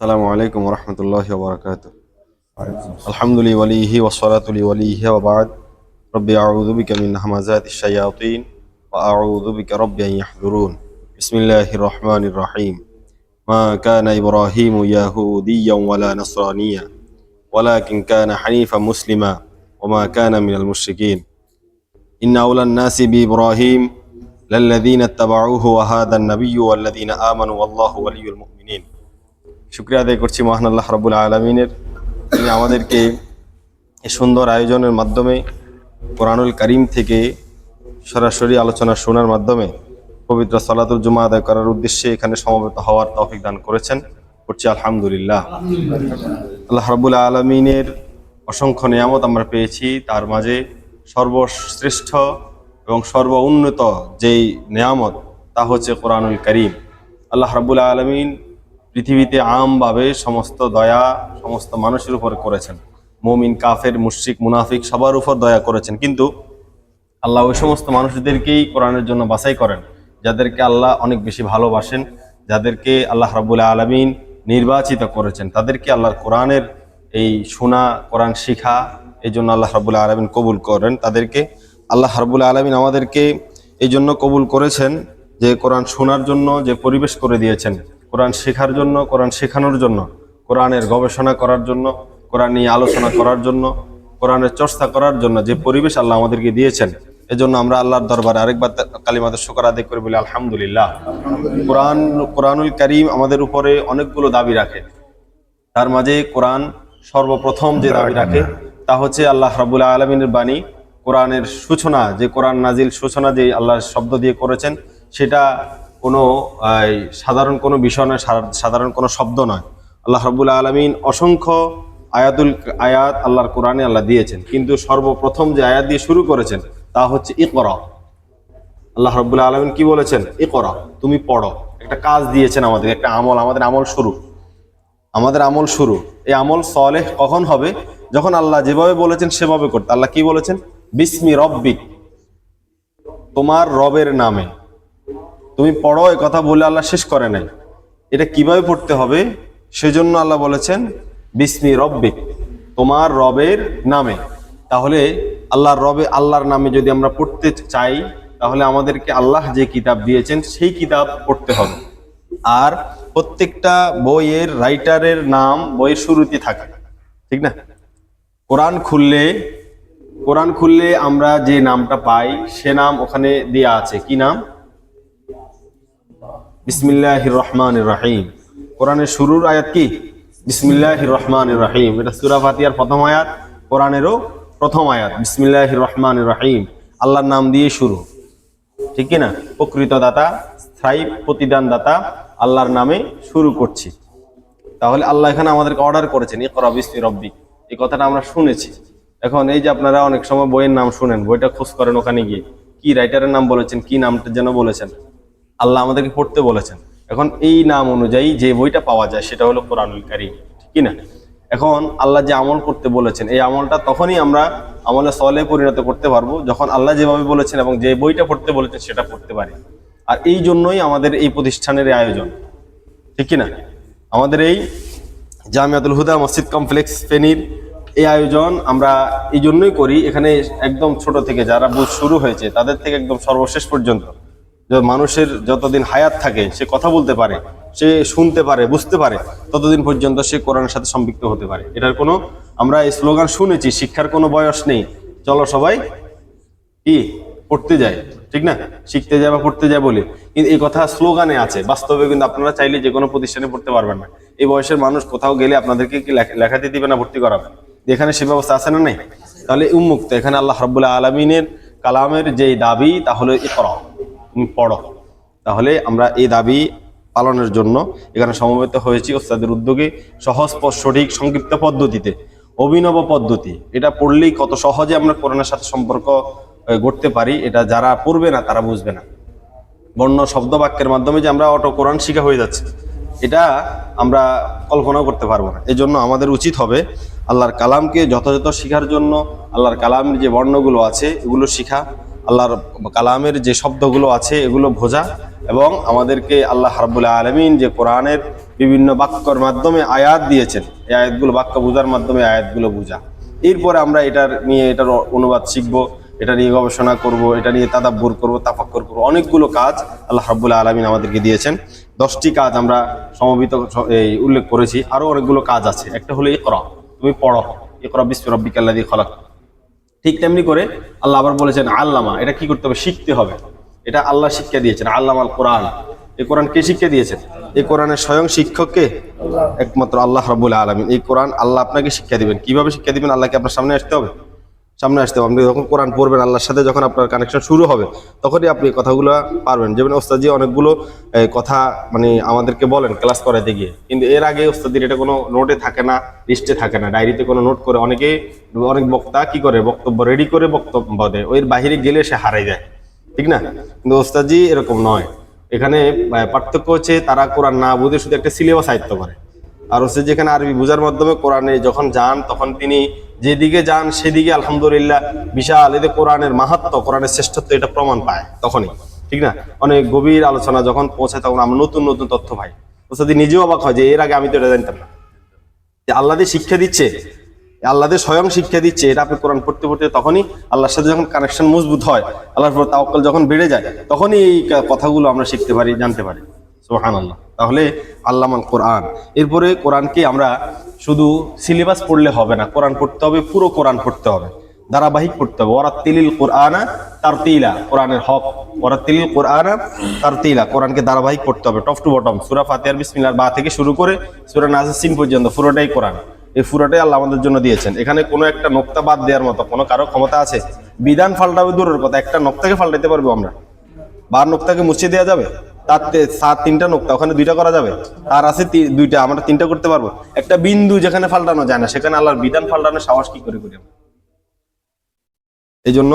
السلام عليكم ورحمة الله وبركاته. الحمد لله وليه والصلاة لوليه وبعد. ربي أعوذ بك من همزات الشياطين وأعوذ بك ربي أن يحضرون. بسم الله الرحمن الرحيم. ما كان إبراهيم يهوديا ولا نصرانيا ولكن كان حنيفا مسلما وما كان من المشركين. إن أولى الناس بإبراهيم للذين اتبعوه وهذا النبي والذين آمنوا والله ولي المؤمنين. শুকরিয়া আদায় করছি মহান আল্লাহ রাব্বুল আলামিনের, তিনি আমাদেরকে এই সুন্দর আয়োজনের মাধ্যমে কোরআনুল কারীম থেকে সরাসরি আলোচনা শোনার মাধ্যমে পবিত্র সালাতুল জুমা আদায় করার উদ্দেশ্যে এখানে সমবেত হওয়ার তৌফিক দান করেছেন। করছি আলহামদুলিল্লাহ। আল্লাহ রাব্বুল আলামিনের অসংখ্য নিয়ামত আমরা পেয়েছি, তার মাঝে সর্বশ্রেষ্ঠ এবং সর্বোন্নত যেই নিয়ামত তা হচ্ছে কোরআনুল কারীম। আল্লাহ রাব্বুল আলামিন পৃথিবীতে আমভাবে সমস্ত দয়া সমস্ত মানুষের উপর করেছেন। মুমিন, কাফের, মুশরিক, মুনাফিক সবার উপর দয়া করেছেন, কিন্তু আল্লাহ ওই সমস্ত মানুষদেরকেই কোরআনের জন্য বাছাই করেন যাদেরকে আল্লাহ অনেক বেশি ভালোবাসেন, যাদেরকে আল্লাহ রাব্বুল আলামিন নির্বাচিত করেছেন, তাদেরকে আল্লাহর কোরআনের এই শোনা, কোরআন শিখা, এই জন্য আল্লাহ রাব্বুল আলামিন কবুল করেন তাদেরকে। আল্লাহ রাব্বুল আলামিন আমাদেরকে এই জন্য কবুল করেছেন যে কোরআন শোনার জন্য যে পরিবেশ করে দিয়েছেন, কোরআন শেখার জন্য, কোরআন শেখানোর জন্য, কোরআনের গবেষণা করার জন্য, কোরআন নিয়ে আলোচনা করার জন্য, কোরআনের চর্চা করার জন্য যে পরিবেশ আল্লাহ আমাদেরকে দিয়েছেন, এজন্য আমরা আল্লাহর দরবারে আরেকবার কালিমাতে শুকর আদায় করে বলি আলহামদুলিল্লাহ। কোরআনুল কারীম আমাদের উপরে অনেকগুলো দাবি রাখে, তার মাঝে কোরআন সর্বপ্রথম যে দাবি রাখে তা হচ্ছে আল্লাহ রাব্বুল আলামিনের বাণী। কোরআনের সূচনা, যে কোরআন নাজিল সূচনা যে আল্লাহর শব্দ দিয়ে করেছেন, সেটা কোনো সাধারণ কোনো বিষয় নয়, সাধারণ কোনো শব্দ নয়। আল্লাহ রাব্বুল আলামিন অসংখ্য আয়াত আল্লাহর কোরআনে আল্লাহ দিয়েছেন, কিন্তু সর্বপ্রথম যে আয়াত দিয়ে শুরু করেছেন তা হচ্ছে ইকরা। আল্লাহ রাব্বুল আলামিন কি বলেছেন? ইকরা, তুমি পড়ো। একটা কাজ দিয়েছেন আমাদের, একটা আমল, আমাদের আমল শুরু। এই আমল সালেহ কখন হবে? যখন আল্লাহ যেভাবে বলেছেন সেভাবে করতে। আল্লাহ কি বলেছেন? বিসমি রব্বিক, তোমার রবের নামে তুমি পড়ো। এই কথা বলে আল্লাহ শেষ করে নাই, এটা কিভাবে পড়তে হবে সেজন্য আল্লাহ বলেছেন বিসমি রব্বিক, তোমার রবের নামে। তাহলে আল্লাহর নামে যদি আমরা পড়তে চাই, তাহলে আমাদেরকে আল্লাহ যে কিতাব দিয়েছেন সেই কিতাব পড়তে হবে। আর প্রত্যেকটা বইয়ের রাইটারের নাম বইয়ের শুরুতে থাকে, ঠিক না? কোরআন খুললে আমরা যে নামটা পাই সে নাম ওখানে দেয়া আছে। কি নাম? বিসমিল্লাহির রহমানির রহিম। কোরআনের শুরুর আয়াত কি? বিসমিল্লাহির রহমানির রহিম। এটা সূরা ফাতিহার প্রথম আয়াত, কোরআনেরও প্রথম আয়াত। বিসমিল্লাহির রহমানির রহিম, আল্লাহর নাম দিয়ে শুরু, ঠিক কি না? প্রকৃত দাতা, স্থায়ী প্রতিদান দাতা আল্লাহর নামে শুরু করছি। তাহলে আল্লাহ এখানে আমাদেরকে অর্ডার করেছেন ইকরা বিসমি রব্বিক। এই কথাটা আমরা শুনেছি। এখন এই যে আপনারা অনেক সময় বইয়ের নাম শুনেন, বইটা খোঁজ করেন, ওখানে গিয়ে কি রাইটারের নাম বলেছেন, কি নামটা যেন বলেছেন, আল্লাহ আমাদেরকে পড়তে বলেছেন। এখন এই নাম অনুযায়ী যে বইটা পাওয়া যায় সেটা হলো কোরআনুল কারীম, ঠিক কি না? এখন আল্লাহ যে আমল করতে বলেছেন, এই আমলটা তখনই আমরা আমলে সলে পরিণত করতে পারবো যখন আল্লাহ যেভাবে বলেছেন এবং যে বইটা পড়তে বলেছেন সেটা পড়তে পারি। আর এই জন্যই আমাদের এই প্রতিষ্ঠানের আয়োজন, ঠিক কি না? আমাদের এই জামিয়াতুল হুদা মসজিদ কমপ্লেক্স ফেনীর এই আয়োজন আমরা এই জন্যই করি। এখানে একদম ছোট থেকে যারা বুঝ শুরু হয়েছে তাদের থেকে একদম সর্বশেষ পর্যন্ত মানুষের যতদিন হায়াত থাকে, সে কথা বলতে পারে, সে শুনতে পারে, বুঝতে পারে, ততদিন পর্যন্ত সে কোরআনের সাথে সম্পৃক্ত হতে পারে। এটার কোনো, আমরা এই স্লোগান শুনেছি, শিক্ষার কোনো বয়স নেই, চলো সবাই কি পড়তে যায়, ঠিক না? শিখতে যায় বা পড়তে যায় বলে, কিন্তু এই কথা স্লোগানে আছে, বাস্তবে কিন্তু আপনারা চাইলে যে কোনো প্রতিষ্ঠানে পড়তে পারবেন না। এই বয়সের মানুষ কোথাও গেলে আপনাদেরকে কি লেখাতে দিবে না, ভর্তি করাবে? এখানে সে ব্যবস্থা আছে না? নেই। তাহলে উন্মুক্ত। এখানে আল্লাহ রাব্বুল আলামিনের কালামের যেই দাবি তা হলো ইকরা, তুমি পড়ো। তাহলে আমরা এই দাবি পালনের জন্য এখানে সমবেত হয়েছি ওস্তাদের উদ্যোগে, সহজ, সঠিক, সংক্ষিপ্ত পদ্ধতিতে, অভিনব পদ্ধতি। এটা পড়লেই কত সহজে আমরা কোরআনের সাথে সম্পর্ক গড়তে পারি, এটা যারা পড়বে না তারা বুঝবে না। বর্ণ শব্দ বাক্যের মাধ্যমে যে আমরা অটো কোরআন শিখা হয়ে যাচ্ছে, এটা আমরা কল্পনাও করতে পারবো না। এজন্য আমাদের উচিত হবে আল্লাহর কালামকে যথাযথ শিখার জন্য আল্লাহর কালামের যে বর্ণগুলো আছে এগুলো শিখা, আল্লাহর কালামের যে শব্দগুলো আছে এগুলো বোঝা, এবং আমাদেরকে আল্লাহ রাব্বুল আলামিন যে কোরআনের বিভিন্ন বাক্যর মাধ্যমে আয়াত দিয়েছেন। এই আয়াতগুলো বাক্য বোঝার মাধ্যমে আয়াতগুলো বোঝা। এরপরে আমরা এটার অনুবাদ শিখবো, এটা নিয়ে গবেষণা করব, এটা নিয়ে তাদাব্বুর করব, তাফাক্কুর করব। অনেকগুলো কাজ আল্লাহ রাব্বুল আলামিন আমাদেরকে দিয়েছেন। 10টি কাজ আমরা সমবেত উল্লেখ করেছি। আরো অনেকগুলো কাজ আছে। একটা হলো ইকরা, তুমি পড়ো, ইকরা বিসমি রাব্বিকাল্লাযী খালাক। ঠিক তেমনি করে আল্লাহ আবার বলেছেন আল্লামা, এটা কি করতে হবে? শিখতে হবে। এটা আল্লাহ শিক্ষা দিয়েছেন, আল্লামাল কোরআন। এই কোরআন কে শিক্ষা দিয়েছেন? এই কোরআনের স্বয়ং শিক্ষককে একমাত্র আল্লাহ রাব্বুল আলামিন। এই কোরআন আল্লাহ আপনাকে শিক্ষা দিবেন। কিভাবে শিক্ষা দিবেন? আল্লাহকে আপনার সামনে আসতে হবে, সামনে আসতে হবে। আপনি যখন কোরআন পড়বেন, আল্লাহর সাথে যখন আপনার কানেকশন শুরু হবে, তখনই আপনি কথাগুলো পারবেন। যেমন ওস্তাদ জি অনেকগুলো কথা মানে আমাদেরকে বলেন ক্লাস করাতে গিয়ে, কিন্তু এর আগে ওস্তাদের এটা কোনো নোটে থাকে না, লিস্টে থাকে না, ডায়েরিতে কোনো নোট করে। অনেক বক্তা কি করে, বক্তব্য রেডি করে বক্তব্য দেয়, ওই বাহিরে গেলে সে হারাই যায়, ঠিক না? কিন্তু ওস্তাদ জি এরকম নয়। এখানে পার্থক্য হচ্ছে তারা কোরআন না বুঝে শুধু একটা সিলেবাস আয়ত্ত করে, আর হচ্ছে যেখানে আরবি বোঝার মাধ্যমে কোরআনে যখন যান, তখন তিনি যেদিকে যান সেদিকে আলহামদুলিল্লাহ বিশাল এতে কোরআনের মাহাত্ম্য, কোরআনের শ্রেষ্ঠত্ব এটা প্রমাণ পায় তখনই, ঠিক না? অনেক গভীর আলোচনা যখন পৌঁছায়, তখন আমরা নতুন নতুন তথ্য পাই। ওস্তাদ নিজেও অবাক হয় যে এর আগে আমি তো এটা জানতাম না। যে আল্লাহদের শিক্ষা দিচ্ছে, আল্লাহদের স্বয়ং শিক্ষা দিচ্ছে, এটা আপনি কোরআন পড়তে পড়তে তখনই আল্লাহর সাথে যখন কানেকশন মজবুত হয়, আল্লাহর উপর তাওয়াক্কুল যখন বেড়ে যায়, তখনই এই কথাগুলো আমরা শিখতে পারি, জানতে পারি। সুবহানাল্লাহ। তাহলে আল্লামাল কোরআন। এরপরে কোরআনকে আমরা শুধু সিলেবাস পড়লে হবে না, কোরআন পড়তে হবে, পুরো কোরআন পড়তে হবে, ধারাবাহিক পড়তে হবে। ওয়ারাত্তিলিল কোরআনা তারতিলা, কোরআনের হক। ওয়ারাত্তিলিল কোরআনা তারতিলা, কোরআনকে ধারাবাহিক পড়তে হবে, টপ টু বটম। সূরা ফাতিহার বিসমিল্লাহর বা থেকে শুরু করে সূরা নাসের সিন পর্যন্ত পুরোটাই কোরআন। এই পুরোটাই আল্লাহ আমাদের জন্য দিয়েছেন। এখানে কোনো একটা নোক্তা বাদ দেওয়ার মতো কোনো কারো ক্ষমতা আছে? বিধান পাল্টাবে দূরের কথা, একটা নোক্তাকে পাল্টাতে পারবো আমরা? বার নোক্তাকে মুছে দেওয়া যাবে? তার 3টা নোক্তা, ওখানে 2টা করা যাবে? আর আছে 2টা, আমরা 3টা করতে পারবো? একটা বিন্দু যেখানে পাল্টানো যায় না, সেখানে আল্লাহর বিধান পাল্টানোর সাহস কি করে করি? এই জন্য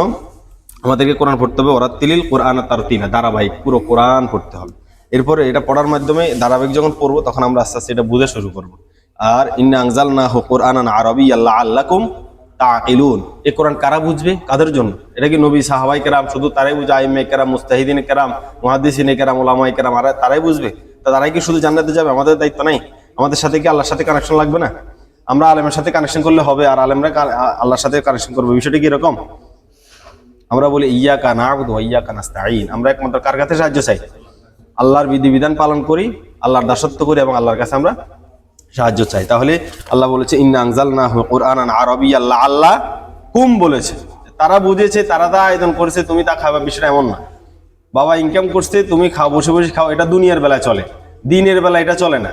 আমাদেরকে কোরআন পড়তে হবে। ওয়ারাত্তিলিল কোরআন তারতিলা, ধারাবাহিক পুরো কোরআন পড়তে হবে। এরপরে এটা পড়ার মাধ্যমে ধারাবাহিক যখন পড়বো, তখন আমরা আস্তে আস্তে এটা বুঝে শুরু করবো। আর ইন্না আনজালনাহু কুরআনান আরাবিয়্যান লাআল্লাকুম তাকিলুন, এই কোরআন কারা বুঝবে? কাদের জন্য? এটা কি নবী সাহাবায়ে কেরাম শুধু তারাই বুঝে? আইম্মে কেরাম, মুস্তাহিদিনে কেরাম, মুহাদ্দিসিনে কেরাম, উলামায়ে কেরাম আর তারাই বুঝবে? তারাই কি শুধু জান্নাতে যাবে? আমাদের দায়িত্ব নাই? আমাদের সাথে কি আল্লাহর সাথে কানেকশন লাগবে না? আমরা আলেমের সাথে কানেকশন করলে হবে, আর আলেমরা আল্লাহর সাথে কানেকশন করবে। বিষয়টা কি এরকম? আমরা বলি ইয়্যাকা না'বুদু ওয়া ইয়্যাকা নাস্তাঈন, আমরা একমাত্র কার কাছে সাহায্য চাই? আল্লাহর বিধিবিধান পালন করি, আল্লাহর দাসত্ব করি এবং আল্লাহর কাছে আমরা সাহায্য চাই। তাহলে আল্লাহ বলেছে ইন্না আনজালনাহু কুরআনান আরাবিয়্যান লাআল্লাকুম, বলেছে তারা বুঝেছে, তারা তা আয়োজন করেছে, তুমি তা খাবে। বিষয়টা এমন না। বাবা ইনকাম করছে, তুমি খাও, বসে বসে খাও, এটা দুনিয়ার বেলায় চলে, দিনের বেলা এটা চলে না,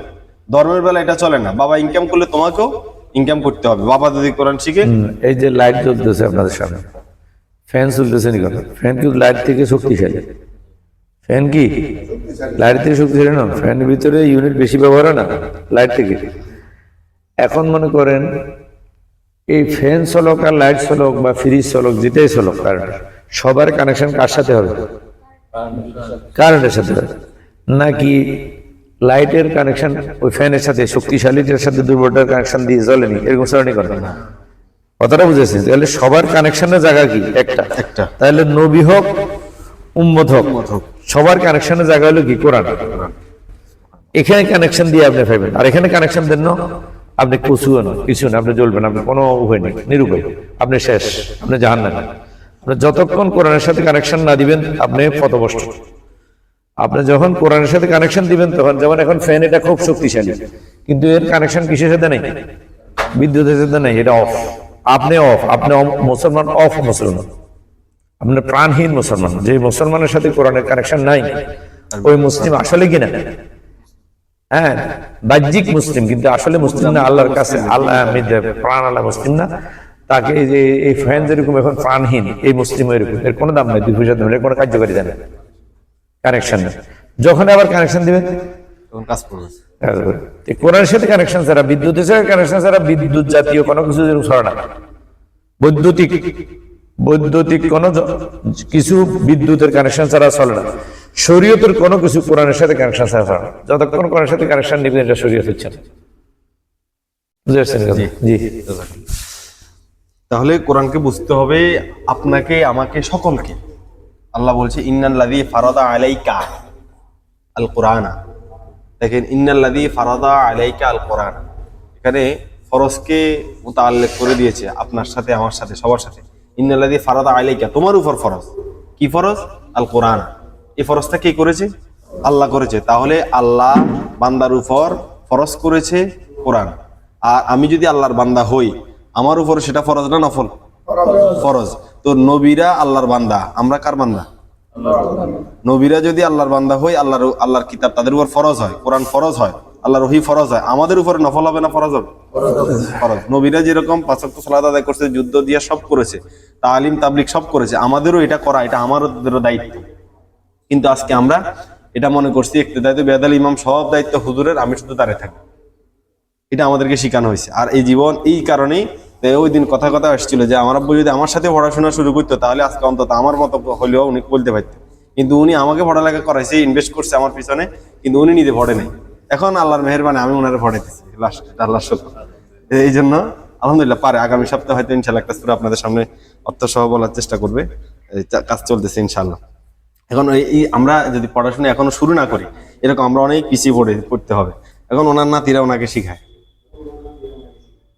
ধর্মের বেলা এটা চলে না। বাবা ইনকাম করলে তোমাকেও ইনকাম করতে হবে। বাবা যদি কোরআন শিখে, এই যে লাইট জ্বলতেছে আপনাদের সামনে, ফ্যান চলতেছে নি কথা, ফ্যান কি লাইট থেকে শক্তিশালী? ফ্যান কি লাইট থেকে শক্তিশালী না? ফ্যানের ভিতরে ইউনিট বেশি ব্যবহার হয় না লাইট থেকে। এখন মনে করেন এই ফ্যান চলক আর লাইট চলক বা ফ্রিজ চলক, যেটাই চলক, কারেন্ট, সবার কানেকশন কার সাথে হবে? কারেন্টের সাথে হবে। নাকি লাইটের কানেকশন ওই ফ্যানের সাথে, শক্তিশালীটার সাথে দুর্বলটার কানেকশন দিয়ে জ্বলেনি, এরকম চলনি করে না? কথাটা বুঝেছেন? তাহলে সবার কানেকশনের জায়গা কি? একটা। তাহলে নবী হোক, উম্মত হোক, সবার কানেকশনের জায়গা হলো কি? কোরআন। এখানে কানেকশন দিয়ে আপনি পাইবেন, আর এখানে কানেকশন দেন না, আপনি কিছু না, আপনি জ্বলবেন, আপনি কোনো উপায় নেই, নিরুপায়, আপনি শেষ, আপনি জাহান্নামে। আপনি যতক্ষণ কোরআনের সাথে কানেকশন না দিবেন, আপনি পথভ্রষ্ট। আপনি যখন কোরআনের সাথে কানেকশন দিবেন, তখন যেমন এখন ফ্যান, এটা খুব শক্তিশালী, কিন্তু এর কানেকশন কিসের সাথে নেই? বিদ্যুতের সাথে নেই, এটা অফ। আপনি অফ, আপনি মুসলমান, অফ মুসলমান, আপনার প্রাণহীন মুসলমান। যে মুসলমানের সাথে কোরআনের কানেকশন নাই, ওই মুসলিম আসলে কিনা? হ্যাঁ, বাহ্যিক মুসলিম, কিন্তু আসলে মুসলিম না। আল্লাহর কাছে আল্লাহ প্রাণ আল্লাহ মুসলিম না। তাকে যে এই ফ্যান যেরকম এখন প্রাণহীন, এই মুসলিম এরকম, এর কোনো দাম নাই, 2 পয়সা দাম, এর কোনো কার্যকারী জানে কানেকশন নেই। যখন আবার কানেকশন দিবেন, তখন কাজ করবে। কোরআনের সাথে কানেকশন ছাড়া, বিদ্যুতের সাথে কানেকশন ছাড়া, বিদ্যুৎ জাতীয় কোনো কিছু যেরকম ছড়া না, বৈদ্যুতিক কোনো কিছু বিদ্যুতের কানেকশন ছাড়া চলে না। শরীয়তের কোনো কিছু কোরআনের সাথে কানেকশন ছাড়া চলে না। যতক্ষণ কোরআনের সাথে কানেকশন নিবেন, এটা শরীয়ত হচ্ছে না। বুঝতে পারছেন? জি। তাহলে কোরআনকে বুঝতে হবে আপনাকে, আমাকে, সকলকে। আল্লাহ বলছে ইন্নাল্লাযী ফারাদা আলাইকা আল কোরআনা, দেখেন ইন্নাল্লাযী ফারাদা আলাইকা আল কোরআন, এখানে ফরজকে মুতাআল্লিক করে দিয়েছে আপনার সাথে, আমার সাথে, সবার সাথে। ইন্নাল্লাযী ফারাদা আলাইকা, তোমার উপর ফরজ। কি ফরজ? আল কোরআন। এই ফরজটা কে করেছে? আল্লাহ করেছে। তাহলে আল্লাহ বান্দার উপর ফরজ করেছে কোরআন। আর আমি যদি আল্লাহর বান্দা হই, আমার উপর সেটা ফরজ না নফল? ফরজ। তো নবীরা আল্লাহর বান্দা, আমরা কার বান্দা? নবীরা যদি আল্লাহর বান্দা হই, আল্লাহর কিতাব তাদের উপর ফরজ হয়, কোরআন ফরজ হয়, আল্লাহর ওহী ফরজ হয়, আমাদের উপরে নফল হবে না ফরজ হবে? ফরজ। নবীরা যেরকম 5 ওয়াক্ত সালাত আদায় করছে, যুদ্ধ দিয়ে সব করেছে, তালিম তাবলিগ সব করেছে, আমাদেরও এটা করা, এটা আমাদেরও দায়িত্ব। কিন্তু আজকে আমরা এটা মনে করছি ইক্তেদায়ে বেয়াদুল ইমাম, সব দায়িত্ব হুজুরের, আমি শুধু দাঁড়িয়ে থাকি। এটা আমাদেরকে শেখানো হয়েছে। আর এই জীবন এই কারণেই, ওই দিন কথা আসছিল যে আমার আব্বু যদি আমার সাথে পড়াশোনা শুরু করতো, তাহলে আজকে অন্তত আমার মতো হলেও উনি বলতে পারতেন। কিন্তু উনি আমাকে পড়ালেখা করাইছে, ইনভেস্ট করছে আমার পিছনে, কিন্তু উনি নিজে পড়ে নাই। এখন আল্লাহর মেহেরবানি আমি ওনারে পড়াইতেছি, আল্লাহর শুকর। এই জন্য আলহামদুলিল্লাহ পারে। আগামী সপ্তাহে হয়তো ইনশাল্লাহ একটা সূরা আপনাদের সামনে অর্থ সহ বলার চেষ্টা করবে, কাজ চলতেছে ইনশাল্লাহ। এখন এই আমরা যদি পড়াশোনা এখনো শুরু না করি, এরকম আমরা অনেক পিছিয়ে পড়তে হবে। এখন ওনার নাতিরা ওনাকে শিখায়,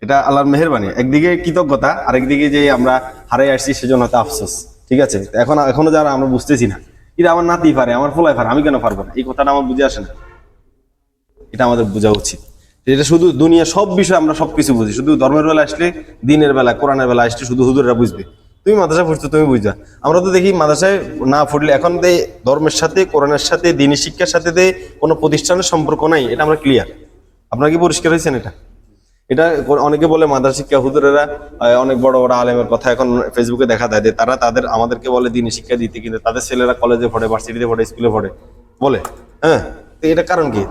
এটা আল্লাহর মেহেরবানি। একদিকে কৃতজ্ঞতা, আরেকদিকে যে আমরা হারাই আসছি সেজন্য তো আফসোস। ঠিক আছে, এখনো যারা আমরা বুঝতেছি না, এটা আমার নাতি পারে, আমার ফোলায় পারে, আমি কেন পারবো না, এই কথাটা আমার বুঝে আসে না। এটা আমাদের বোঝা উচিত। এটা শুধু দুনিয়া সব বিষয় আমরা সবকিছু বুঝি, শুধু ধর্মের বেলা আসলে, দিনের বেলা, কোরআনের বেলা আসলে শুধু হুজুররা বুঝবে। তুমি মাদ্রাসা পড়ছো, তুমি বুঝবা। আমরা তো দেখি মাদ্রাসায় না পড়লে এখন ধর্মের সাথে, কোরআনের সাথে, দিনী শিক্ষার সাথে কোনো প্রতিষ্ঠানের সম্পর্ক নাই, এটা আমরা ক্লিয়ার। আপনারা কি পরিষ্কার হয়েছেন? এটা অনেকে বলে মাদ্রাসা শিক্ষা, হুজুরেরা অনেক বড় বড় আলেমের কথা এখন ফেসবুকে দেখা দেয়, তারা আমাদেরকে বলে দিনী শিক্ষা দিতে, কিন্তু তাদের ছেলেরা কলেজে পড়ে, ভার্সিটিতে পড়ে, স্কুলে পড়ে বলে। হ্যাঁ, তো এটা কারণ কি?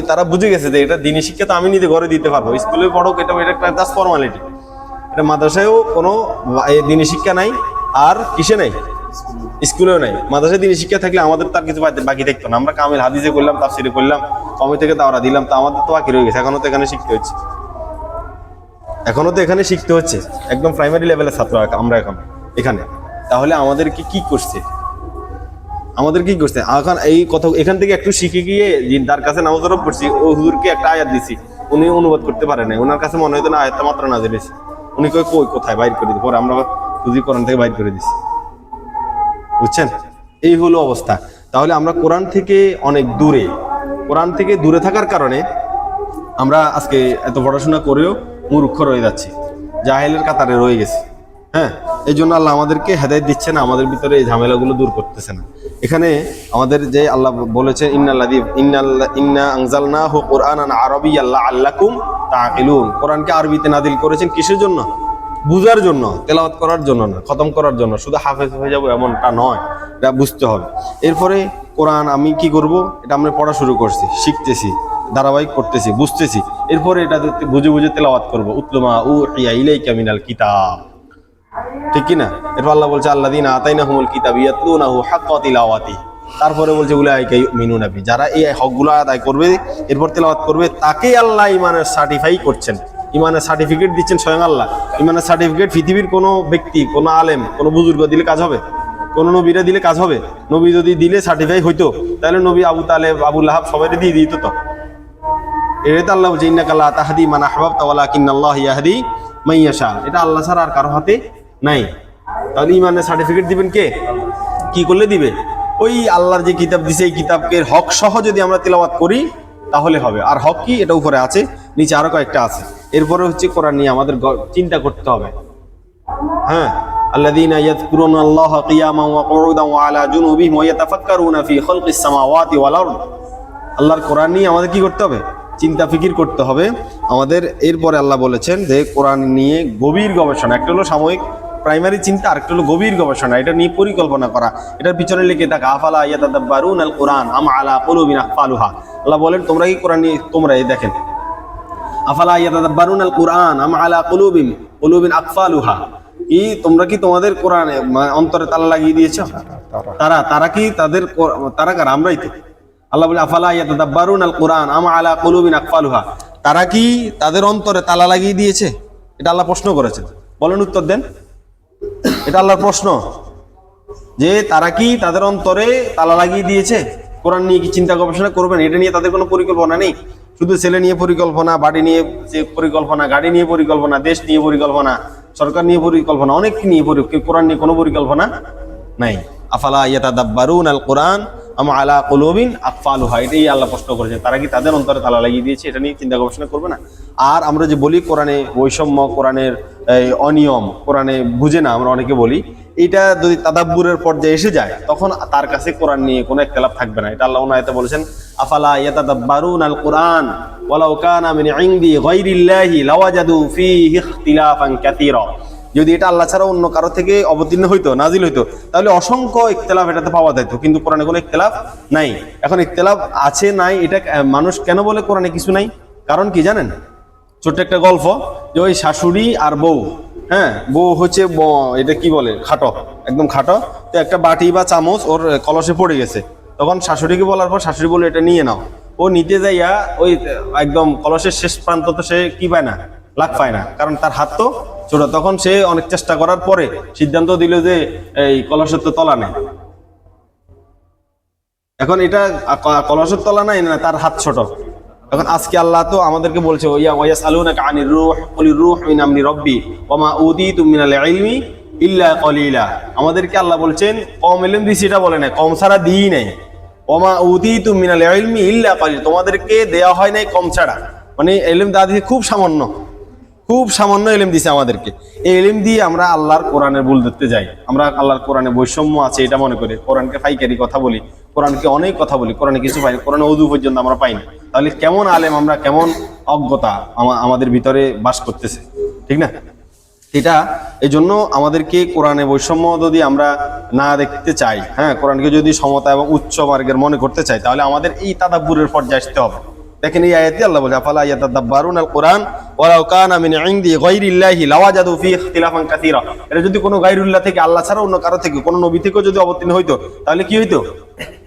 তারা বুঝে গেছে যে এটা দিনী শিক্ষা তো আমি নিজে ঘরে দিতে পারবো, স্কুলে পড়ুক, এটা একটা জাস্ট ফর্মালিটি। এটা মাদ্রাসায়ও কোনো দিনী শিক্ষা নাই, আর কিসে নাই? স্কুলেও নাই। মাদ্রাসায় দিনী শিক্ষা থাকলে আমাদের তার কিছু বাকি থাকতো না। আমরা কামিল হাদিসে করলাম, তাফসিরে করলাম, কমি থেকে দাওরা দিলাম, তো আমাদের তো বাকি রয়ে গেছে। এখনো তো এখানে শিখতে হচ্ছে, একদম প্রাইমারি লেভেলের ছাত্র আমরা এখন এখানে। তাহলে আমাদেরকে কি করছে? এখন এই কথা এখান থেকে একটু শিখে গিয়ে তার কাছে নামাজ পড়ছি, ও হুজুরকে একটা আয়াত দিছি, উনি অনুবাদ করতে পারে না, ওনার কাছে মনে হয়তো না আয়াতটা মাত্র নাযিল হয়েছে, উনি কোথায় বাইর করে দিই, পরে আমরা হুজুর কোরআন থেকে বাইর করে দিছি। বুঝছেন? এই হলো অবস্থা। তাহলে আমরা কোরআন থেকে অনেক দূরে, কোরআন থেকে দূরে থাকার কারণে আমরা আজকে এত পড়াশোনা করেও মূর্খ রয়ে যাচ্ছি, জাহেলের কাতারে রয়ে গেছি। হ্যাঁ, এই জন্য আল্লাহ আমাদেরকে হেদায়েত দিচ্ছে না, আমাদের ভিতরে এই ঝামেলাগুলো দূর করতেছে না। এখানে আমাদের যে আল্লাহ বলেছে, ইন্না আনজালনাহু কুরআনান আরাবিয়্যান লাআল্লাকুম তাআকিলুন, কোরআনকে আরবিতে নাযিল করেছেন কিসের জন্য? বুঝার জন্য, তেলাওয়াত করার জন্য না, খতম করার জন্য। শুধু হাফেজ হয়ে যাবো এমনটা নয়, এটা বুঝতে হবে। এরপরে কোরআন আমি কি করব? এটা আমরা পড়া শুরু করছি, শিখতেছি, ধারাবাহিক করতেছি, বুঝতেছি। এরপরে এটা বুঝে বুঝে তেলাওয়াত করবো। উতলুমা উহিয়া ইলাইকা মিনাল কিতাব, ঠিক কি না? এরপর আল্লাহ বলছে আল্লাযীনা আতাইনাহুমুল কিতাব ইয়াতলুনাহু হাক্কা তিলাওয়াতি, তারপরে বলছে উলাইকা ইউমিনুনা বি, যারা এই হকগুলো আদায় করবে, এরপর তেলাওয়াত করবে, তাকে আল্লাহ ঈমানের সার্টিফাই করছেন, ঈমানের সার্টিফিকেট দিচ্ছেন স্বয়ং আল্লাহ। ঈমানের সার্টিফিকেট পৃথিবীর কোনো ব্যক্তি, কোনো আলেম, কোনো বুজুর্গ দিলে কাজ হবে? কোন নবীরা দিলে কাজ হবে? নবী যদি দিলে সার্টিফাই হইতো, তাহলে নবী আবু তালেব, আবু লাহাব সবাই দিয়ে দিত। তো এটা আল্লাহ বলছে ইন্নাকা লা তাহদি মান আহবাবতা ওয়ালাকিন্নাল্লাহু ইয়াহদি মান ইয়াশা, এটা আল্লাহ ছাড়া আর কারো হাতে নাই। তাহলে ঈমানের সার্টিফিকেট দিবেন কে? কি করলে দিবে? ওই আল্লাহর যে কিতাব দিছে, এই কিতাবের হক সহ যদি আমরা তিলাওয়াত করি তাহলে হবে। আর হক কি? এটা উপরে আছে, নিচে আরো কয়েকটা আছে। এরপরে হচ্ছে কোরআন নিয়ে আমাদের চিন্তা করতে হবে। হ্যাঁ, আল্লাযীনা ইয়াযকুরুনাল্লাহা কিয়ামান ওয়া কুউদান ওয়া আলা জুনুবিহিম ওয়া ইয়াতাফাক্কারুনা ফি খালকিস সামাওয়াতি ওয়াল আরদ। আল্লাহর কোরআন নিয়ে আমাদের কি করতে হবে? চিন্তা ফিকির করতে হবে আমাদের। এরপরে আল্লাহ বলেছেন যে কোরআন নিয়ে গভীর গবেষণা, একটা হলো সাময়িক প্রাইমারি চিন্তা, আরেকটা হলো গভীর গবেষণা, এটা নিয়ে পরিকল্পনা করা, এটার পিছনে লিখে থাকা। আফালা ইয়াতাদাব্বারুনাল কুরআন আম আলা কুলুবিন আকফালুহা, আল্লাহ বলেন তোমরা কি কোরআন নিয়ে, তোমরা এই দেখেন, আফালা ইয়াতাদাব্বারুনাল কুরআন আম আলা কুলুবিন আকফালুহা, কি তোমরা কি তোমাদের কোরআনে অন্তরে তালা লাগিয়ে দিয়েছো? তারা কি তাদের, তারা কার? আমরাই তো। আল্লাহ বলে আফালা ইয়াতাদাব্বারুনাল কুরআন আম আলা কুলুবিন আকফালুহা, তারা কি তাদের অন্তরে তালা লাগিয়ে দিয়েছে? এটা আল্লাহ প্রশ্ন করেছেন, বলেন উত্তর দেন। এটা আল্লাহর প্রশ্ন যে তারা কি তাদের অন্তরে তালা লাগিয়ে দিয়েছে? কোরআন নিয়ে কি চিন্তা গবেষণা করবেন? এটা নিয়ে তাদের কোনো পরিকল্পনা নেই। শুধু ছেলে নিয়ে পরিকল্পনা, বাড়ি নিয়ে যে পরিকল্পনা, গাড়ি নিয়ে পরিকল্পনা, দেশ নিয়ে পরিকল্পনা, সরকার নিয়ে পরিকল্পনা, অনেক নিয়ে কোরআন নিয়ে কোনো পরিকল্পনা নাই। আফালা ইয়াতাদাব্বারুন আল কোরআন আম আলা কুলুবিন আকফালুহা, এটাই আল্লাহ প্রশ্ন করেছেন, তারা কি তাদের অন্তরে তালা লাগিয়ে দিয়েছে? এটা নিয়ে চিন্তা গবেষণা করবে না। আর আমরা যে বলি কোরআনে বৈষম্য, কোরআনের অনিয়ম, কোরআনে বুঝে না, আমরা অনেকে বলি, এটা যদি তাদাব্বুরের পর্যায়ে এসে যায় তখন তার কাছে কোরআন নিয়ে কোনো ইখতিলাফ থাকবে না। এটা আল্লাহ আয়াতে বলেছেন, আফালা ইয়াতাদাব্বারুন আল কোরআন ওয়ালাউ কানা মিন ইনদি গায়রিল্লাহি লাওয়াজাদু ফীহি ইখতিলাফান কাসীরা। যদি এটা আল্লাহ ছাড়া অন্য কারো থেকে অবতীর্ণ হইতো, নাজিল হইতো, তাহলে অসংখ্য ইখতিলাফ এটাতে পাওয়া যেত, কিন্তু কোরআনে কোনো ইখতিলাফ নাই। এখন ইখতিলাফ আছে নাই এটা মানুষ কেন বলে কোরআনে কিছু নাই? কারণ কি জানেন? ছোট্ট একটা গল্প, যে ওই শাশুড়ি আর বউ, হ্যাঁ, বউ হচ্ছে এটা কি বলে, খাটো, একদম খাটো, তো একটা বাটি বা চামচ ওর কলসে পড়ে গেছে। তখন শাশুড়িকে বলার পর শাশুড়ি বলে এটা নিয়ে নাও। ও নিতে যাইয়া ওই একদম কলসের শেষ প্রান্ত তো সে কি পায় না, লাগ পায় না, কারণ তার হাত তো ছোট। তখন সে অনেক চেষ্টা করার পরে সিদ্ধান্ত দিল যে এই কলসের তো তলা নেই। এখন এটা কলসের তলা নাই না, তার হাত ছোট। এখন আজকে আল্লাহ তো আমাদেরকে বলছে, ওয়ায়াসআলুনাকা আনির রূহ কুলির রূহ মিন আমরি রাব্বি ওয়া মা উতীতুম মিনাল ইলমি ইল্লা কলিলা। আমাদেরকে আল্লাহ বলছেন কম ইলম দিছি, এটা বলে না, কম ছাড়া দিই নাই। ওয়া মা উতীতুম মিনাল ইলমি ইল্লা কলিল, তোমাদেরকে দেয়া হয় নাই কম ছাড়া, মানে ইলম দেয়া দিয়েছে খুব সামান্য, খুব সামান্য ইলম দিছে আমাদেরকে। এই ইলম দিয়ে আমরা আল্লাহর কোরআনের ভুল ধরতে যাই। আমরা আল্লাহর কোরআনে বৈষম্য আছে এটা মনে করি, কোরআনকে ফাইকারি কথা বলি, কোরআনকে অনেক কথা বলি, কোরআনে কিছু পাই না, কোরআনে ওযু পর্যন্ত আমরা পাই না। তাহলে কেমন আলেম আমরা, কেমন অজ্ঞতা আমাদের ভিতরে বাস করতেছে, ঠিক না? এটা এই জন্য আমাদেরকে কোরআনে বৈষম্য যদি আমরা না দেখতে চাই, হ্যাঁ, কোরআনকে যদি সমতা এবং উচ্চ মার্গের মনে করতে চাই, তাহলে আমাদের এই তাদাব্বুরের পর্যায়ে আসতে হবে। দেখেন এই আয়াতে আল্লাহ বলে, আফালা ইয়াতাদাব্বারুন আল কোরআন ওয়ালাউ কানা মিন ইনদি গায়রিল্লাহি লাওয়াজাদু ফীহি ইখতিলাফান কাসীরা। এটা যদি কোনো গায়রুল্লাহ থেকে, আল্লাহ ছাড়া অন্য কারো থেকে, কোনো নবী থেকেও যদি অবতীর্ণ হইতো, তাহলে কি হইতো?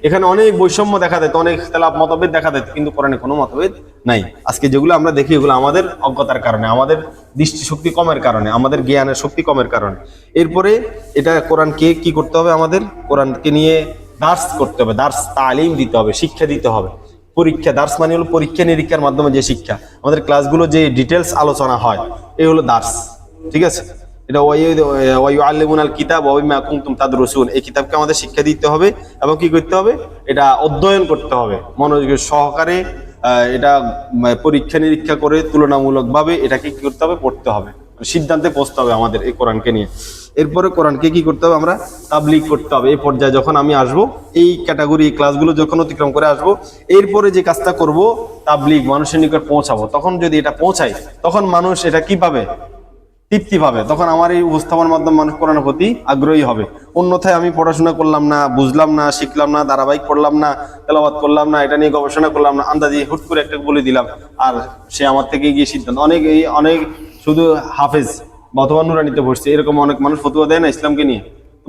এখানে অনেক বৈষম্য দেখা যেত, অনেক ইখতিলাফ, মতভেদ দেখা যেত, কিন্তু কোরআনে কোনো মতভেদ নাই। আজকে যেগুলো আমরা দেখি এগুলো আমাদের অজ্ঞতার কারণে, আমাদের দৃষ্টিশক্তি কমের কারণে, আমাদের জ্ঞানের শক্তি কমের কারণে। এরপরে এটা কোরআনকে কি করতে হবে? আমাদের কোরআনকে নিয়ে দার্স করতে হবে, দার্স তালিম দিতে হবে, শিক্ষা দিতে হবে। পরীক্ষা, দার্স মানে হলো পরীক্ষা নিরীক্ষার মাধ্যমে যে শিক্ষা, আমাদের ক্লাসগুলো যে ডিটেলস আলোচনা হয়, এই হলো দার্স, ঠিক আছে? এটা ওয়ায়ুআল্লিমুনাল কিতাব ওয়া বিমা কুনতুম তাদরুসুন, এই কিতাবকে আমাদের শিক্ষা দিতে হবে এবং কি করতে হবে? এটা অধ্যয়ন করতে হবে মনোযোগের সহকারে। এটা পরীক্ষা নিরীক্ষা করে তুলনামূলকভাবে এটাকে কি করতে হবে? পড়তে হবে, সিদ্ধান্তে পৌঁছতে হবে আমাদের এই কোরআনকে নিয়ে। এরপরে কোরআনকে কি করতে হবে? আমরা তাবলীগ করতে হবে। এই পর্যায়ে যখন আমি আসবো, এই ক্যাটাগরি ক্লাসগুলো যখন অতিক্রম করে আসবো, এরপরে যে কাজটা করব, তাবলীগ, মানুষের নিকট পৌঁছাবো। তখন যদি এটা পৌঁছায়, তখন মানুষ এটা কি পাবে? তৃপ্তি পাবে। তখন আমার এই উপস্থাপনার মাধ্যমে মানুষ কোরআনের প্রতি আগ্রহী হবে। অন্যথায় আমি পড়াশোনা করলাম না, বুঝলাম না, শিখলাম না, ধারাবাহিক পড়লাম না, তেলাওয়াত করলাম না, এটা নিয়ে গবেষণা করলাম না, আন্দাজি হুট করে একটা বলে দিলাম, আর সে আমার থেকে গিয়ে সিদ্ধান্ত, অনেক শুধু হাফেজ অথবা নুরানিতে পড়ছে, এরকম অনেক মানুষ ফতোয়া দেয় না ইসলামকে নিয়ে।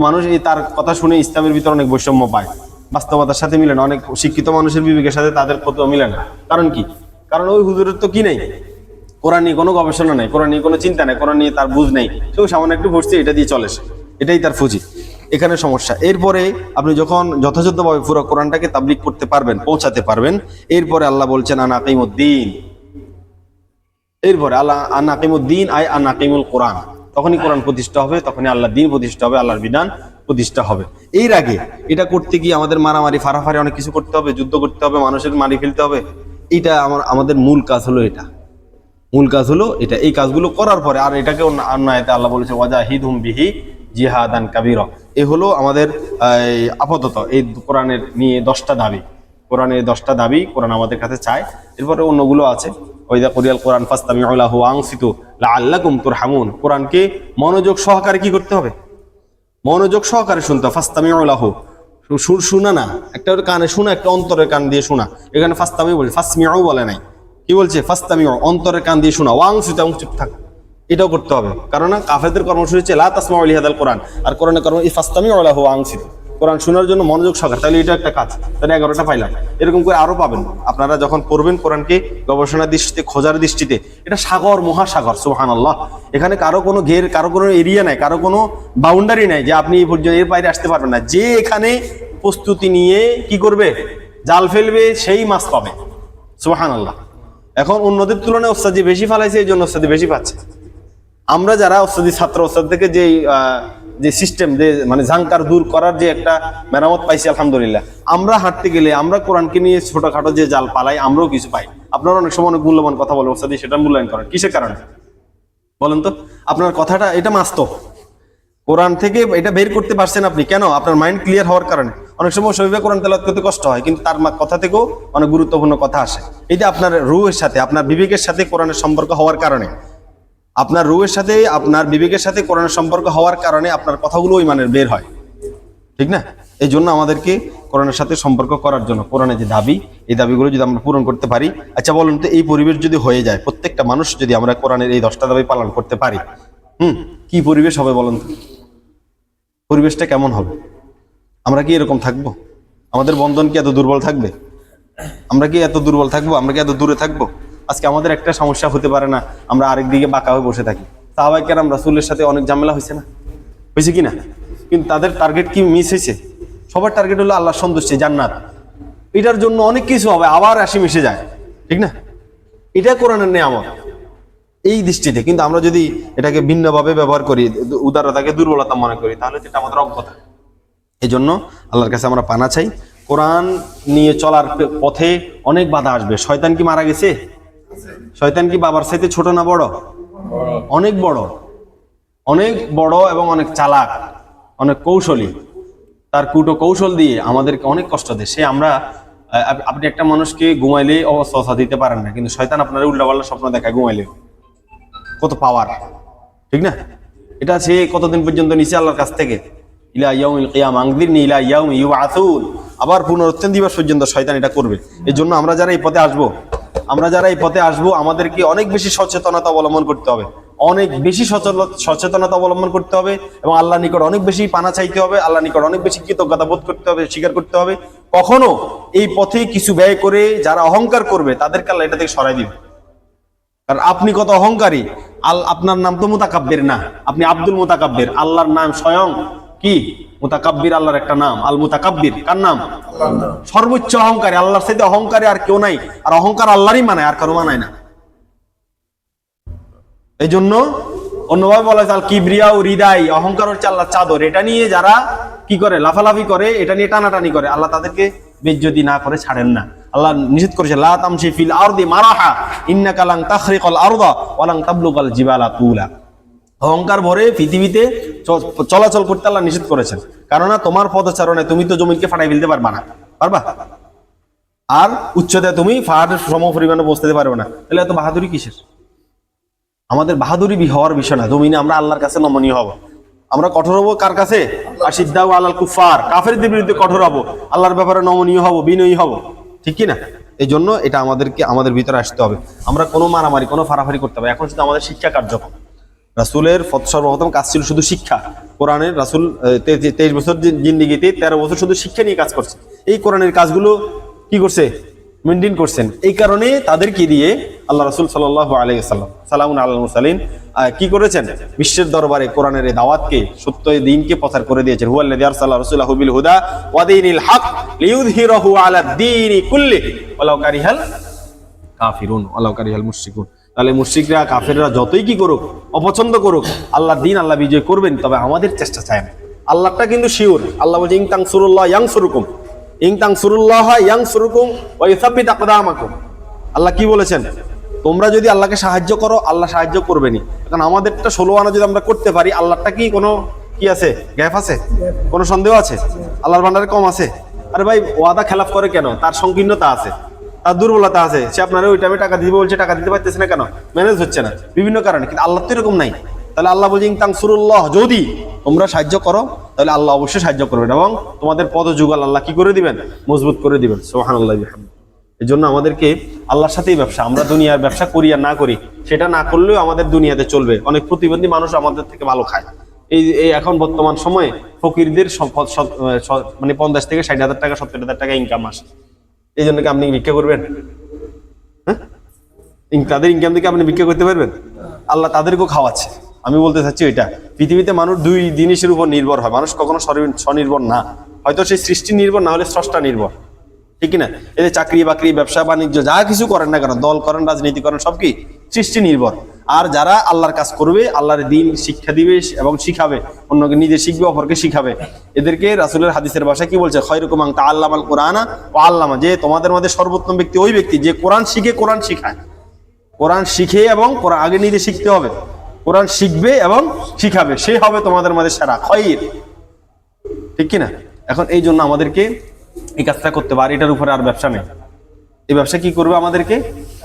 মানুষ এই তার কথা শুনে ইসলামের ভিতরে অনেক বৈষম্য পায়, বাস্তবতার সাথে মিলে না। অনেক শিক্ষিত মানুষের বিবেকের সাথে তাদের ফতোয়া মিলে না। কারণ কি? কারণ ওই হুজুরের তো কি নেই, কোরআন নিয়ে কোনো গবেষণা নেই, কোরআন নিয়ে কোনো চিন্তা নেই, কোরআন নিয়ে তার বুঝ নেই, সেও সামান্য একটু পড়ছে, এটা দিয়ে চলে, এটাই তার ফুজি। এখানে সমস্যা। এরপরে আপনি যখন যথাযথভাবে পুরো কোরআনটাকে তাবলীগ করতে পারবেন, পৌঁছাতে পারবেন, এরপরে আল্লাহ বলছেন আন আকিমুদ্দিন। এরপরে আল্লাহ আন আকিমুদ্দিন আয় আন আকিমুল কোরআন, তখনই কোরআন প্রতিষ্ঠা হবে, তখনই আল্লাহর দ্বীন প্রতিষ্ঠা হবে, আল্লাহর বিধান প্রতিষ্ঠা হবে। এর আগে এটা করতে গিয়ে আমাদের মারামারি, ফাড়াফাড়ি, অনেক কিছু করতে হবে, যুদ্ধ করতে হবে, মানুষের মারি ফেলতে হবে। এটা আমাদের মূল কাজ হলো, এটা মূল কাজ হলো এটা। এই কাজগুলো করার পরে, আর এটাকে অন্য আয়াতে আল্লাহ বলেছে ওয়াজাহিদহুম বিহি জিহাদান কাবীরা। এ হলো আমাদের আপাতত এই কোরআনের নিয়ে 10টা দাবি, কোরআনের 10টা দাবি কোরআন আমাদের কাছে চায়। এরপরে অন্যগুলো আছে, ওয়াইদা কুরিয়াল কোরআন ফাসতামিউ লাহু ওয়ানসিতু লাআল্লাকুম তুরহামুন। কোরআনকে মনোযোগ সহকারে কি করতে হবে? মনোযোগ সহকারে শুনতে হবে। ফাসতামিউ লাহু, সুর শোনা না, একটা কানে শোনা, একটা অন্তরের কান দিয়ে শোনা। এখানে ফাসতামিউ বলে, ফাসমিউ বলে নাই, কি বলছে? ফাসতামিউ, অন্তরের কান দিয়ে শোনা, ওয়ানসিতু, এবং চুপ থাক, এটাও করতে হবে। কারণ কাফেরদের কর্মসূচি হচ্ছে লা তাসমাউ লিহাদাল কোরআন, আর কোরআনের কর্ম এই ফাসতামিউ লাহু ওয়ানসিতু, কোরআন শোনার জন্য মনোযোগ সহকারে। তাহলে এটা একটা কাজ, তাহলে 11টা পাইলাম। এরকম করে আরো পাবেন আপনারা যখন পড়বেন কোরআনকে গবেষণার দৃষ্টিতে, খোঁজার দৃষ্টিতে। এটা সাগর, মহাসাগর, সুবহানাল্লাহ। এখানে কারো কোনো ঘের, কারো কোনো এরিয়া নাই, কারো কোনো বাউন্ডারি নাই যে আপনি এই পর্যন্ত এর বাইরে আসতে পারবেন না। যে এখানে প্রস্তুতি নিয়ে কি করবে, জাল ফেলবে সেই মাছ পাবে। সুবহানাল্লাহ। এখন অন্যদের তুলনায় ওস্তাদি বেশি ফালাইছে, এই জন্য ওস্তাদি বেশি পাচ্ছে। আমরা যারা ওস্তাদি ছাত্র, ওস্তাদ থেকে যে সিস্টেম, যে মানে ঝাঙ্কার দূর করার যে একটা মেরামত পাইছি আলহামদুলিল্লাহ। আমরা হাঁটতে গেলে আমরা কোরআনকে নিয়ে ছোটখাটো যে জাল পালাই, আমরাও কিছু পাই। আপনারা অনেক সময় অনেক মূল্যবান কথা বলে ওস্তাদি, সেটা মূল্যায়ন করেন কিসের কারণে বলেন তো? আপনার কথাটা এটা মাস্ত, কোরআন থেকে এটা বের করতে পারছেন আপনি কেন? আপনার মাইন্ড ক্লিয়ার হওয়ার কারণে। অনেক সময় শরীফে কোরআন তেলাওয়াত করতে কষ্ট হয়, কিন্তু তার কথা থেকেও অনেক গুরুত্বপূর্ণ কথা আসে। এই যে আপনার রুহের সাথে, আপনার বিবেকের সাথে কোরআনের সম্পর্ক হওয়ার কারণে, আপনার রুহের সাথে আপনার বিবেকের সাথে কোরআনের সম্পর্ক হওয়ার কারণে আপনার কথাগুলো ওই মানের বের হয়, ঠিক না? এই জন্য আমাদেরকে কোরআনের সাথে সম্পর্ক করার জন্য কোরআনের যে দাবি, এই দাবিগুলো যদি আমরা পূরণ করতে পারি। আচ্ছা বলুন তো, এই পরিবেশ যদি হয়ে যায়, প্রত্যেকটা মানুষ যদি আমরা কোরআনের এই 10টা দাবি পালন করতে পারি, কি পরিবেশ হবে বলুন তো? পরিবেশটা কেমন হবে? আমরা কি এরকম থাকবো? আমাদের বন্ধন কি এত দুর্বল থাকবে? আমরা কি এত দুর্বল থাকবো? আমরা কি এত দূরে থাকবো? আজকে আমাদের একটা সমস্যা হতে পারে না আমরা আরেক দিকে বাঁকা হয়ে বসে থাকি। সাহাবায়ে কেরাম রাসূলের সাথে অনেক ঝামেলা হয়েছে না? হয়েছে কি না? কিন্তু তাদের টার্গেট কি মিস হয়েছে? সবার টার্গেট হলো আল্লাহর সন্তুষ্টি, জান্নাত। এটার জন্য অনেক কিছু হবে, আবার আসি মিশে যায়, ঠিক না? এটা কোরআনের নিয়ামত এই দৃষ্টিতে। কিন্তু আমরা যদি এটাকে ভিন্নভাবে ব্যবহার করি, উদারতাকে দুর্বলতা মনে করি, তাহলে এটা আমাদের অজ্ঞতা। এই জন্য আল্লাহর কাছে আমরা পানা চাই। কোরআন নিয়ে চলার পথে অনেক বাধা আসবে। শয়তান কি মারা গেছে? শয়তান কি বাবার চাইতে ছোট না বড়? অনেক বড়, অনেক বড় এবং অনেক চালাক, অনেক কৌশলী। তার কুটো কৌশল দিয়ে আমাদেরকে অনেক কষ্ট দেয়। সে আপনি একটা মানুষকে ঘুমাইলে অবস্থা দিতে পারেন না, কিন্তু শয়তান আপনার উল্টাপাল্টা স্বপ্ন দেখায় ঘুমাইলে। কত পাওয়ার, ঠিক না? এটা সে কতদিন পর্যন্ত নিচে আল্লাহর কাছ থেকে, ইলা ইয়াউমিল কিয়ামা আনযিরনি ইলা ইয়াউমি ইউবআসুন, আবার পুনরুত্থান দিবস পর্যন্ত শয়তান এটা করবে। এই জন্য আমরা যারা এই পথে আসবো, আমাদেরকে অনেক বেশি সচেতনতা অবলম্বন করতে হবে, অনেক বেশি সচেতনতা অবলম্বন করতে হবে, এবং আল্লাহর নিকট অনেক বেশি পানা চাইতে হবে, আল্লাহর নিকট অনেক বেশি কৃতজ্ঞতা বোধ করতে হবে, স্বীকার করতে হবে। কখনো এই পথে কিছু ব্যয় করে যারা অহংকার করবে, তাদেরকে আল্লাহ এটা থেকে সরাই দিবে। কারণ আপনি কত অহংকারী, আপনার নাম তো মুতাকাব্বির না, আপনি আব্দুল মুতাকাব্বির। আল্লাহর নাম স্বয়ং কি মুতাকাব্বির, আল্লাহর একটা নাম আল মুতাকাব্বির। কার নাম? সর্বোচ্চ অহংকারী, আল্লাহর সাথে অহংকারী আর কেউ নাই। আর অহংকার আল্লাহরই মানায়, আর কারো মানায় না। এই জন্য অন্যভাবে বলা যায় আল কিবরিয়া ও হৃদয়, অহংকার হচ্ছে আল্লাহর চাদর। এটা নিয়ে যারা কি করে, লাফালাফি করে, এটা নিয়ে টানাটানি করে, আল্লাহ তাদেরকে বেজ্জতি না করে ছাড়েন না। আল্লাহ নিষেধ করেছে, লা তামশি ফিল আরদি মারাহা ইন্নাকা লান তাখরিকাল আরদা ওয়া লান তাবলুগাল জিবালা তুলা। অহংকার ভরে পৃথিবীতে চলাচল করতে আল্লাহ নিষেধ করেছেন। কারণ তোমার পদচারণায় তুমি তো জমিনকে ফাটাই ফেলতে পারবা না, পারবা? আর উচ্চতায় তুমি পাহাড়ের সম পরিমাণে পৌঁছতে পারবে না। তাহলে এত বাহাদুরি কিসের? আমাদের বাহাদুরি হওয়ার বিষয় না। জমিনে আমরা আল্লাহর কাছে নমনীয় হব। আমরা কঠোর হবো কার কাছে? আশিদ্দাউ আলাল কুফার, কাফেরদের বিরুদ্ধে কঠোর হবো, আল্লাহর ব্যাপারে নমনীয় হব, বিনয়ী হব, ঠিক কি না? এই জন্য এটা আমাদের ভিতরে আসতে হবে। আমরা কোনো মারামারি, কোনো ফারাফারি করতে হবে। এখন শুধু আমাদের শিক্ষা কার্যক্রম। রাসূলের সর্বপ্রথম কাজ ছিল শুধু শিক্ষা। কোরআনের রাসূল 23 বছর জিন্দেগিতে 13 বছর শুধু শিক্ষা নিয়ে কাজ করছে। এই কোরআনের কাজগুলো কি করছে? মেনটেন করছেন। এই কারণে তাদেরকে দিয়ে আল্লাহ রাসূল সাল্লাল্লাহু আলাইহি ওয়াসাল্লাম সালামুন আলাল মুরসালিন কি করেছেন? বিশ্বের দরবারে কোরআনের এই দাওয়াতকে, সত্য দ্বীনকে প্রচার করে দিয়েছেন। হুয়াল্লাযী আরসালা রাসূলাহু বিল হুদা ওয়া দীনিল হক লিইয়ুযহিরাহু আলা দ্বীনি কুল্লিহি ওয়ালাউ কারিহাল কাফিরুন ওয়ালাউ কারিহাল মুশরিকুন। তাহলে মুশরিকরা, কাফেররা যতই কি করুক, অপছন্দ করুক, আল্লাহর দ্বীন আল্লাহ বিজয় করবেন। তবে আমাদের চেষ্টা চাই না। আল্লাহটা কিন্তু শিওর। আল্লাহ বলছে, ইন তানসুরুল্লাহ ইয়ানসুরুকুম, ইন তানসুরুল্লাহ ইয়ানসুরুকুম ওয়া ইউসাব্বিত আকদামাকুম। আল্লাহ কি বলেছেন? তোমরা যদি আল্লাহকে সাহায্য করো, আল্লাহ সাহায্য করবেনই। এখন আমাদেরটা 16 আনা যদি আমরা করতে পারি, আল্লাহটা কি কোনো কি আছে? গ্যাপ আছে? কোনো সন্দেহ আছে? আল্লাহর ভান্ডারে কম আছে? আরে ভাই, ওয়াদা খেলাফ করে কেন? তার সংকীর্ণতা আছে, তার দুর্বলতা আছে। সে আপনারা ওই টাইমে টাকা দিতে বলছে, টাকা দিতে পারতেছে না কেন? ম্যানেজ হচ্ছে না, বিভিন্ন কারণে। কিন্তু আল্লাহ তো এরকম নাই। তাহলে আল্লাহ বলছেন, তানসুরুল্লাহ, যদি তোমরা সাহায্য করো, তাহলে আল্লাহ অবশ্যই সাহায্য করবেন, এবং তোমাদের পদযুগল আল্লাহ কি করে দিবেন? মজবুত করে দিবেন। সুবহানাল্লাহ বিহামদিহি। এই জন্য আমাদেরকে আল্লাহর সাথেই ব্যবসা, আমরা দুনিয়ার ব্যবসা করি আর না করি, সেটা না করলেও আমাদের দুনিয়াতে চলবে। অনেক প্রতিবন্ধী মানুষ আমাদের থেকে ভালো খায়। এই এখন বর্তমান সময়ে ফকিরদের মানে 50 থেকে 60,000 টাকা, 70,000 টাকা ইনকাম আসে। এই জন্য কি আপনি ভিক্ষা করবেন? হ্যাঁ, তাদের ইনকাম থেকে আপনি ভিক্ষা করতে পারবেন? আল্লাহ তাদেরকেও খাওয়াচ্ছে। আমি বলতে চাচ্ছি এটা, পৃথিবীতে মানুষ দুই জিনিসের উপর নির্ভর হয়। মানুষ কখনো স্বনির্ভর না। হয়তো সেই সৃষ্টি নির্ভর, না হলে স্রষ্টা নির্ভর। ঠিক কিনা? এই যে চাকরি বাকরি, ব্যবসা বাণিজ্য যা কিছু করেন না কেন, দল করেন, রাজনীতি করেন, সব কি সৃষ্টি নির্ভর। আর যারা আল্লাহর কাজ করবে, আল্লাহর দিন শিক্ষা দিবে এবং শিখাবে, অন্যকে নিজে শিখবে, অপরকে শিখাবে, এদেরকে রাসূলের হাদিসের ভাষায় কি বলছে? খায়রুকুম মান তাআল্লামাল কুরআনা ওয়া আল্লামা, যে তোমাদের মধ্যে সর্বোত্তম ব্যক্তি ওই ব্যক্তি যে কোরআন শিখে কোরআন শিখায়। কোরআন শিখে এবং কোরআন আগে নিজে শিখতে হবে, কোরআন শিখবে এবং শিখাবে, সে হবে তোমাদের মধ্যে সেরা খায়র। ঠিক কিনা? এখন এই জন্য আমাদেরকে এই কাজটা করতে হবে। আর এটার উপরে আর ব্যবসা নেই। এই ব্যবসা কি করবে আমাদেরকে?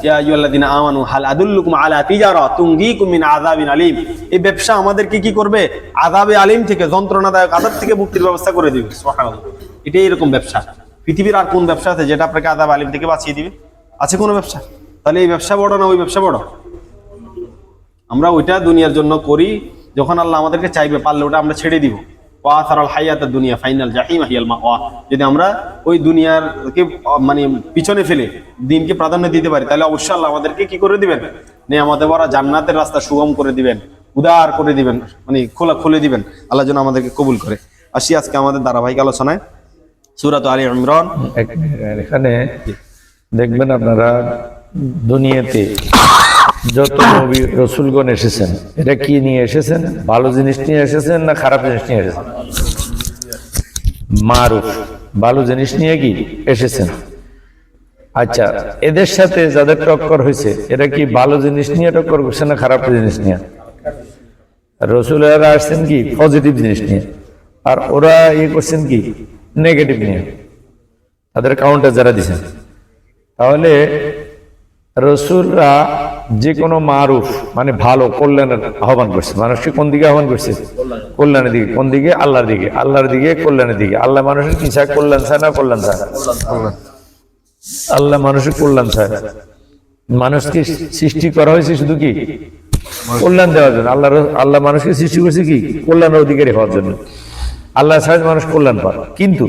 ইয়া আইয়ুহাল্লাযীনা আমানু হাল আদুল্লুকুম আলা তিজারা তুনজিকুম মিন আযাবিন আলীম। এই ব্যবসা আমাদেরকে কি করবে? আযাবে আলীম থেকে, যন্ত্রণাদায়ক আযাব থেকে মুক্তির ব্যবস্থা করে দিবে। সুবহানাল্লাহ। এটাই এরকম ব্যবসা। পৃথিবীর আর কোন ব্যবসা আছে যেটা আপনাকে আযাব আলীম থেকে বাঁচিয়ে দিবে? আছে কোনো ব্যবসা? তাহলে এই ব্যবসা বড় না ওই ব্যবসা বড়? আমরা ওইটা দুনিয়ার জন্য করি, যখন আল্লাহ আমাদেরকে চাইবে, পারলে ওটা আমরা ছেড়ে দিব। দুনিয়া ফাইনাল জাহিম হিয়াল মাওয়া। যদি আমরা ওই দুনিয়ারকে মানে পিছনে ফেলে দিনকে প্রাধান্য দিতে পারি, তাহলে অবশ্যই আল্লাহ আমাদেরকে কি করে দিবেন? নেয়ামতে ভরা জান্নাতের রাস্তা সুগম করে দিবেন, উদার করে দিবেন, মানে খুলে দিবেন। আল্লাহ যেন আমাদেরকে কবুল করে। আসি আজকে আমাদের ধারাবাহিক আলোচনায় সূরা আলে ইমরান। এখানে দেখবেন আপনারা, দুনিয়াতে যত নবী রসুলগণ এসেছেন, এটা কি নিয়ে এসেছেন? ভালো জিনিস নিয়ে এসেছেন না খারাপ জিনিস নিয়ে এসেছেন? মারুফ, ভালো জিনিস নিয়ে কি এসেছেন। আচ্ছা, এদের সাথে যাদের টক্কর হয়েছে, এরা কি ভালো জিনিস নিয়ে টক্কর করছে না খারাপ জিনিস নিয়ে? রসুলেরা আসছেন কি পজিটিভ জিনিস নিয়ে, আর ওরা ইয়ে করছেন কি নেগেটিভ নিয়ে, তাদের কাউন্টার যারা দিচ্ছেন। তাহলে রসুলরা যে কোনো মারুফ মানে ভালো, কল্যাণের আহ্বান করছে। মানুষকে কোন দিকে আহ্বান করছে? কল্যাণের দিকে। কোন দিকে? আল্লাহর দিকে। আল্লাহর দিকে, কল্যাণের দিকে। আল্লাহ মানুষের কি চায়? কল্যাণ চায় না কল্যাণ চায়? আল্লাহ মানুষের কল্যাণ চায়। মানুষকে সৃষ্টি করা হয়েছে শুধু কি কল্যাণ দেওয়ার জন্য। আল্লাহ মানুষকে সৃষ্টি করেছে কি কল্যাণের অধিকারী হওয়ার জন্য। আল্লাহ চায় মানুষ কল্যাণ পায়। কিন্তু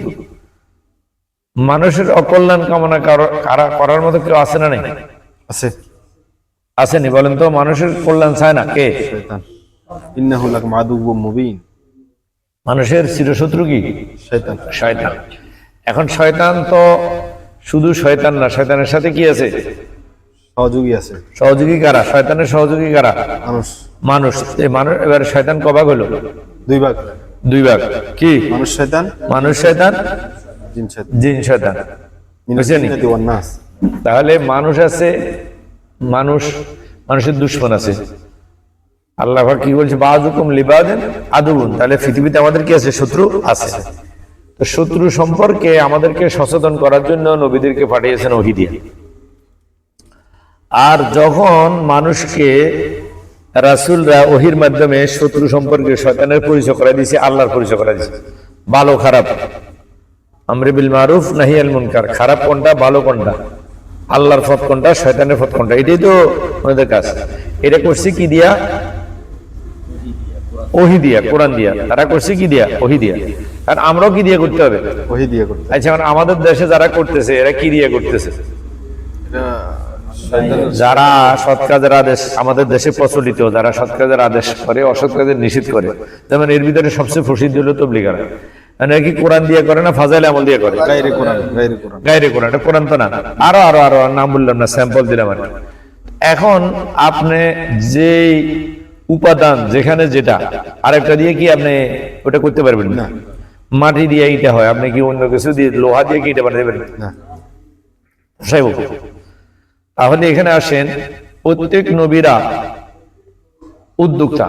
মানুষের অকল্যাণ কামনা করার মতো কেউ আছে না? নেই? আছে। আসেনি? বলেন তো, মানুষের কল্যাণ চায় না কে? শয়তান। ইন্নাহু লাকুম আদুউম মুবিন। মানুষের চিরশত্রু কি? শয়তান। শয়তান। এখন শয়তান তো শুধু শয়তান না, শয়তানের সাথে কি আছে? সহযোগী আছে। সহযোগী কারা? শয়তানের সহযোগী কারা? মানুষ। মানুষ। এই মানুষ, এবার শয়তান কভাগ হলো? দুই ভাগ। দুই ভাগ। কি? মানুষ শয়তান, মানুষ শয়তান, জিন শয়তান। জিন শয়তান। বুঝছেন? তাহলে মানুষ আছে, মানুষের দুশ্মন আছে। আল্লাহ কি বলছে? বাযুকুম লিবাদিন আদুউন। তাহলে পৃথিবীতে আমাদের কি আছে? শত্রু আছে। তো শত্রু সম্পর্কে আমাদেরকে সচেতন করার জন্য নবীদেরকে পাঠিয়েছেন ওহী দিয়ে। আর যখন মানুষকে রাসূলরা ওহীর মাধ্যমে শত্রু সম্পর্কে শয়তানের পরিচয় করে দিয়েছে, আল্লাহর পরিচয় করে দিয়েছে, ভালো খারাপ, আমরে বিল মারুফ নাহি আনিল মুনকার, খারাপ কোনটা ভালো কোনটা, আল্লাহর পথ কোনটা শয়তানের পথ কোনটা, এটাই তো আমাদের কাজ। এটা করছে কি দিয়া? ওহী দিয়া, কোরআন দিয়া। তারা করছে কি দিয়া? ওহী দিয়া। আর আমরাও কি দিয়ে করতে হবে? ওহী দিয়ে করতে। আচ্ছা, আমাদের দেশে যারা করতেছে, এরা কি দিয়ে করতেছে? যারা সৎ কাজের আদেশ আমাদের দেশে প্রচলিত, যারা সৎ কাজের আদেশ করে, অসৎ কাজের নিষেধ করে, যেমন এর ভিতরে সবচেয়ে প্রসিদ্ধ হলো তবলিগরা। মানে কি কোরআন দিয়ে করে না ফাজাইল আমল দিয়ে করে? গায়রে কোরআন। গায়রে কোরআন। এটা কোরআন তো না। আরো আরো আরো নাম বললাম না, স্যাম্পল দিলাম। এখন আপনি যে উপাদান যেখানে যেটা, আরেকটা দিয়ে কি আপনি ওটা করতে পারবেন না? মাটি দিয়ে ইটা হয়, আপনি কি অন্য কিছু দিয়ে, লোহা দিয়ে কি ইটা বানাতে পারবেন না? তাহলে এখানে আসেন, প্রত্যেক নবীরা উদ্যোক্তা।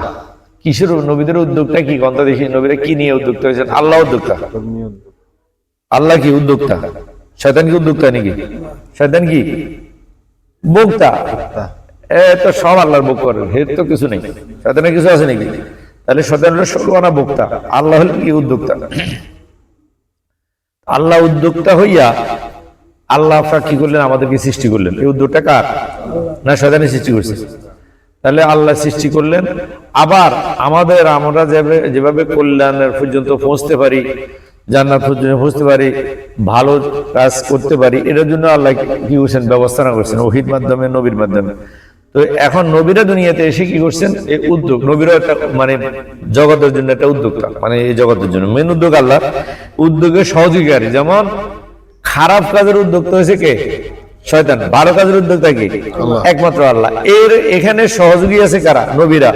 কিসের? নবীদের উদ্যোক্তা কি? গন্তা দেখি নবীরা কি নিয়ে উদ্যোক্তা হয়েছেন? আল্লাহ উদ্যোক্তা। আল্লাহ কি উদ্যোক্তা? শয়তান কি উদ্যোক্তা নাকি? শয়তান কি ভোক্তা? তো সব আল্লাহর ভোগ করেন, এর তো কিছু নেই। শয়তানের কিছু আছে নাকি? তাহলে শয়তান হলো সর্বনা ভোক্তা, আল্লাহ হলো কি উদ্যোক্তা। আল্লাহ উদ্যোক্তা হইয়া আল্লাহ কি করলেন? আমাদেরকে সৃষ্টি করলেন। এই উদ্যোগটা কার? না শয়তানের সৃষ্টি করছে। তাহলে আল্লাহ সৃষ্টি করলেন, আবার আমরা যেভাবে কল্যাণের পর্যন্ত পৌঁছতে পারি, জান্নাত পর্যন্ত পৌঁছতে পারি, ভালো কাজ করতে পারি, এটার জন্য আল্লাহ কি করছেন? ব্যবস্থা করছেন ওহীর মাধ্যমে, নবীর মাধ্যমে। তো এখন নবীরা দুনিয়াতে এসে কি করছেন? এই উদ্যোগ। নবীরা একটা মানে জগতের জন্য একটা উদ্যোক্তা, মানে এই জগতের জন্য মেন উদ্যোগ আল্লাহ। উদ্যোগের সহযোগিকারী, যেমন খারাপ কাজের উদ্যোক্তা হয়েছে কে? শয়তান। ভালো কাজের উদ্যোক্তা কি? একমাত্র আল্লাহ। এর এখানে সহযোগী আছে কারা? নবীরা,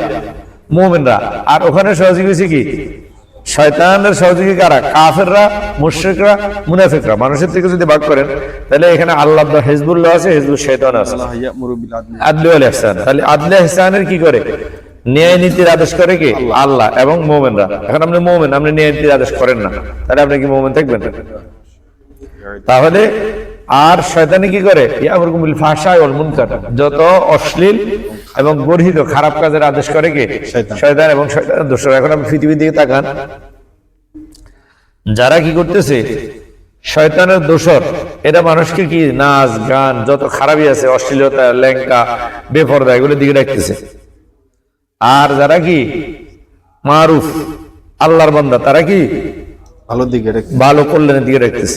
মুমিনরা। আর ওখানে সহযোগী হয়েছে কি? শয়তানের সহযোগী কারা? কাফেররা, মুশরিকরা, মুনাফিকরা। মানুষের থেকে যদি ভাগ করেন তাহলে এখানে আল্লাহ হিজবুল্লাহ আছে, হিজবুল শয়তান আছে। আদলি ওয়াল ইহসান। তাহলে আদলি ইহসানের কি করে? ন্যায় নীতির আদেশ করে কি? আল্লাহ এবং মুমিনরা। এখন আপনি মুমিন, আপনি ন্যায় নীতির আদেশ করেন না, তাহলে আপনি কি মুমিন থাকবেন? তাহলে আর শয়তানি কি করে? ইয়ামুরুকুম বিল ফাহশাই ওয়াল মুনকার, যত অশ্লীল এবং গর্হিত খারাপ কাজের আদেশ করে কি? শয়তান এবং শয়তানের দোসর। এখন আপনি পৃথিবীর দিকে তাকান, যারা কি করতেছে? শয়তানের দোসর। এরা মানুষকে কি নাচ গান যত খারাপই আছে, অশ্লীলতা, ল্যাংকা, বেপরদা, এগুলোর দিকে রাখতেছে। আর যারা কি মারুফ, আল্লাহর বান্দা, তারা কি ভালোর দিকে, ভালো কল্যাণের দিকে রাখতেছে।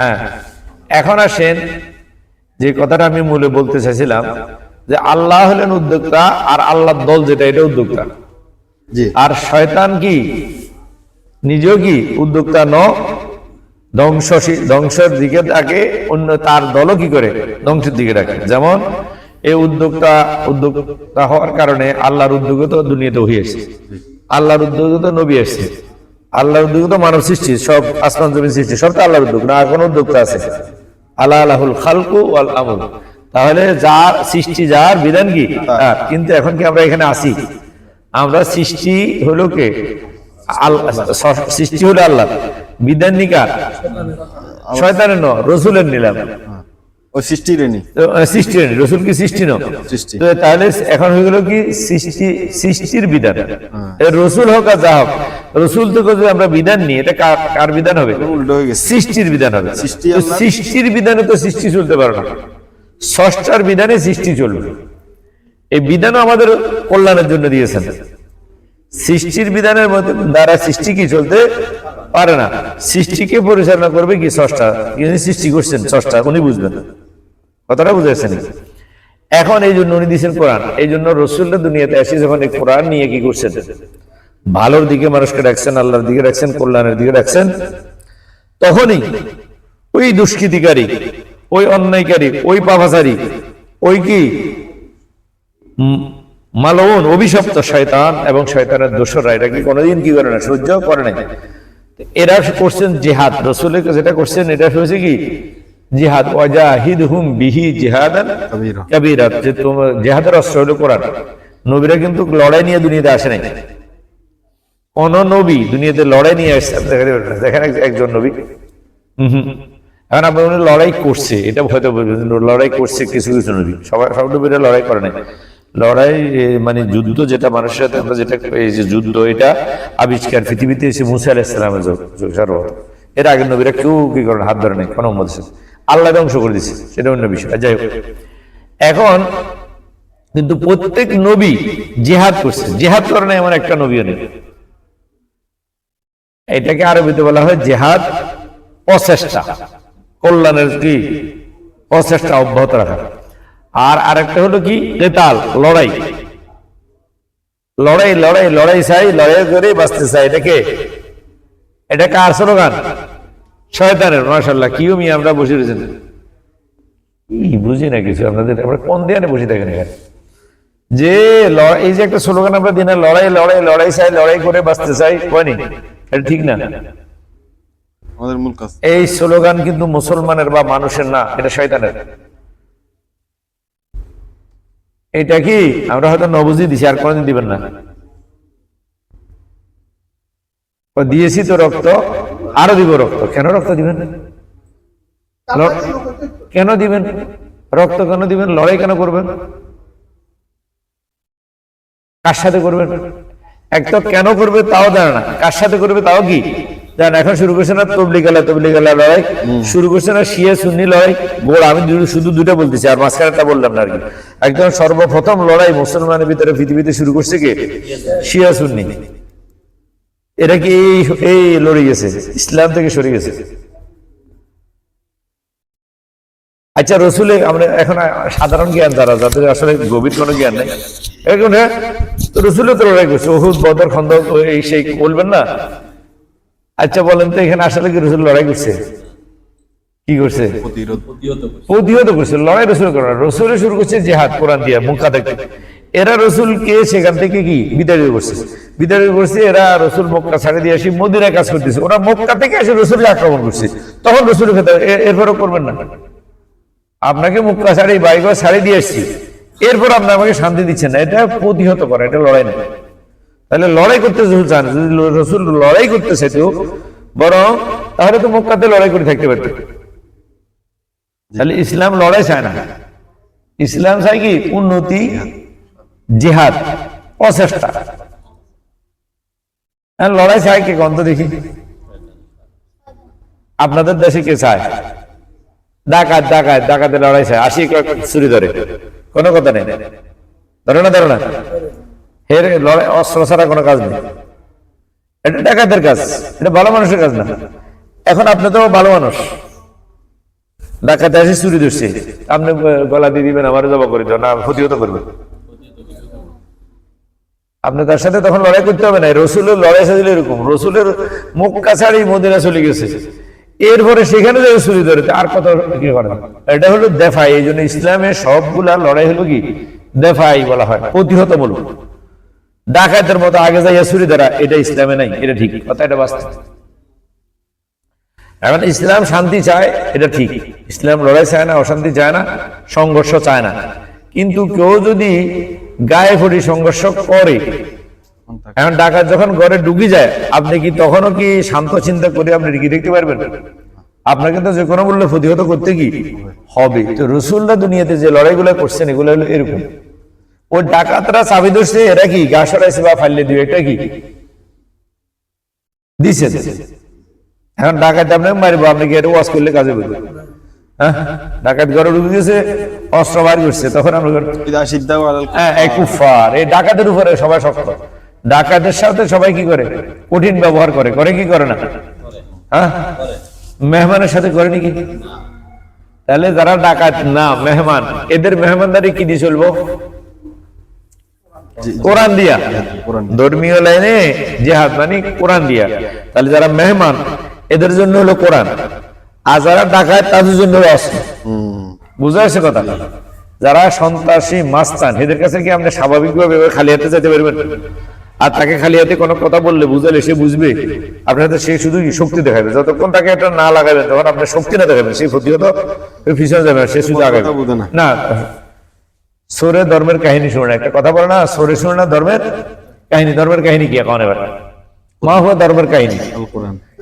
হ্যাঁ, এখন আসেন যে কথাটা আমি মূলে বলতে চাইছিলাম, যে আল্লাহ হলেন উদ্যোক্তা, আর আল্লাহর দল যেটা, এটা উদ্যোক্তা। আর শয়তান কি নিজেও কি উদ্যোক্তা? ধ্বংসের দিকে তাকে, অন্য তার দলও কি করে? ধ্বংসের দিকে রাখে। যেমন এই উদ্যোক্তা হওয়ার কারণে আল্লাহর উদ্যোগে তো দুনিয়াতে হয়েছে, আল্লাহর উদ্যোগে তো নবী এসেছে, আল্লাহর উদ্যোগে তো মানব সৃষ্টি, সব আসমান জমিন সৃষ্টি, সব তো আল্লাহর উদ্যোগ না। আর কোন উদ্যোক্তা আছে? আল্লাহ আলাহুল খালকু ওয়াল আমল। তাহলে যার সৃষ্টি, যার বিধান কি? কিন্তু এখন কি আমরা এখানে আসি? আমরা সৃষ্টি হলো কে? সৃষ্টি হলো আল্লাহ, বিধান নিকার? শয়তানের ন, রসুলের নিলাম। রসুল কি সৃষ্টি ন? তাহলে এখন হয়ে গেল কি? সৃষ্টির বিধান। রসুল হোক আর যা হোক, রসুল থেকে যদি আমরা বিধান নিই, এটা কার বিধান হবে? সৃষ্টির বিধান হবে। সৃষ্টির বিধানে তো সৃষ্টি চলতে পারে না, স্রষ্টার বিধানে সৃষ্টি চলবে। এই বিধান আমাদের কল্যাণের জন্য দিয়েছেন। সৃষ্টির বিধানের মধ্যে দ্বারা সৃষ্টি কি চলতে পারে না। সৃষ্টিকে পরিচালনা করবে কি? স্রষ্টা। যিনি সৃষ্টি করছেন স্রষ্টা, উনি বুঝবেন। কথাটা বুঝেছেন? এখন এই জন্য উনি দিয়েছেন কোরআন। এই জন্য রসুল্লাহ দুনিয়াতে এসে যখন এই কোরআন নিয়ে কি করছেন? ভালোর দিকে মানুষকে রাখছেন, আল্লাহর দিকে রাখছেন, কল্যাণের দিকে রাখছেন। তখনই ওই দুষ্কৃতিকারী, ওই অন্যায়কারী, ওই পাপাচারী, ওই কি মালউন, অভিশপ্ত শয়তান এবং শয়তানের দোসররা, এটা কি কোনোদিন কি করে না? সহ্য করে নাই। এরা করছেন জিহাদ। রসুলের যেটা করছেন এটা হয়েছে কি? জিহাদ। ওয়াজাহিদহুম বিহি জিহাদান কাবীরা। যে তোমার জিহাদের অস্ত্র হলো কোরআন। নবীরা কিন্তু লড়াই নিয়ে দুনিয়াতে আসে নাই। কোন নবী দুনিয়াতে লড়াই নিয়ে আসছে দেখেন? একজন নবী। এখন আপনার উনি লড়াই করছে, এটা হয়তো লড়াই করছে কিছু কিছু নবী, সব নবীরা লড়াই করে নাই। লড়াই মানে যুদ্ধ, যেটা মানুষের সাথে আমরা যেটা এই যে যুদ্ধ, এটা আবিষ্কার পৃথিবীতে এসে মুসা আলাইহিস সালামের যুগ। এর আগের নবীরা কেউ কি করেন? হাত ধরে নাই কোনো উম্মতের সাথে। আল্লাহ ধ্বংস করে দিচ্ছে, সেটা অন্য বিষয়। যাই হোক, এখন কিন্তু প্রত্যেক নবী জিহাদ করছে। জিহাদ করে নাই এমন একটা নবীও নেই। এটাকে আরবিতে বলা হয় জিহাদ, প্রচেষ্টা, কল্যাণের কি প্রচেষ্টা অব্যাহত রাখা। আর আরেকটা হলো কি? কেতাল, লড়াই। লড়াই লড়াই লড়াই চাই, লড়াই করে বাঁচতে চাই। এটা কার স্লোগান? শয়তানের। মাশাআল্লাহ, কি আমরা বসে রয়েছেন, কি বুঝি না কিছু আপনাদের। আমরা কোন ধ্যানে বসে থাকেন এখানে? যে এই যে একটা স্লোগান আমরা দিই না, লড়াই লড়াই লড়াই চাই, লড়াই করে বাঁচতে চাই, কয়নি? এটা ঠিক না। এই স্লোগান কিন্তু মুসলমানের বা মানুষের না, এটা শয়তানের। এটা কি আমরা হয়তো নবুঝি দিছি, আর কোনদিন দিবেন না। দিয়েছি তো রক্ত, আরো দিব রক্ত। কেন রক্ত দিবেন? কেন দিবেন রক্ত? কেন দিবেন? লড়াই কেন করবেন? কার সাথে করবেন? এক তো কেন করবে তাও জানে না, কার সাথে করবে তাও কি জানে। এখন শুরু করছে না তবলিগালা লড়াই, শুরু করছে না শিয়া সুন্নি লড়াই। গোড় আমি শুধু দুটা বলতেছি, আর মাঝখানেটা বললাম না আর কি। একদম সর্বপ্রথম লড়াই মুসলমানের ভিতরে পৃথিবীতে শুরু করছে কি? শিয়া সুন্নি। এরা কি এই লড়ে গেছে, ইসলাম থেকে সরে গেছে। আচ্ছা, রসুলে আমরা এখন সাধারণ জ্ঞান যারা, যাদের আসলে গভীর কোনো জ্ঞান নেই, এখন হ্যাঁ রসুলে তো লড়াই করছে, উহুদ, বদর, খন্দক, এই সেই বলবেন না। আচ্ছা বলেন তো, এখানে আসলে কি রসুল লড়াই করছে? কি করছে? প্রতিরোধ প্রতিহত করছে, লড়াই রসুল করে না। রসুলে শুরু করছে জেহাদ, কোরআন দিয়ে মুখা দেখতে। এরা রসুলকে সেখান থেকে কি বিতাড়িত করছে, বিতাড়িত করছে। এরা রসুল মক্কা ছাড়ে দিয়ে আসি মদিনায় কাজ করতেছে, ওরা মক্কা থেকে এসে রসুলকে আক্রমণ করছে। তখন রসুল খেতে এরপরও করবেন না, আপনাকে মক্কা ছাড়ি বাড়িঘর ছাড়ি দিয়ে আসছি, এরপর আপনি আমাকে শান্তি দিচ্ছেন না, এটা প্রতিহত করা, এটা লড়াই না। তাহলে লড়াই করতে রসুল চান, যদি রসুল লড়াই করতেছে তো বরং তাহলে তো মক্কাতে লড়াই করে থাকতে পারত। তাহলে ইসলাম লড়াই চায় না, ইসলাম চাই কি উন্নতি, জিহাদ, প্রচেষ্টা। লড়াই চায় কে গন্ত দেখি? আপনাদের দেশে কে চায়? ডাকাত ডাকাত ডাকাতের লড়াই চায়, আসি চুরি ধরে, কোনো কথা নেই, ধরে না ধরে না, হের লড়াই অস্ত্র ছাড়া কোনো কাজ নেই। এটা ডাকাতের কাজ, এটা ভালো মানুষের কাজ না। এখন আপনি তো ভালো মানুষ, ডাকাতে আসে চুরি ধরছে, আপনি গলা দিয়ে দিবেন আমার জবা করে দেবেন না, প্রতিহত করবেন? আপনি তার সাথে তখন লড়াই করতে হবে না। রসুলের লড়াই সাজিলে এরকম, রসুলের মক্কা ছাড়ি মদিনা চলে গেছে, এরপরে সেখানে যাবে চুরি ধরে, আর কত কি করে? এটা হলো দেফাই। এই জন্য ইসলামের সবগুলা লড়াই হলো কি দেফাই বলা হয়, প্রতিহতমূলক। ডাকাতের মতো আগে যাইয়া চুরি ধরা, এটা ইসলামে নাই, এটা ঠিক কথা, এটা বাস্তব। এখন ইসলাম শান্তি চায়, এটা ঠিক, ইসলাম লড়াই চায় না, অশান্তি চায় না, সংঘর্ষ চায় না। কিন্তু কেউ যদি গায়ে ফড়ি সংঘর্ষ করে, এখন ডাকাত যখন ঘরে ঢুকি যায়, আপনি কি তখনও কি শান্ত চিন্তা করে আপনি কি দেখতে পারবেন? আপনাকে তো যে কোনো মূল্যে প্রতিহত করতে কি হবে। তো রসুলরা দুনিয়াতে যে লড়াইগুলো করছেন এগুলো হলো এরকম। ওই ডাকাতরা চাবি ধরছে, এরা কি গা সরাইছে বা ফাইলে দিবে, এটা কি দিছে? এখন ডাকাত আপনাকে মারবো, আপনি কি এটা ওয়াশ করলে কাজে বলবেন? হ্যাঁ, ডাকাত ঘরে ঢুকে গেছে, অস্ত্র বার করছে, তখন আমরা কুফার। এই ডাকাতের উপরে সবাই শক্ত, ডাকাতের সাথে সবাই কি করে? কঠিন ব্যবহার করে, করে কি করে না? হ্যাঁ, মেহমানের সাথে করে নাকি? তাহলে যারা ডাকাত না মেহমান, এদের মেহমানদারি কি দিয়ে চলবো? কোরআন দিয়া, ধর্মীয় লাইনে জিহাদ মানে কোরআন দিয়া। তাহলে যারা মেহমান এদের জন্য হলো কোরআন, আর যারা ডাকাত তাদের জন্য হলো অস্ত্র। বুঝা যাচ্ছে কথা? যারা সন্ত্রাসী মাস্তান, এদের কাছে কি আপনি স্বাভাবিকভাবে খালি হাতে যেতে পারবেন? আর তাকে খালি হাতে কোনো কথা বললে বুঝালে সে বুঝবে, আপনার হাতে সে শুধু শক্তি দেখাবে। যতক্ষণ তাকে এটা না লাগাবেন তখন আপনি শক্তি না দেখাবেন, সেই প্রতিহত পিছনে যাবে, সে শুধু আগাবে না। সোরে ধর্মের কাহিনী শুনে না, একটা কথা বলে না, সোরে শুনে না ধর্মের কাহিনী। ধর্মের কাহিনী কি এখন এবার? মা হুয়া ধর্মের কাহিনী,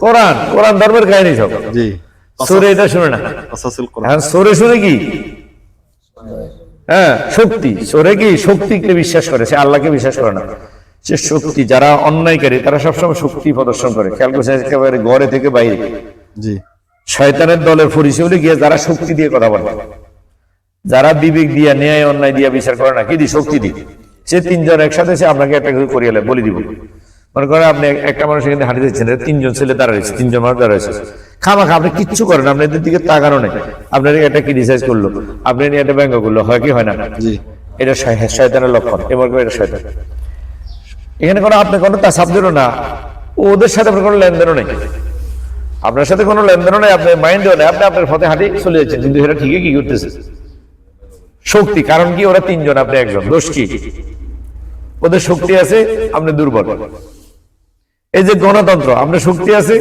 কোরআন, কোরআন ধর্মের কাহিনী সব। সোরে এটা শুনে না, সোরে শুনে কি? হ্যাঁ, শক্তি। সোরে কি শক্তিকে বিশ্বাস করে, সে আল্লাহকে বিশ্বাস করে না, সে শক্তি। যারা অন্যায়কারী তারা সবসময় শক্তি প্রদর্শন করে, খেয়াল করছে একেবারে ঘরে থেকে বাইরে। শয়তানের দলের পরিচয় হলে গিয়ে যারা শক্তি দিয়ে কথা বলে, যারা বিবেক দিয়া ন্যায় অন্যায় দিয়া বিচার করে না, কি দি? শক্তি দি। সে তিনজন একসাথে সে আপনাকে একটা কিছু করিয়ে বলে দিব। মনে করেন আপনি একটা মানুষ এখানে হাঁটি দিচ্ছেন, তিনজন ছেলে দাঁড়া রয়েছে, তিনজন মানুষ দাঁড়া রয়েছে, খামাখা আপনি কিচ্ছু করেন, আপনি এদের দিকে তাকানো নেই, আপনার একটা ক্রিটিসাইজ করলো, আপনি নিয়ে একটা ব্যঙ্গ করলো, হয় কি হয় না? এটা শয়তানের লক্ষণ, এবার এটা শয়তান। এখানে কোনো আপনি কোনো তা সাবজেক্টও না, ওদের সাথে আপনার কোনো লেনদেনও নেই, আপনার সাথে কোনো লেনদেনও নেই, আপনার মাইন্ডও নেই, আপনি আপনার পথে হাঁটি চলে যাচ্ছেন, কিন্তু এটা ঠিকই কি করতেছে? শক্তি। কারণ কি? ওরা তিনজন, আপনি একজন। দোষ কি? ওদের শক্তি আছে, আপনি দুর্বল। এই যে গণতন্ত্র, আপনার শক্তি আছে,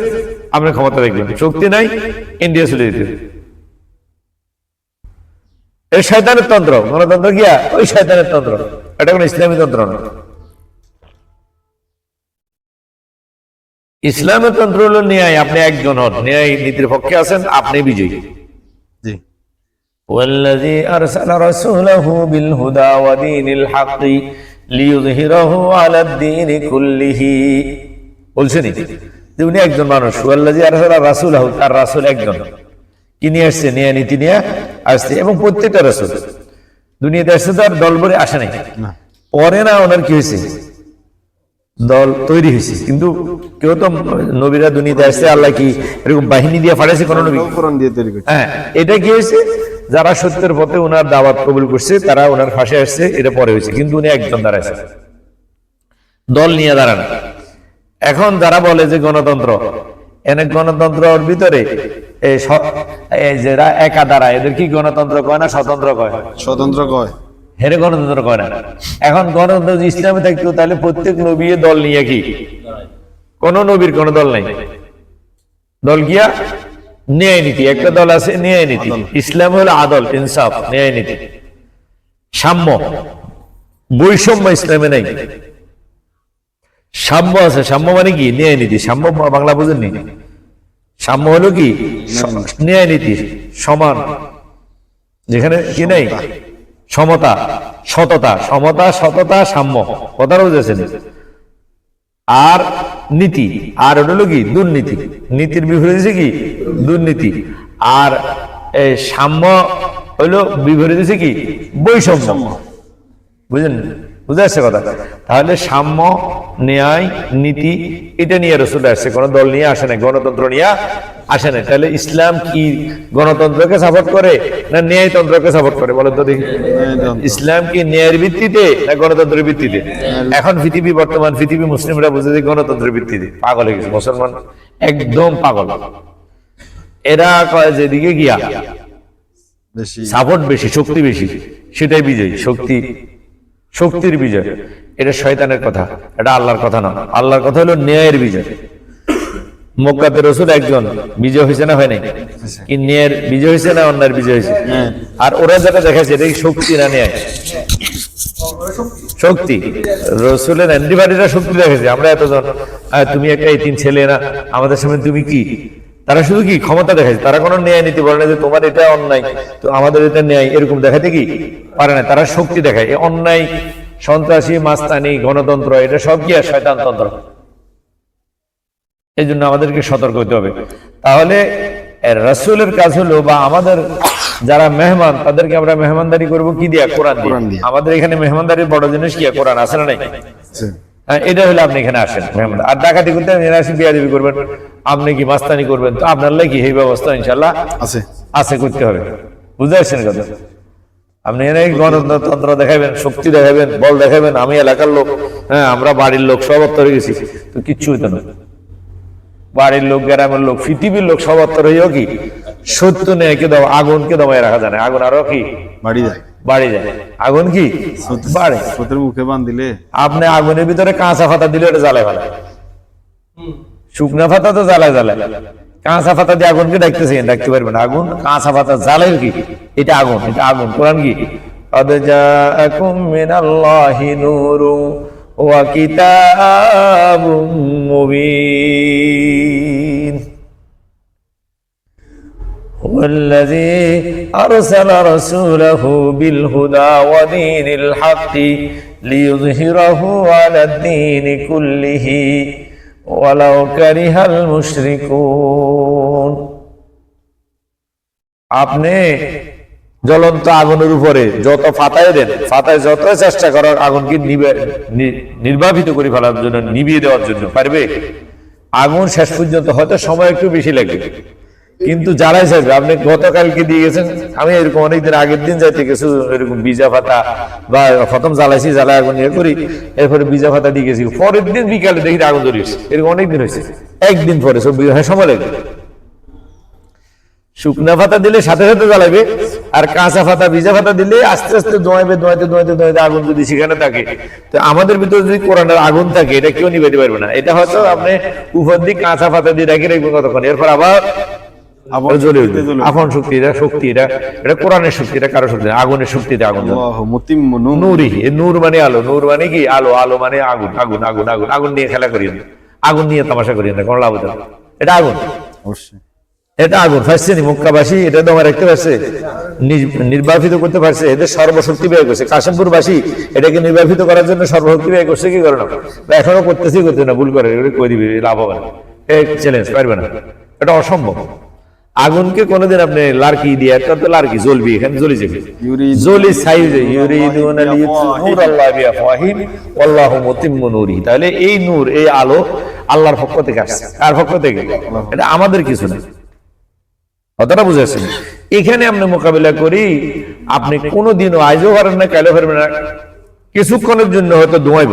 আপনার ক্ষমতা দেখবেন, শক্তি নাই, ইন্ডিয়া চলে যেতে। এই শয়তানের তন্ত্র, গণতন্ত্র গিয়া ওই শয়তানের তন্ত্র, এটা কোন ইসলামী তন্ত্র না। ইসলামের তন্ত্র হলো ন্যায়, আপনি একজন হন, ন্যায় নীতির পক্ষে আছেন, আপনি বিজয়ী। والذي أرسل رسوله بالهدى ودين الحق ليظهره على الدين كله। বলছেন যে উনি একজন মানুষ, والذي أرسل رسوله, তার রাসূল একজন। কি নিয়ে আসছে? ন্যায় নীতি নিয়ে আসছে। এবং প্রত্যেকটা রাসূল দুনিয়াতে আসছে, তার দল বলে আসে নাই, পরে না ওনার কি হয়েছে? দল তৈরি হয়েছে। কিন্তু কেউ তো নবীরা দুনিয়াতে আসছে, আল্লাহ কি এরকম বাহিনী দিয়ে পাঠাইছে কোন নবী? কোরআন দিয়ে তৈরি করছে। হ্যাঁ, এটা কি হয়েছে? যারা সত্যের পথে ওনার দাওয়াত কবুল করছে তারা ওনার ফাঁসে আসছে, এটা পরে হয়েছে। কিন্তু উনি একজন দাঁড়াইছে, দল নিয়ে দাঁড়ান। এখন যারা বলে যে গণতন্ত্র, এনে গণতন্ত্রের ভিতরে এই যারা একাধারা এদের কি গণতন্ত্র কয় না স্বতন্ত্র কয়? স্বতন্ত্র কয়। হেরে গণতন্ত্র কয় না। এখন গণতন্ত্র যদি ইসলামে থাকতো তাহলে প্রত্যেক নবী দল নিয়ে কি? কোন নবীর কোন দল নাই। দল গিয়া ন্যায় নীতি, একটা দল আছে ন্যায় নীতি। ইসলাম হলো আদল, ইনসাফ, ন্যায় নীতি, সাম্য, বৈষম্য ইসলামে নাই। সাম্য আছে, সাম্য মানে কি? ন্যায় নীতি। সাম্য বাংলা বুঝেননি? সাম্য হলো কি? ন্যায় নীতি, সমান, যেখানে কি নাই? সমতা, সততা, সমতা, সততা, সাম্য, কথাটা বুঝেছেন? আর নীতি, আর হলো কি? দুর্নীতি। নীতির বিপরীত কি? দুর্নীতি। আর সাম্য হইলো বিপরীত কি? বৈষম্য। বুঝলেন? বুঝে আসছে কথা? তাহলে সাম্য, ন্যায়, নীতি, এটা নিয়ে রাসূল আসছে, কোন দল নিয়ে আসে না, গণতন্ত্র নিয়ে আসে না। তাহলে ইসলাম কি গণতন্ত্রকে সাপোর্ট করে না ন্যায়তন্ত্রকে সাপোর্ট করে? বলেন তো দেখি। ইসলাম কি ন্যায়ের ভিত্তিতে না গণতন্ত্রের ভিত্তিতে? এখন পৃথিবী, বর্তমান পৃথিবী মুসলিমরা বুঝে যে গণতন্ত্রের ভিত্তিতে। পাগল হয়ে গেছে মুসলমান, একদম পাগল। এরা কয় যেদিকে গিয়া সাপোর্ট বেশি, শক্তি বেশি, সেটাই বিজয়ী। শক্তির বিজয়, এটা শয়তানের কথা, এটা আল্লাহর কথা না। আল্লাহর কথা হলো ন্যায়ের বিজয়। মক্কাতে রাসূল একজন বিজয় হয়েছে না হয় নাই? কি ন্যায়ের বিজয় হয়েছে না অন্যায়ের বিজয় হয়েছে? আর ওরা যেটা দেখাচ্ছে এটা কি শক্তি না ন্যায়? শক্তি। রাসূলের অ্যান্টিবাডিরা শক্তি দেখাচ্ছে। আমরা এতজন, তুমি একটা এতিম ছেলে না, আমাদের সামনে তুমি কি? তারা শুধু কি ক্ষমতা দেখাচ্ছে, তারা কোনো ন্যায় নীতি বলে না যে তোমার এটা অন্যায় তো আমাদের এটা ন্যায়, এরকম দেখাতে কি পারে না। তারা শক্তি দেখায়। এই অন্যায়, সন্ত্রাসী, মাস্তানি, গণতন্ত্র, এটা সব কি আর শয়তানতন্ত্র। এই জন্য আমাদেরকে সতর্ক হতে হবে। তাহলে রাসূলের কাজ হলো, বা আমাদের যারা মেহমান তাদেরকে আমরা মেহমানদারি করব কি দিয়া? কোরআন দিয়ে। আমাদের এখানে মেহমানদারির বড় জিনিস কি? কোরআন আছে না নাই? এটা হলে আপনি এখানে আসেন মেহমান। আর ডাকাতি করতে আসি, বিয়াদবি করবেন, আপনি কি মাস্তানি করবেন, তো আপনার লাগে এই ব্যবস্থা ইনশাআল্লাহ আছে, করতে হবে। বুঝতে পারছেন কথা? আপনি এনে গণতন্ত্র দেখাবেন, শক্তি দেখাবেন, বল দেখাবেন, আমি এলাকার লোক, হ্যাঁ আমরা বাড়ির লোক, সব অত্তর হয়ে গেছি, তো কিচ্ছু হইতো না। বাড়ির লোক, গ্রামের লোক, পৃথিবীর লোক সব অত্তর হইও কি? সত্য ন্যায়কে দাও, আগুনকে দমায় রাখা যায় না। আগুন আরো কি বাড়ি যায়। আগুন কি বাড়ে? মুখে বান দিলে আপনি আগুনের ভিতরে কাঁচা পাতা দিলে এটা জ্বালায় ফেলে। শুকনা পাতা তো জ্বালায়, কাঁচা পাতা দিয়ে আগুনকে ডাকতেছেন, ডাকতে পারবেন? আগুন কাঁচা পাতা জ্বালায় কি? এটা আগুন, এটা আগুন। কোরআন কি? قد جاءكم من الله نور وكتاب مبين هو الذي أرسل رسوله بالهدى ودين الحق ليظهره على الدين كله ولو كره المشركون। আপনি জ্বলন্ত আগুনের উপরে যত ফাতায় দেন, ফাতায় যত চেষ্টা করার আগুনকে নির্বাপিত করে ফেলার জন্য, নিভিয়ে দেওয়ার জন্য পারবে? আগুন শেষ পর্যন্ত হয়তো সময় একটু বেশি লাগবে, কিন্তু জ্বালাই যাবে। আপনি গতকালকে দিয়ে গেছেন, আমি এরকম অনেকদিন আগের দিন যাইতে গেছি, এরকম বীজা পাতা বা প্রথম জ্বালাইছি, জ্বালাই আগুন ইয়ে করি, এরপরে বীজা পাতা দিয়ে গেছি, পরের দিন বিকালে দেখি আগুন ধরিয়েছে। এরকম অনেকদিন হয়েছে, একদিন পরে সব সময় লাগবে। শুকনা পাতা দিলে সাথে সাথে জ্বালাবে, আর কাঁচা পাতা, ভিজা পাতা দিলে আস্তে আস্তে ধোঁয়াবে, ধোঁয়াতে আগুন যদি সেখানে থাকে। তো আমাদের ভিতরে যদি কোরআনের আগুন থাকে, এটা কেউ নিভাতে পারবে না। এটা হয়তো আপনি উপর দিক কাঁচা পাতা দিয়ে রেখে রাখবেন কতক্ষণ, এরপর আবার জ্বলে উঠবে। আপন শক্তি, এটা শক্তি, এটা কোরআনের শক্তি, এটা কারো শক্তি, আগুনের শক্তিতে আগুন। নূরি, নূর মানে আলো, নূর মানে কি? আলো, আলো মানে আগুন, আগুন, আগুন, আগুন। আগুন নিয়ে খেলা করিয়েন, আগুন নিয়ে তামাশা করিয়েন না, কোনো লাভ হতো না। এটা আগুন, অবশ্যই এটা আগুন। পারছে নি মক্কাবাসী এটা দমে রাখতে পারছে, নির্বাপিত করতে পারছে, এদের সর্বশক্তি ব্যয় করছে। কাশিমপুরবাসী এটাকে নির্বাপিত করার জন্য সর্বশক্তি ব্যয় করছে, কি করে না? এখনো করতেছি, করতে না, ভুল করে কই দিবে, লাভ হবে না, চ্যালেঞ্জ পারবে না, এটা অসম্ভব। আগুনকে কোনোদিন আপনি লার্কি দিয়ে, একটা তো লার্কি জ্বলবি, এখানে জ্বলি যাবে, জ্বলি সাইজে ইউরিদুনা লিইউতফিউল্লাহ বিআফওয়াহিহিম ওয়াল্লাহু মুতিম্মু নূরিহি। তাহলে এই নূর, এই আলো আল্লাহর পক্ষ থেকে আসছে। কার পক্ষ থেকে? এটা আমাদের কিছু না। কথাটা বুঝেছেন? এখানে আপনি মোকাবিলা করি, আপনি কোনোদিনও আজও পারেন না, কালও পারবেন না, কিছুক্ষণের জন্য হয়তো ধোঁয়াইব,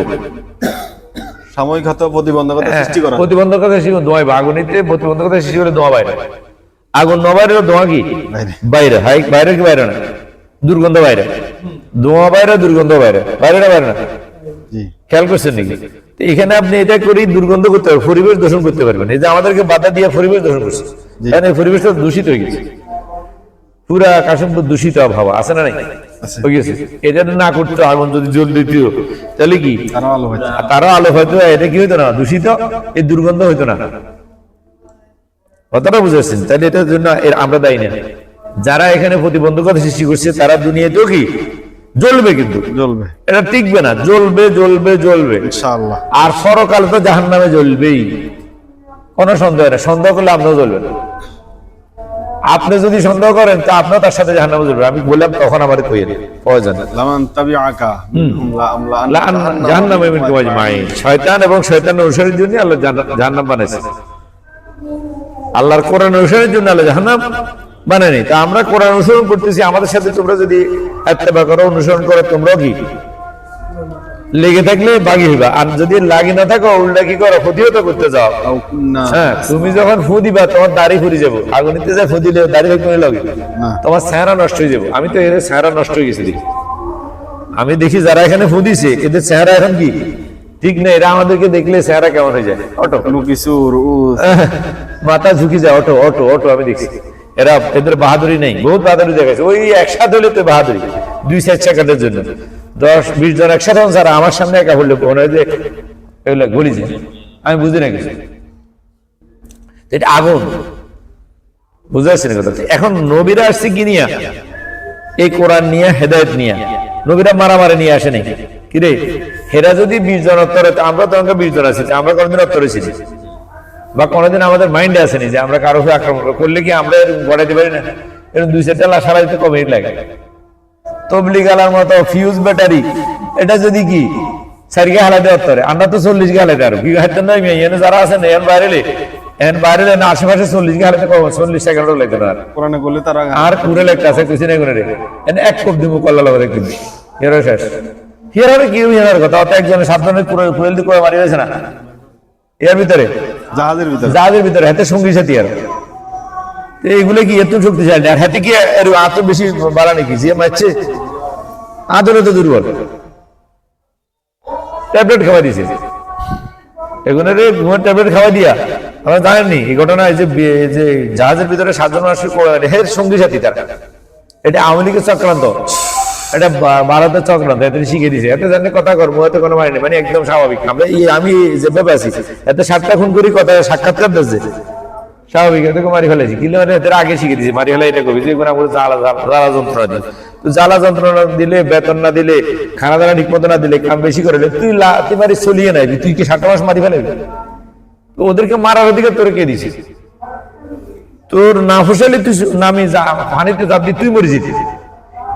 সাময়িক হয়তো প্রতিবন্ধকতা সৃষ্টি করা, প্রতিবন্ধকতা সৃষ্টি ধোঁয়াইব, আগুনিতে প্রতিবন্ধকতা সৃষ্টি করে ধোঁয়া বাইরে। আগুন ন বাইরে, ধোঁয়া কি বাইরে। বাইরে, হাই বাইরে কি বাইরে না, দুর্গন্ধ বাইরে, ধোঁয়া বাইরে, দুর্গন্ধ বাইরে, বাইরে না বাইরে না, জি খেয়াল করছেন নাকি? তো এখানে আপনি এটা করি দুর্গন্ধ করতে পারবেন, পরিবেশ দূষণ করতে পারবেন। এই যে আমাদেরকে বাধা দিয়ে পরিবেশ দূষণ করছে, কারণ এই পরিবেশটা দূষিত হয়ে গেছে, পুরা কাশিমপুর দূষিত আবহাওয়া আছে না নাই, আছে। হয়ে গেছে। এটা না করতো, আগুন যদি জল দিত তাহলে কি তারা ভালো হয়েছে। তারও আলো হয়তো, এটা কি হইতো না, দূষিত, এই দুর্গন্ধ হইতো না। কথাটা বুঝেছেন? তাহলে এটার জন্য আমরা দায়ী না। যারা এখানে প্রতিবন্ধকতা সৃষ্টি করছে তারা দুনিয়াতেও কি জ্বলবে, কিন্তু জ্বলবে এটা টিকবে না, জ্বলবে জ্বলবে জ্বলবে, ইনশাআল্লাহ। আর পরকালে তো জাহান্নামে জ্বলবেই, কোনো সন্দেহ নেই। সন্দেহ করলে আপনিও জ্বলবেন। আপনি যদি সন্দেহ করেন তো আপনিও তার সাথে জাহান্নামে জ্বলবেন। আমি বললাম তখন আমার কইয়েন প্রয়োজন লামান তাবিআকা মিনহুম লা আমলা জাহান্নামে মিনকুম আজমাইন। শয়তান এবং শয়তানের অনুসারীর জন্য আল্লাহ জাহান্নাম বানাইছে। আল্লাহর কোরআন অনুসারীর জন্য আল্লাহ জাহান্নাম বানায়নি। তা আমরা কোরআন অনুসরণ করতেছি, আমাদের সাথে তোমরা যদি ইত্তেবা করো, অনুসরণ করো, তোমরাও কি লেগে থাকলে বাগি হইবা। আর যদি লাগি না থাকো, উল্টা কি করো, প্রতিহত করতে যাও। আও কুন্না হ্যাঁ, তুমি যখন ফু দিবা তোমার দাড়ি ফুরি যাবো, আগুনিতে যায় ফু দিলে দাড়ি ভেঙে লাগে, না। তোমার চেহারা নষ্ট হয়ে যাবো। আমি তো এর চেহারা নষ্ট হয়ে গেছি দেখি। আমি দেখি যারা এখানে ফু দিছে এদের চেহারা এখন কি ঠিক নেই। এরা আমাদেরকে দেখলে চেহারা কেমন হয়ে যায়, অটো নুকিসু রুউস মাথা ঝুঁকি যায়, অটো অটো অটো। আমি দেখছি এরা, এদের বাহাদুরি নেই, বহুত বাহাদুরি দেখাচ্ছে। ওই একসাথে হলে তো বাহাদুরি, 2-4 সেকেন্ডের জন্য 10-20 জন একসাথে যারা আমার সামনে একা পড়লে মনে হয় যে এগুলো গলি যায়। আমি বুঝি না কিছু, এটা আগুন, বুঝতে পারছি না কথা। এখন নবীরা আসছে কি নিয়ে? এই কোরআন নিয়ে, হেদায়েত নিয়ে। নবীরা মারামারি নিয়ে আসে নাকি? কিরে, হেরা যদি 20 জন অত্তরে, আমরা তো 20 জন আছি, আমরা কোনদিন অত্তরে ছিলি? বা কোনোদিন আমাদের মাইন্ডে আসেনি যে আমরা কারো আক্রমণ করলে কি আমরা গড়াইতে পারি না? এরকম 2-4টা লাশ সারা দিতে কম মিনিট লাগে। তবলিগ আলার মতো ফিউজ ব্যাটারি, এটা যদি কি সারিকে হালাতে অত্তরে, আমরা তো 40 কে হালাতে, আরো কি হাইতেন না? এখানে যারা আছেন এন বাইরে না, আশেপাশে 40 কে হালাতে কম, 40 সেকেন্ডও লাগতে না। কোরআনে বললে তারা আর পুরে লেখা আছে কিছু নেই করে রে, এনে এক কপ দিমু কল্লা লাগবে কিন্তু হেরো শেষ। হেরারে কি হেরার কথা, অত একজনের সাবধানে পুরো ফুয়েল দিয়ে করে মারি হয়েছে না এর ভিতরে, জাহাজের ভিতরে, হাতে সঙ্গী সাথী। আর এইগুলো কি এত শক্তিশালী? আর হাতে কি এত বেশি বাড়া নাকি যে মারছে? আদরে তো দুর্বল, ট্যাবলেট খাওয়া দিয়েছে এগুলো রে, ঘুমের ট্যাবলেট খাওয়া দিয়া। আমরা জানেননি এই ঘটনা, যে জাহাজের ভিতরে 7 জন আসে হের সঙ্গী সাথী তারা। এটা আওয়ামী লীগের চক্রান্ত, এটা ভারতের চক্রান্ত, এত শিখে দিয়েছে। এত জানলে কথা করবো, এত কোনো মানে, মানে একদম স্বাভাবিক। আমরা আমি যেভাবে আছি এত 7টা খুন করি, কথা সাক্ষাৎকার দিচ্ছে স্বাভাবিক, এটাকে মারি ফেলেছি। কিন্তু এদের আগে শিখে দিয়েছি, মারি ফেলে এটা কবি যে জ্বালা যন্ত্রণা দিই। তো জ্বালা যন্ত্রণা দিলে, বেতন না দিলে, খানা দানা ঠিক মতো না দিলে, কাম বেশি করে তুই লাতি মারি চলিয়ে নাই, তুই কি 7 মাস মারি ফেলে? তো ওদেরকে মারার অধিকার তোর কে দিছিস? তোর না ফসলে তুই নামি পানিতে চাপ দিয়ে তুই মরে যেতি।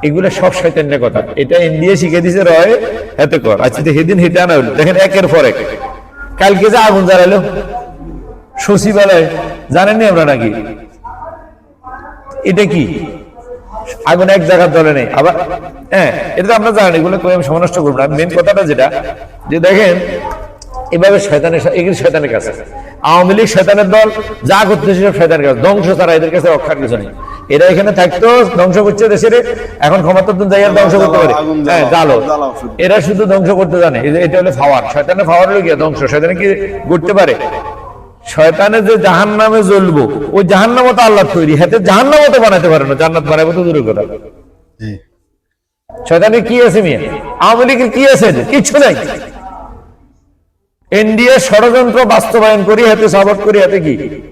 এগুলো সব শয়তানের কথা। এটা ইন্ডিয়া শিখে দিছে, রয় এত কর। আচ্ছা সেদিন হেঁটে আনা হলো, দেখেন একের পর এক। কালকে যে আগুন জ্বালাইলো সচিবালয়, জানেননি আমরা নাকি? এটা কি আগুন এক জায়গার জ্বলে নেই আবার? হ্যাঁ, এটা তো আমরা জানি, এগুলো আমি সমনষ্ট করবো না। মেন কথাটা যেটা, যে দেখেন এভাবে এগুলো শয়তানের কাছে। আওয়ামী লীগ শয়তানের দল, যা করতেছে সব শয়তানের কাছে, ধ্বংস ছাড়া এদের কাছে রক্ষার কিছু নেই। এরা এখানে থাকতো ধ্বংস করছে দেশের, এখন ক্ষমতার জায়গা ধ্বংস করতে পারে। হ্যাঁ, জালো, এরা শুধু ধ্বংস করতে জানে। এটা হলো ফাওয়ার, শয়তানের ফাওয়ার হলো গিয়ে ধ্বংস। শয়তানে কি করতে পারে? শয়তানে যে জাহান্নামে জ্বলবো, ওই জাহান্নামও তো আল্লাহ তৈরি, হাতে জাহান্নামও তো বানাতে পারে না, জান্নাত বানাবো তো দূরের কথা। শয়তানে কি আছে মিয়া? আওয়ামী লীগের কি আছে? কিচ্ছু নাই। ইন্ডিয়া ষড়যন্ত্র বাস্তবায়ন করি, হাতে সাপোর্ট করি, হাতে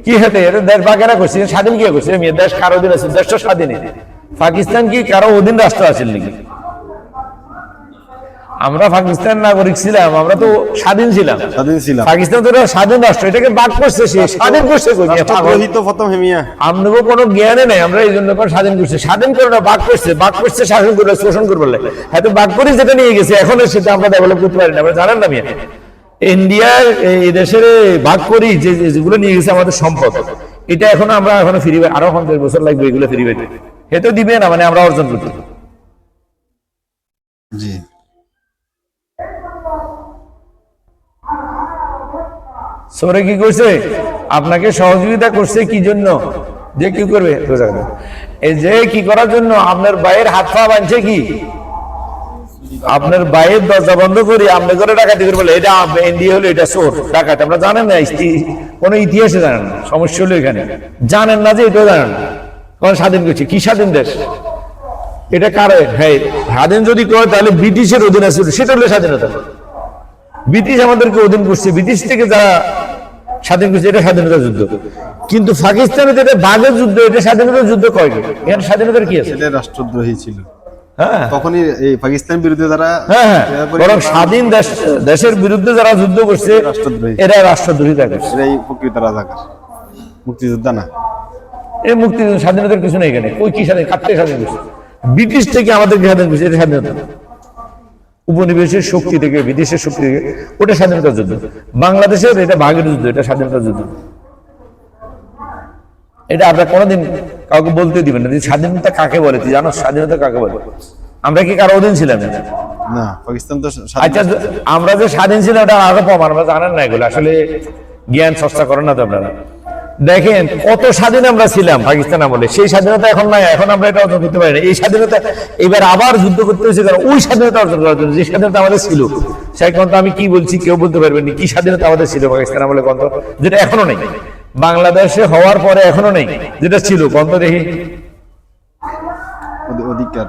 কি হাতে দেশ বাগেরা করছে, স্বাধীন কি করছে? দেশ কারো অধীন আছে? দেশটা স্বাধীন। পাকিস্তান কি কারো অধীন রাষ্ট্র আছে নাকি? আমরা পাকিস্তান নাগরিক ছিলাম, আমরা তো স্বাধীন ছিলাম। পাকিস্তান তো স্বাধীন রাষ্ট্র, এটাকে বাদ করছে, সে স্বাধীন করছে। আমরাও কোনো জ্ঞানে নাই, আমরা এই জন্য স্বাধীন করছি। স্বাধীন করে না, বাদ করছে, বাদ করছে শাসন করবে, শোষণ করবে। হয়তো বাদ করে যেটা নিয়ে গেছে, এখন সেটা আমরা ডেভেলপ করতে পারি না। আমরা জানেন না মিয়া, ইন্ডিয়ার এই দেশের ভাগ করি যেগুলো নিয়ে গেছে আমাদের সম্পদ, এটা এখন আমরা ফিরিবে, আরো 50 বছর লাগবে এগুলো ফিরিবে। হেতো দিবে না, মানে আমরা অর্জন করতে। জি, সরে কি করছে? আপনাকে সহযোগিতা করছে কি জন্য? যে কি করবে এই যে কি করার জন্য আপনার ভাইয়ের হাত পা বাঁধছে কি, আপনার ভাইয়ের দরজা বন্ধ করি আপনি করে ডাকাতি করে বলে এটা ইন্ডিয়া হলো এটা চোর ডাকাত, আমরা জানেন না, কোন ইতিহাসে জানেন না, সমস্যা হলো এখানে জানেন না যে এটাও জানেন না। কোন স্বাধীন করছে কি স্বাধীন দেশ এটা কার? হ্যাঁ স্বাধীন যদি কয় তাহলে ব্রিটিশের অধীনে ছিল, সেটা হলো স্বাধীনতা। ব্রিটিশ আমাদেরকে অধীন করছে, ব্রিটিশ থেকে যারা স্বাধীন করছে এটা স্বাধীনতা যুদ্ধ। কিন্তু পাকিস্তানে যেটা বাঘের যুদ্ধ এটা স্বাধীনতা যুদ্ধ কয়, এখানে স্বাধীনতার কি আছে? এটা রাষ্ট্রদ্রোহী ছিল। হ্যাঁ তখনই এই পাকিস্তান বিরুদ্ধে যারা বরং স্বাধীন দেশের বিরুদ্ধে যারা যুদ্ধ করছে এরা রাষ্ট্রদ্রোহী থাকে, এরাই প্রকৃত রাজাকার, মুক্তিযোদ্ধা না। এই মুক্তি স্বাধীনতার কিছু নেই এখানে। ওই কি স্বাধীন, কাটতে স্বাধীন করছে ব্রিটিশ থেকে আমাদেরকে স্বাধীন করছে, এটা স্বাধীনতা। উপনিবেশের শক্তি থেকে বিদেশের শক্তি থেকে ওটা স্বাধীনতার যুদ্ধ। বাংলাদেশের এটা ভাগের যুদ্ধ, এটা স্বাধীনতার যুদ্ধ। এটা আপনারা কোনোদিন কাউকে বলতে দিবেন না যে স্বাধীনতা কাকে বলে, তুই জানো স্বাধীনতা কাকে বলে? আমরা কি কারো অধীন ছিলাম না? পাকিস্তান তো আচ্ছা আমরা যে স্বাধীন ছিলাম এটা আরো প্রমাণ, আমরা জানেন না এগুলো, আসলে জ্ঞান চর্চা করেন না তো আপনারা। দেখেন কত স্বাধীন আমরা ছিলাম পাকিস্তান আমলে, সেই স্বাধীনতা এখন নাই, এখন আমরা এটা অর্জন করতে পারি না। এই স্বাধীনতা এবার আবার যুদ্ধ করতে হয়েছে কারণ ওই স্বাধীনতা অর্জন করার জন্য, যে স্বাধীনতা আমাদের ছিল। সেই কথা আমি কি বলছি কেউ বলতে পারবেন না, কি স্বাধীনতা আমাদের ছিল পাকিস্তান আমলে কত, যেটা এখনো নেই বাংলাদেশে হওয়ার পরে, এখনো নেই যেটা ছিল কত দেখি অধিকার।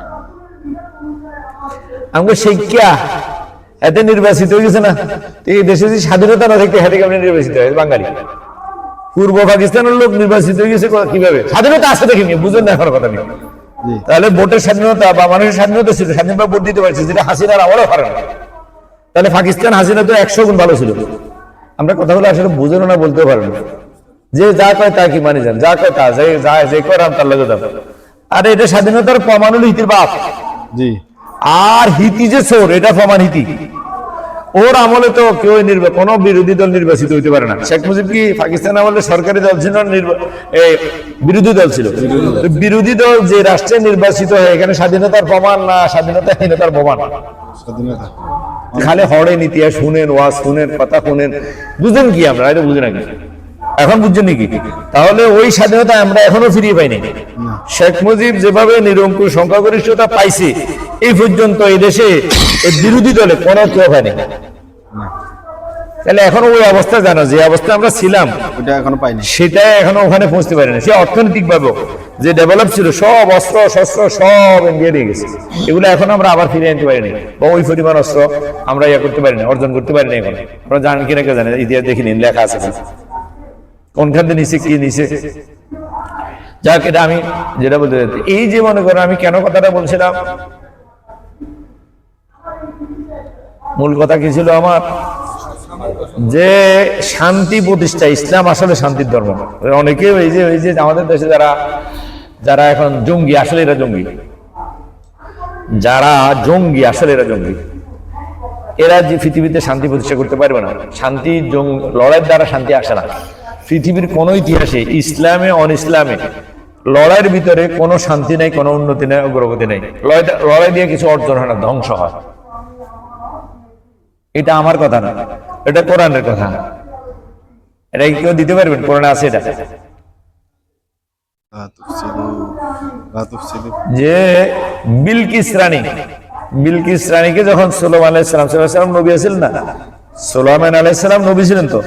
আমাকে শিক্ষা এতে নির্বাচিত হয়ে গেছে না, এই দেশে যে স্বাধীনতা না থাকতে হাতে কেমন নির্বাচিত হয় বাঙালি? পূর্ব পাকিস্তানের লোক নির্বাচিত হয়ে গেছে কিভাবে? স্বাধীনতা আছে দেখিনি, বুঝুন না এখন কথা নেই। তাহলে ভোটের স্বাধীনতা বা মানুষের স্বাধীনতা ছিল, স্বাধীনভাবে ভোট দিতে পারছে, যেটা হাসিনার আমারও পারে না। তাহলে পাকিস্তান হাসিনা তো 100 গুণ ভালো ছিল। আমরা কথাগুলো আসলে বুঝেও না, বলতেও পারবো না। যে যা কয় তা কি মানে যান, যা কয় তা যে করাম তার লগে যাবে। আর এটা স্বাধীনতার প্রমাণ হলো হিতির বাপ। জি। আর হিতি যে চোর এটা প্রমাণ হিতি। ওর আমলে তো কেউ কোন বিরোধী দল নির্বাচিত হইতে পারে না। শেখ মুজিব কি পাকিস্তান আমলে সরকারি দল ছিল, বিরোধী দল ছিল? বিরোধী দল যে রাষ্ট্রে নির্বাচিত হয় এখানে স্বাধীনতার প্রমাণ না স্বাধীনতাহীনতার প্রমাণ? স্বাধীনতা। খালি হড়েন ইতিহাস শুনেন, ওয়াজ শুনেন, কথা শুনেন, বুঝেন কি? আমরা এটা বুঝি নাকি? এখন বুঝছেন নাকি? তাহলে ওই স্বাধীনতা আমরা এখনো ফিরিয়ে পাইনি। শেখ মুজিব যেভাবে নিরঙ্কুশ সংখ্যাগরিষ্ঠতা পাইছে এই পর্যন্ত এই দেশে বিরোধী দলে কোনো কেউ হয়নি। তাহলে এখনো ওই অবস্থা জানো, যে অবস্থা আমরা ছিলাম ওটা এখনো পাইনি, সেটা এখনো ওখানে পৌঁছতে পারিনি। সে অর্থনৈতিক ভাবে যে ডেভেলপ ছিল, সব অস্ত্র শস্ত্র সব ইন্ডিয়া নিয়ে গেছে, এগুলো এখন আমরা আবার ফিরে আনতে পারিনি, বা ওই পরিমাণ অস্ত্র আমরা করতে পারিনি, অর্জন করতে পারিনি। এখন আমরা জানেন কিনা কেউ জানেন, ইতিহাস দেখিনি, লেখা আছে কোনখান থেকে নিচে কি নিচে। যাক, এটা আমি যেটা বলতে চাইছি, এই যে মনে করো আমি কেন কথাটা বলছিলাম, মূল কথা কি ছিল আমার, যে শান্তি প্রতিষ্ঠা, ইসলাম আসলে শান্তির ধর্ম। অনেকে এই যে আমাদের দেশে যারা এখন জঙ্গি, আসলে এরা জঙ্গি, যারা জঙ্গি আসলে এরা জঙ্গি। এরা যে পৃথিবীতে শান্তি প্রতিষ্ঠা করতে পারবে না, শান্তি লড়াইয়ের দ্বারা শান্তি আসে না। পৃথিবীর কোন ইতিহাসে ইসলামে অন ইসলামে লড়াইয়ের ভিতরে কোনো শান্তি নাই, কোনো উন্নতি নাই, অগ্রগতি নাই। লড়াই দিয়ে কিছু অর্জন হয় না, ধ্বংস হয়। এটা আমার কথা না, এটা কোরআনের কথা। এটা কি কেউ দিতে পারবেন? কোরআনে আছে এটা, যে বিলকিস রানীকে যখন সুলাইমান আলাইহিস সালাম নবী আছেন না, সুলাইমান আলাইহিস সালাম নবী ছিলেন তো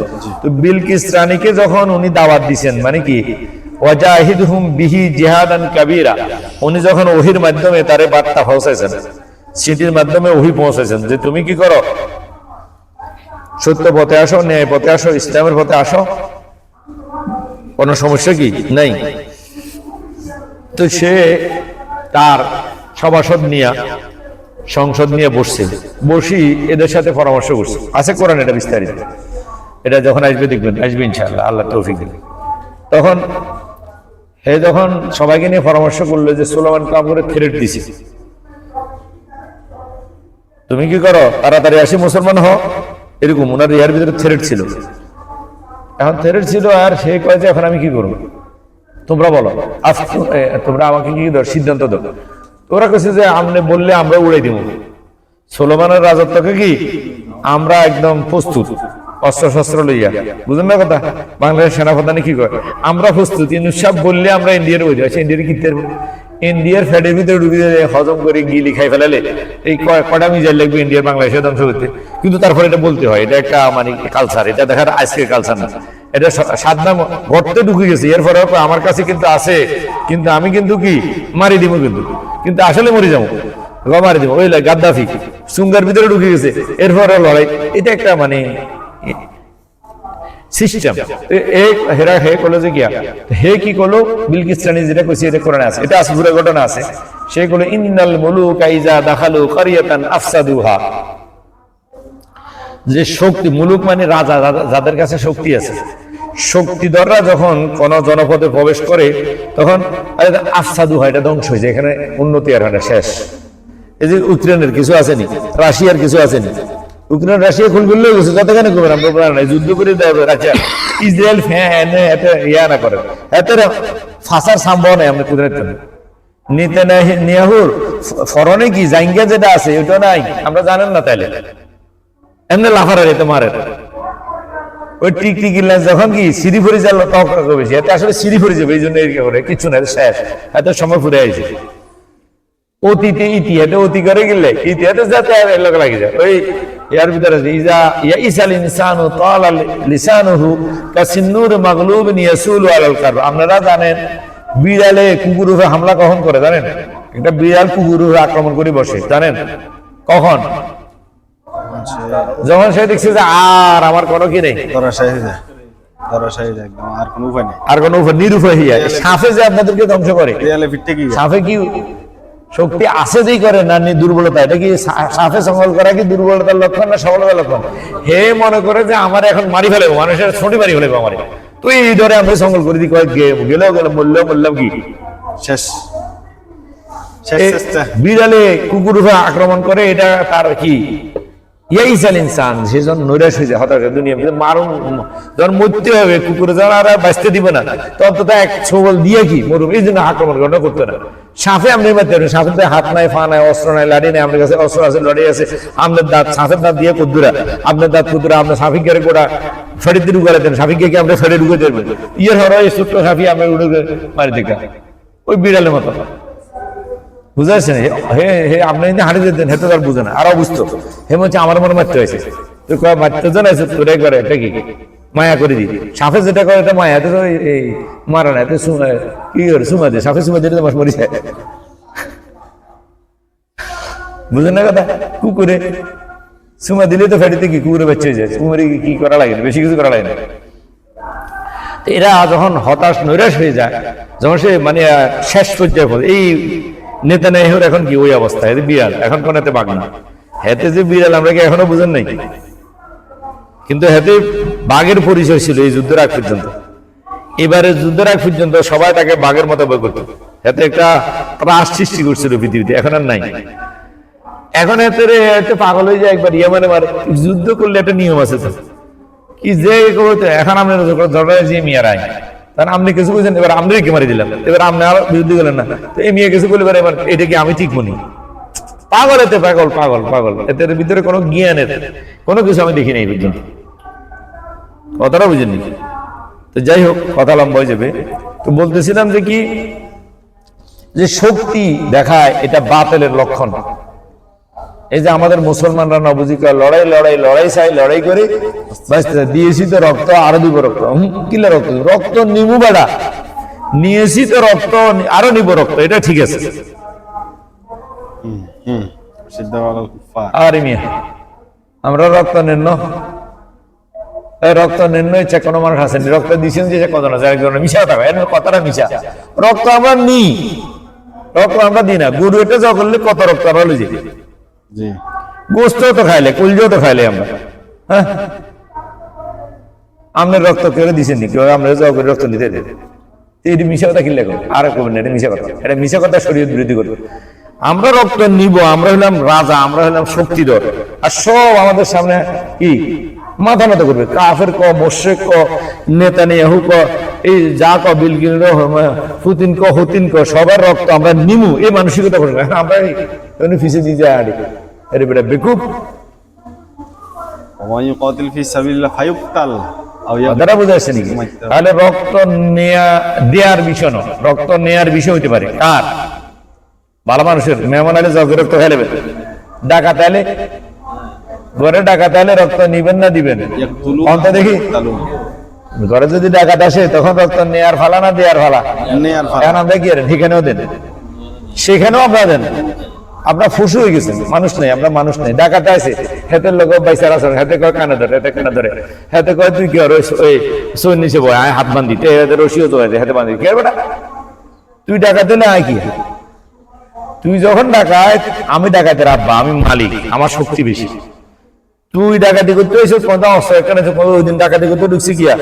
বিলকিস রানীকে যখন উনি দাওয়াত দিবেন, মানে কি ওয়াজাহিদহুম বিহি জিহাদান কাবীরা, উনি যখন ওহীর মাধ্যমে তারে বার্তা পৌঁছাইছেন, চিঠির মাধ্যমে ওহী পৌঁছাইছেন যে তুমি কি করো, সত্য পথে আসো, ন্যায় পথে আসো, ইসলামের পথে আসো, কোন সমস্যা কি নাই। তো সে তার সভাসদ নিয়ে সংসদ নিয়ে বসি এদের সাথে পরামর্শ করছে, আছে কোরআন এটা বিস্তারিত। এটা যখন আসবে দেখবেন, আসবে ইনশাআল্লাহ, আল্লাহ তৌফিক দিবেন। তখন যখন সবাইকে নিয়ে পরামর্শ করলো যে সুলাইমান কাম করে থ্রেট দিছে, তুমি কি করো, তাড়াতাড়ি আসি মুসলমান হও, এরকম ওনার ইয়ার ভিতরে থ্রেট ছিল। এখন থ্রেট ছিল, আর সে কয় যে এখন আমি কি করবো, তোমরা বলো, তোমরা আমাকে কি সিদ্ধান্ত দাও। ওরা কেছে যে আপনি বললে আমরা উড়াই দিব, সুলাইমানের রাজত্বকে কি আমরা একদম প্রস্তুত, অস্ত্র শস্ত্র লইয়া, বুঝলেন না কথা? বাংলাদেশ সেনাপ্রধানে কি করে, আমরা প্রস্তুতি সব বললে আমরা ইন্ডিয়ার বই যাচ্ছি, ইন্ডিয়ার কি ইন্ডিয়ার ফ্যাটের ভিতরে ঢুকে হজম করে গিলি খাই ফেলালে এই কটা মিজাইল লাগবে ইন্ডিয়ার বাংলাদেশে ধ্বংস করতে। কিন্তু তারপরে এটা বলতে হয়, এটা একটা মানে কালচার, এটা দেখার আজকের কালচার না, এটা সাদনাম গর্তে ঢুকে গেছে। এরপরে আমার কাছে কিন্তু আছে, কিন্তু আমি কিন্তু কি মারি দিব, কিন্তু আসলে মরে যাবো, মারি দিব। ওই গাদ্দাফি সুঙ্গার ভিতরে ঢুকে গেছে, এরপরে লড়াই, এটা একটা মানে সিস্টেম। হেরা হে করলো যে গিয়া হে কি করলো, বিলকিস্তানি যেটা কইছে এটা কোরআনে আছে, এটা আসলে ঘটনা আছে। সে করলো ইন্নাল মুলুকা ইজা দাখালু কারিয়াতান আফসাদুহা, যে শক্তি, মুলুক মানে রাজা, যাদের কাছে শক্তি আছে, শক্তিধররা যখন কোন জনপদে প্রবেশ করে তখন আফসাদুহা, এটা ধ্বংস হয়েছে, এখানে উন্নতি আর হয় না, শেষ। এই যে ইউক্রেনের কিছু আসেনি, রাশিয়ার কিছু আসেনি, ইউক্রেন রাশিয়া খুন করলেও গেছে, যতখানে করবেন আমরা যুদ্ধ করে দেবে রাশিয়া ইসরায়েল ফ্যান এত ইয়া না করে, এত ফাঁসার সম্ভব নাই আমরা কুদরত নেতানিয়াহুর ফরনে কি জাইঙ্গা যেটা আছে ওটা নাই, আমরা জানেন না, তাইলে এমনি লাফার রেতে মারে ওই টিকটিকি যখন কি সিঁড়ি ফরি যাল তখন বেশি, এতে আসলে সিঁড়ি ফরি যাবে, এই জন্য করে কিছু না, শেষ, এত সময় ফুরে আইছে। অতীতে ইতিহাসে অতি করে গেলে ইতিহাসে যাতে লোক লাগে যায়, ওই ইয়ার ভিতরে ইজা ইয়াইসাল ইনসানু তালা লিসানুহু কাসিন্নুর মাগলুবিন ইয়াসুলু আলাল কারব। আপনারা জানেন বিড়ালে কুকুর উপরে হামলা কখন করে জানেন? একটা বিড়াল কুকুর উপরে আক্রমণ করে বসে, জানেন কখন? যখন সে দেখছে যে আর আমার কোনো কি নেই, আর কোনো উপায় নিরুপায় হইয়া। সাপে যে আপনাদেরকে ধ্বংস করে, সাপে কি শক্তি আছে যেই করে না দুর্বলতা? এটা কি সাপে সংগ্রহ করা কি দুর্বলতার লক্ষণ না সফলতার লক্ষণ? হে মনে করে যে আমার এখন মারি ফেলে, মানুষের ছুটি মারি ফেলে আমার, তো এই ধরে আমরা সংগ্রহ করে দিই, গেলেও গেল, বললাম কি শেষ। বিড়ালে কুকুর উপরে আক্রমণ করে, এটা তার কি ইয়াইসাল ইনসান, সেজন নৈরাশ হয়ে যায়, হতাশ দুনিয়া মারুন, যখন মরতে হবে কুকুরে যারা আর বাঁচতে দিবে না, তত এক ছবল দিয়ে কি মরুম, এই জন্য আক্রমণ করতে না। সাপে আপনি মারতে পারবেন, সাপের হাত নাই, ফা নাই, অস্ত্র নাই, লাঠি নাই, আপনার কাছে অস্ত্র আছে, লড়াই আছে, আপনার দাঁত, সাপের দাঁত দিয়ে কুদ্দুরা, আপনার দাঁত কুদ্দুরা, আপনার সাফিক গেড়ে গোড়া ফেরিতে ঢুকালে দেন, সাফিককে কি আমরা ফেরে ঢুকে দেবেন, ইয়ের হর এই ছোট্ট সাফি আমরা উড়ে মারি দেখা, ওই বিড়ালের মতো, বুঝা যাচ্ছে না? হে হে আপনি হাঁটি দিতেন, হেঁটে তার বুঝে না, আরো বুঝতো, হে বলছে আমার মনে মারতে হয়েছে, তো মারতে জানাইছে তোরাই করে, এটা কি মায়া করে দিই। সাপে যেটা করে এটা মায়া, তো এই মারা না, এতে কি করে সুমা দিয়ে, সাপে সুমা দিয়ে মাছ মরি যায়, বুঝেন না কথা? কুকুরে সুমা দিলে তো ফেটিতে কি কুকুরে বাচ্চা হয়ে যায়, কুকুরে কি করা লাগে না, বেশি কিছু করা লাগে না। এরা যখন হতাশ নৈরাশ হয়ে যায়, যখন সে মানে শেষ পর্যায়ে পড়ে, এই নেতানিয়াহুর এখন কি ওই অবস্থা, এতে বিড়াল এখন কোন এতে বাঘ না, হেতে যে বিড়াল আমরা কি এখনো বুঝেন নাই? কিন্তু হেতে বাঘের পরিচয় ছিল এই যুদ্ধের আগ পর্যন্ত। এবারে যুদ্ধের আগ পর্যন্ত সবাই তাকে বাঘের মতো বই করত, হেতে একটা ত্রাস সৃষ্টি করছিল পৃথিবীতে, এখন আর নাই। এখন এতে পাগল হয়ে যায় একবার ইয়ামানে মারে, যুদ্ধ করলে একটা নিয়ম আছে তো কি যে এখন আমরা ধরা যে মিয়ার আইন, তাহলে আপনি কিছু বুঝলেন, এবার আমরা কি মারি দিলাম, এবার আপনি আর বিরুদ্ধে গেলেন না, তো এই মেয়ে কিছু বলে এবার এটা কি আমি ঠিক মনি? পাগল এতে, পাগল পাগল পাগল, এদের ভিতরে কোনো জ্ঞানের কোনো কিছু আমি দেখি নাই পর্যন্ত, কথাটা বুঝেননি? তো যাই হোক, কথা লম্বা হয়ে যাবে। তো বলতেছিলাম যে কি, যে শক্তি দেখায় এটা বাতিলের লক্ষণ। এই যে আমাদের মুসলমানরা নবজি লড়াই লড়াই লড়াই চাই, লড়াই করে দিয়েছি তো রক্ত, আরো দিব রক্ত, কিলা রক্ত, রক্ত নিবু বেড়া, নিয়েছি তো রক্ত আরো নিব রক্ত, এটা ঠিক আছে। আরে মিয়া আমরা রক্ত নির্ণ, রক্ত নির্ণয় ইচ্ছা কোনো মানুষ আসেনি, রক্ত দিয়েছেন যে কত না মিশা কথা, এর কথাটা মিশা, রক্ত আমরা নিই, রক্ত আমরা দিই না। গরু এটা যা করলে কত রক্ত আমরা লই যাই, গোস্ত তো খাইলে, কুলজো তো খাইলে আমরা, হ্যাঁ আপনার রক্ত কেউ দিচ্ছেন নি, কেউ আমরা যাও করে রক্ত নিতে দেবে, এটি মিশা কথা কিনলে আর করবেন না, এটা মিশা কথা, এটা মিশা কথা শরীয়ত বিরোধী করবে। আমরা রক্ত নিব, আমরা হলাম রাজা, আমরা হলাম শক্তিধর, আর সব আমাদের সামনে কি মাথা নত করবে, কাফের ক, মোশরিক ক, নেতানিয়াহু ক, এই যা ক, বিলকিন পুতিন ক, হতিন ক, সবার রক্ত আমরা নিমু, এই মানসিকতা করবে। আমরা ফিসে দিয়ে যায় আড়ি, আরে বেটা বেকুব, ওয়া ইউকাতিল ফি সাবিলিল্লাহ ফায়ুক্তাল আও কথাটা বুঝে আসছে নাকি? তাহলে রক্ত দেওয়ার বিষয় নয়, রক্ত নেয়ার বিষয় হতে পারে কার? ভালো মানুষের। মেহমান আলী জগে রক্ত খেলেবেন, ডাকাত আলে ঘরে ডাকাত আলে রক্ত নিবেন না দিবেন? অন্ত দেখি ঘরে যদি ডাকাত আসে তখন রক্ত নেয়ার ফালা না দেয়ার ফালা? নেয়ার ফালা। এখন আমরা কি ঠিকানেও দেন, সেখানেও আপনারা দেন। আপনার ফুসু হয়ে গেছেন, মানুষ নেই, আমরা মানুষ নেই। ডাকাতে আছে, হেতের লোক বাইসার আসর, হেতে কয় কানে ধরে, হেতে কানে ধরে, হেতে কয় তুই কি আর ওই সই নিচে বয় আয় হাত বান্ধিতে, হেতে রশিও তো হেতে বান্ধি কি আর বেটা তুই ডাকাতে না আয় কি? তুই যখন ডাকাত, আমি ডাকাতের আব্বা, আমি মালিক, আমার শক্তি বেশি। তুই ডাকাতি করতে এসে এখানে ওই দিন ডাকাতি করতে ঢুকছি গিয়া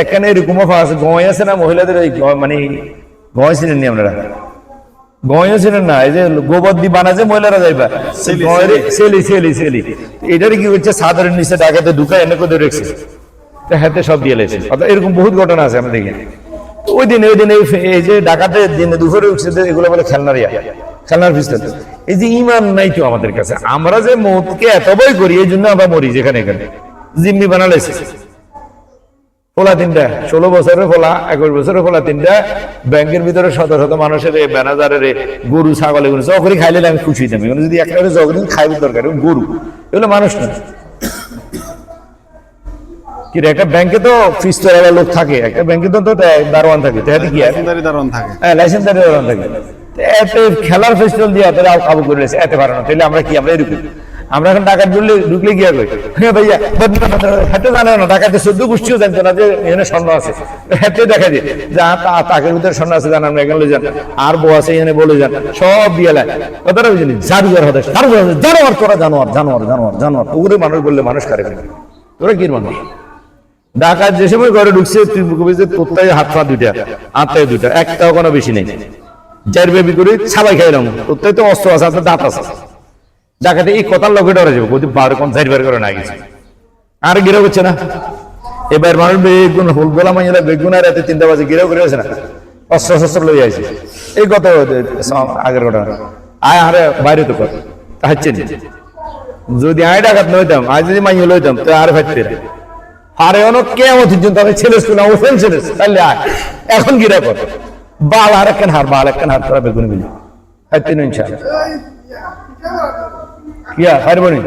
এখানে এরকম অফার আছে, গয় আছে না মহিলাদের, মানে গয় ছিলেন নি আপনারা? গয়ও ছিলেন না, এই যে গোবর দিয়ে বানাচ্ছে মহিলারা যাইবা সেলি সেলি সেলি, এটার কি হচ্ছে সাধারণ নিচে ডাকাতে ঢুকা এনে করে রেখেছে, হাতে সব দিয়ে লেছে। অর্থাৎ এরকম বহুত ঘটনা আছে আমরা দেখি। ওই দিন এই যে ডাকাতে দিনে দুপুরে উঠছে, এগুলো বলে খেলনার পিস্তল। এই যে ইমান নাই তো আমাদের কাছে, আমরা যে মৌতকে এত ভয় করি, এই জন্য আমরা মরি যেখানে এখানে। জিম্মি বানালেছে ফোলা তিনটা, 16 বছরের ফোলা, 21 বছরের ফোলা তিনটা, ব্যাংকের ভিতরে শত শত মানুষের ম্যানেজারের গরু ছাগল এগুলো জগরি খাইলে আমি খুশি হইতাম। এগুলো যদি একটা জগরি খাইব দরকার, গরু এগুলো মানুষ না। কি একটা ব্যাংকে তো ফিস্টার লোক থাকে, একটা ব্যাংকে তো দারোয়ান থাকে, কি দারোয়ান থাকে, হ্যাঁ লাইসেন্সদারি দারোয়ান থাকে। এতে খেলার ফেস্টিভ্যাল দিয়ে তারা কাবু করে রয়েছে, এতে পারে না। তাহলে আমরা কি, আমরা এরকম আমরা এখন ডাকাত ঢুকলে গিয়া কই, হ্যাঁ ভাইয়া হাতে জানে না, ডাকাতে 14 গোষ্ঠীও জানতো না যে এখানে স্বর্ণ আছে, হাতে দেখা যায় যা তাকের ভিতরে স্বর্ণ আছে জানান, এখানে যান আর বউ আছে এখানে বলে যান, সব দিয়ে লাই কথাটা বুঝিনি। জাদুঘর হতে জানোয়ার, তোরা জানোয়ার জানোয়ার জানোয়ার জানোয়ার, ওগুলো মানুষ বললে মানুষ কারে তোরা কি মানুষ? ডাকাত যে সময় ঘরে ঢুকছে, তুই তোরটাই হাত পা দুইটা, হাতটাই দুইটা, একটাও কোনো বেশি নেই, যার বেবি করে সবাই খাইলাম, তোরটাই তো অস্ত্র আছে, আপনার দাঁত আছে। ডাকাতে এই কথার লোকে ডরে যাবো, বলতে 12 কোন 4 বার করে না গেছে, আর গিরা করছে না। এবার মানুষ বেগুন গোলা মাইলা বেগুন আর রাতে 3টা বাজে গিরাও করে আছে না, অস্ত্র শস্ত্র লই আইছে। এই কত আগের ঘটনা, আয় আরে বাইরে তো কর হচ্ছে না। যদি আয় ডাকাত নইতাম, আজ যদি মাইয়া লইতাম তো আর ফাইতে আরে অনেক কেমন জন্য আমি ছেলে স্কুল ওপেন ছেলে, তাহলে আয় এখন গিরা কর বাল আর একখান হার, বাল একখান হার তোরা বেগুন মিলি হাইতে না ইনশাআল্লাহ কিয়া হারবনি।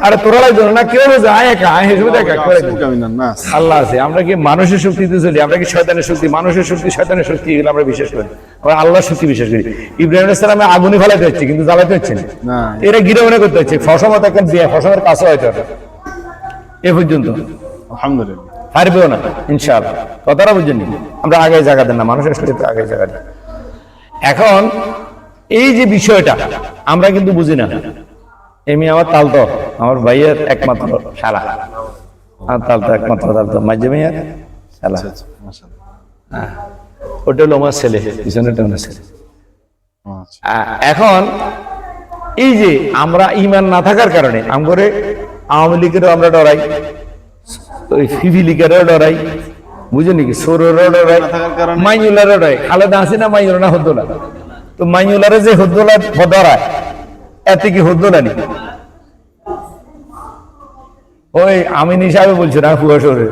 আরে তোরা লাগবে না, কেউ বোঝে আয় একা, আয় হিসেবে দেখা করে আল্লাহ আছে। আমরা কি মানুষের শক্তিতে চলি? আমরা কি শয়তানের শক্তি, মানুষের শক্তি, শয়তানের শক্তি এগুলো আমরা বিশ্বাস করি? আমরা আল্লাহর শক্তি বিশ্বাস করি। ইব্রাহিম আলাইহিস সালামে আগুনে ফেলাতে হচ্ছে কিন্তু জ্বালাতে হচ্ছে না, এরা গিরে মনে করতে হচ্ছে ফসমত একটা দিয়ে ফসমের কাছে হয়তো এ পর্যন্ত আলহামদুলিল্লাহ পারবেও না ইনশাআল্লাহ। কথাটা বুঝেনি? আমরা আগে জায়গা দেন না, মানুষের সাথে আগে জায়গা দেন। এখন এই যে বিষয়টা আমরা কিন্তু বুঝি না। এমনি আমার তালতো আমার ভাইয়ের একমাত্র শালা, আর তালতো একমাত্র তালতো মাঝে মেয়ের শালা, ওটা হলো আমার ছেলে, পিছনেটা আমার ছেলে। এখন এই যে আমরা ইমান না থাকার কারণে আমগরে আওয়ামী লীগেরও আমরা ডরাই, ওই ফিভি লীগেরও ডরাই, বুঝলি কি, সৌরেরও ডরাই, মাইনুলারও ডরাই। খালেদা হাসিনা মাইনুল না হদ্দোলা, তো মাইনুলারে যে হদ্দোলা ডরায় এতে কি হদ্দোলা নি? ওই আমিন হিসাবে বলছে না ফুয়াশোরে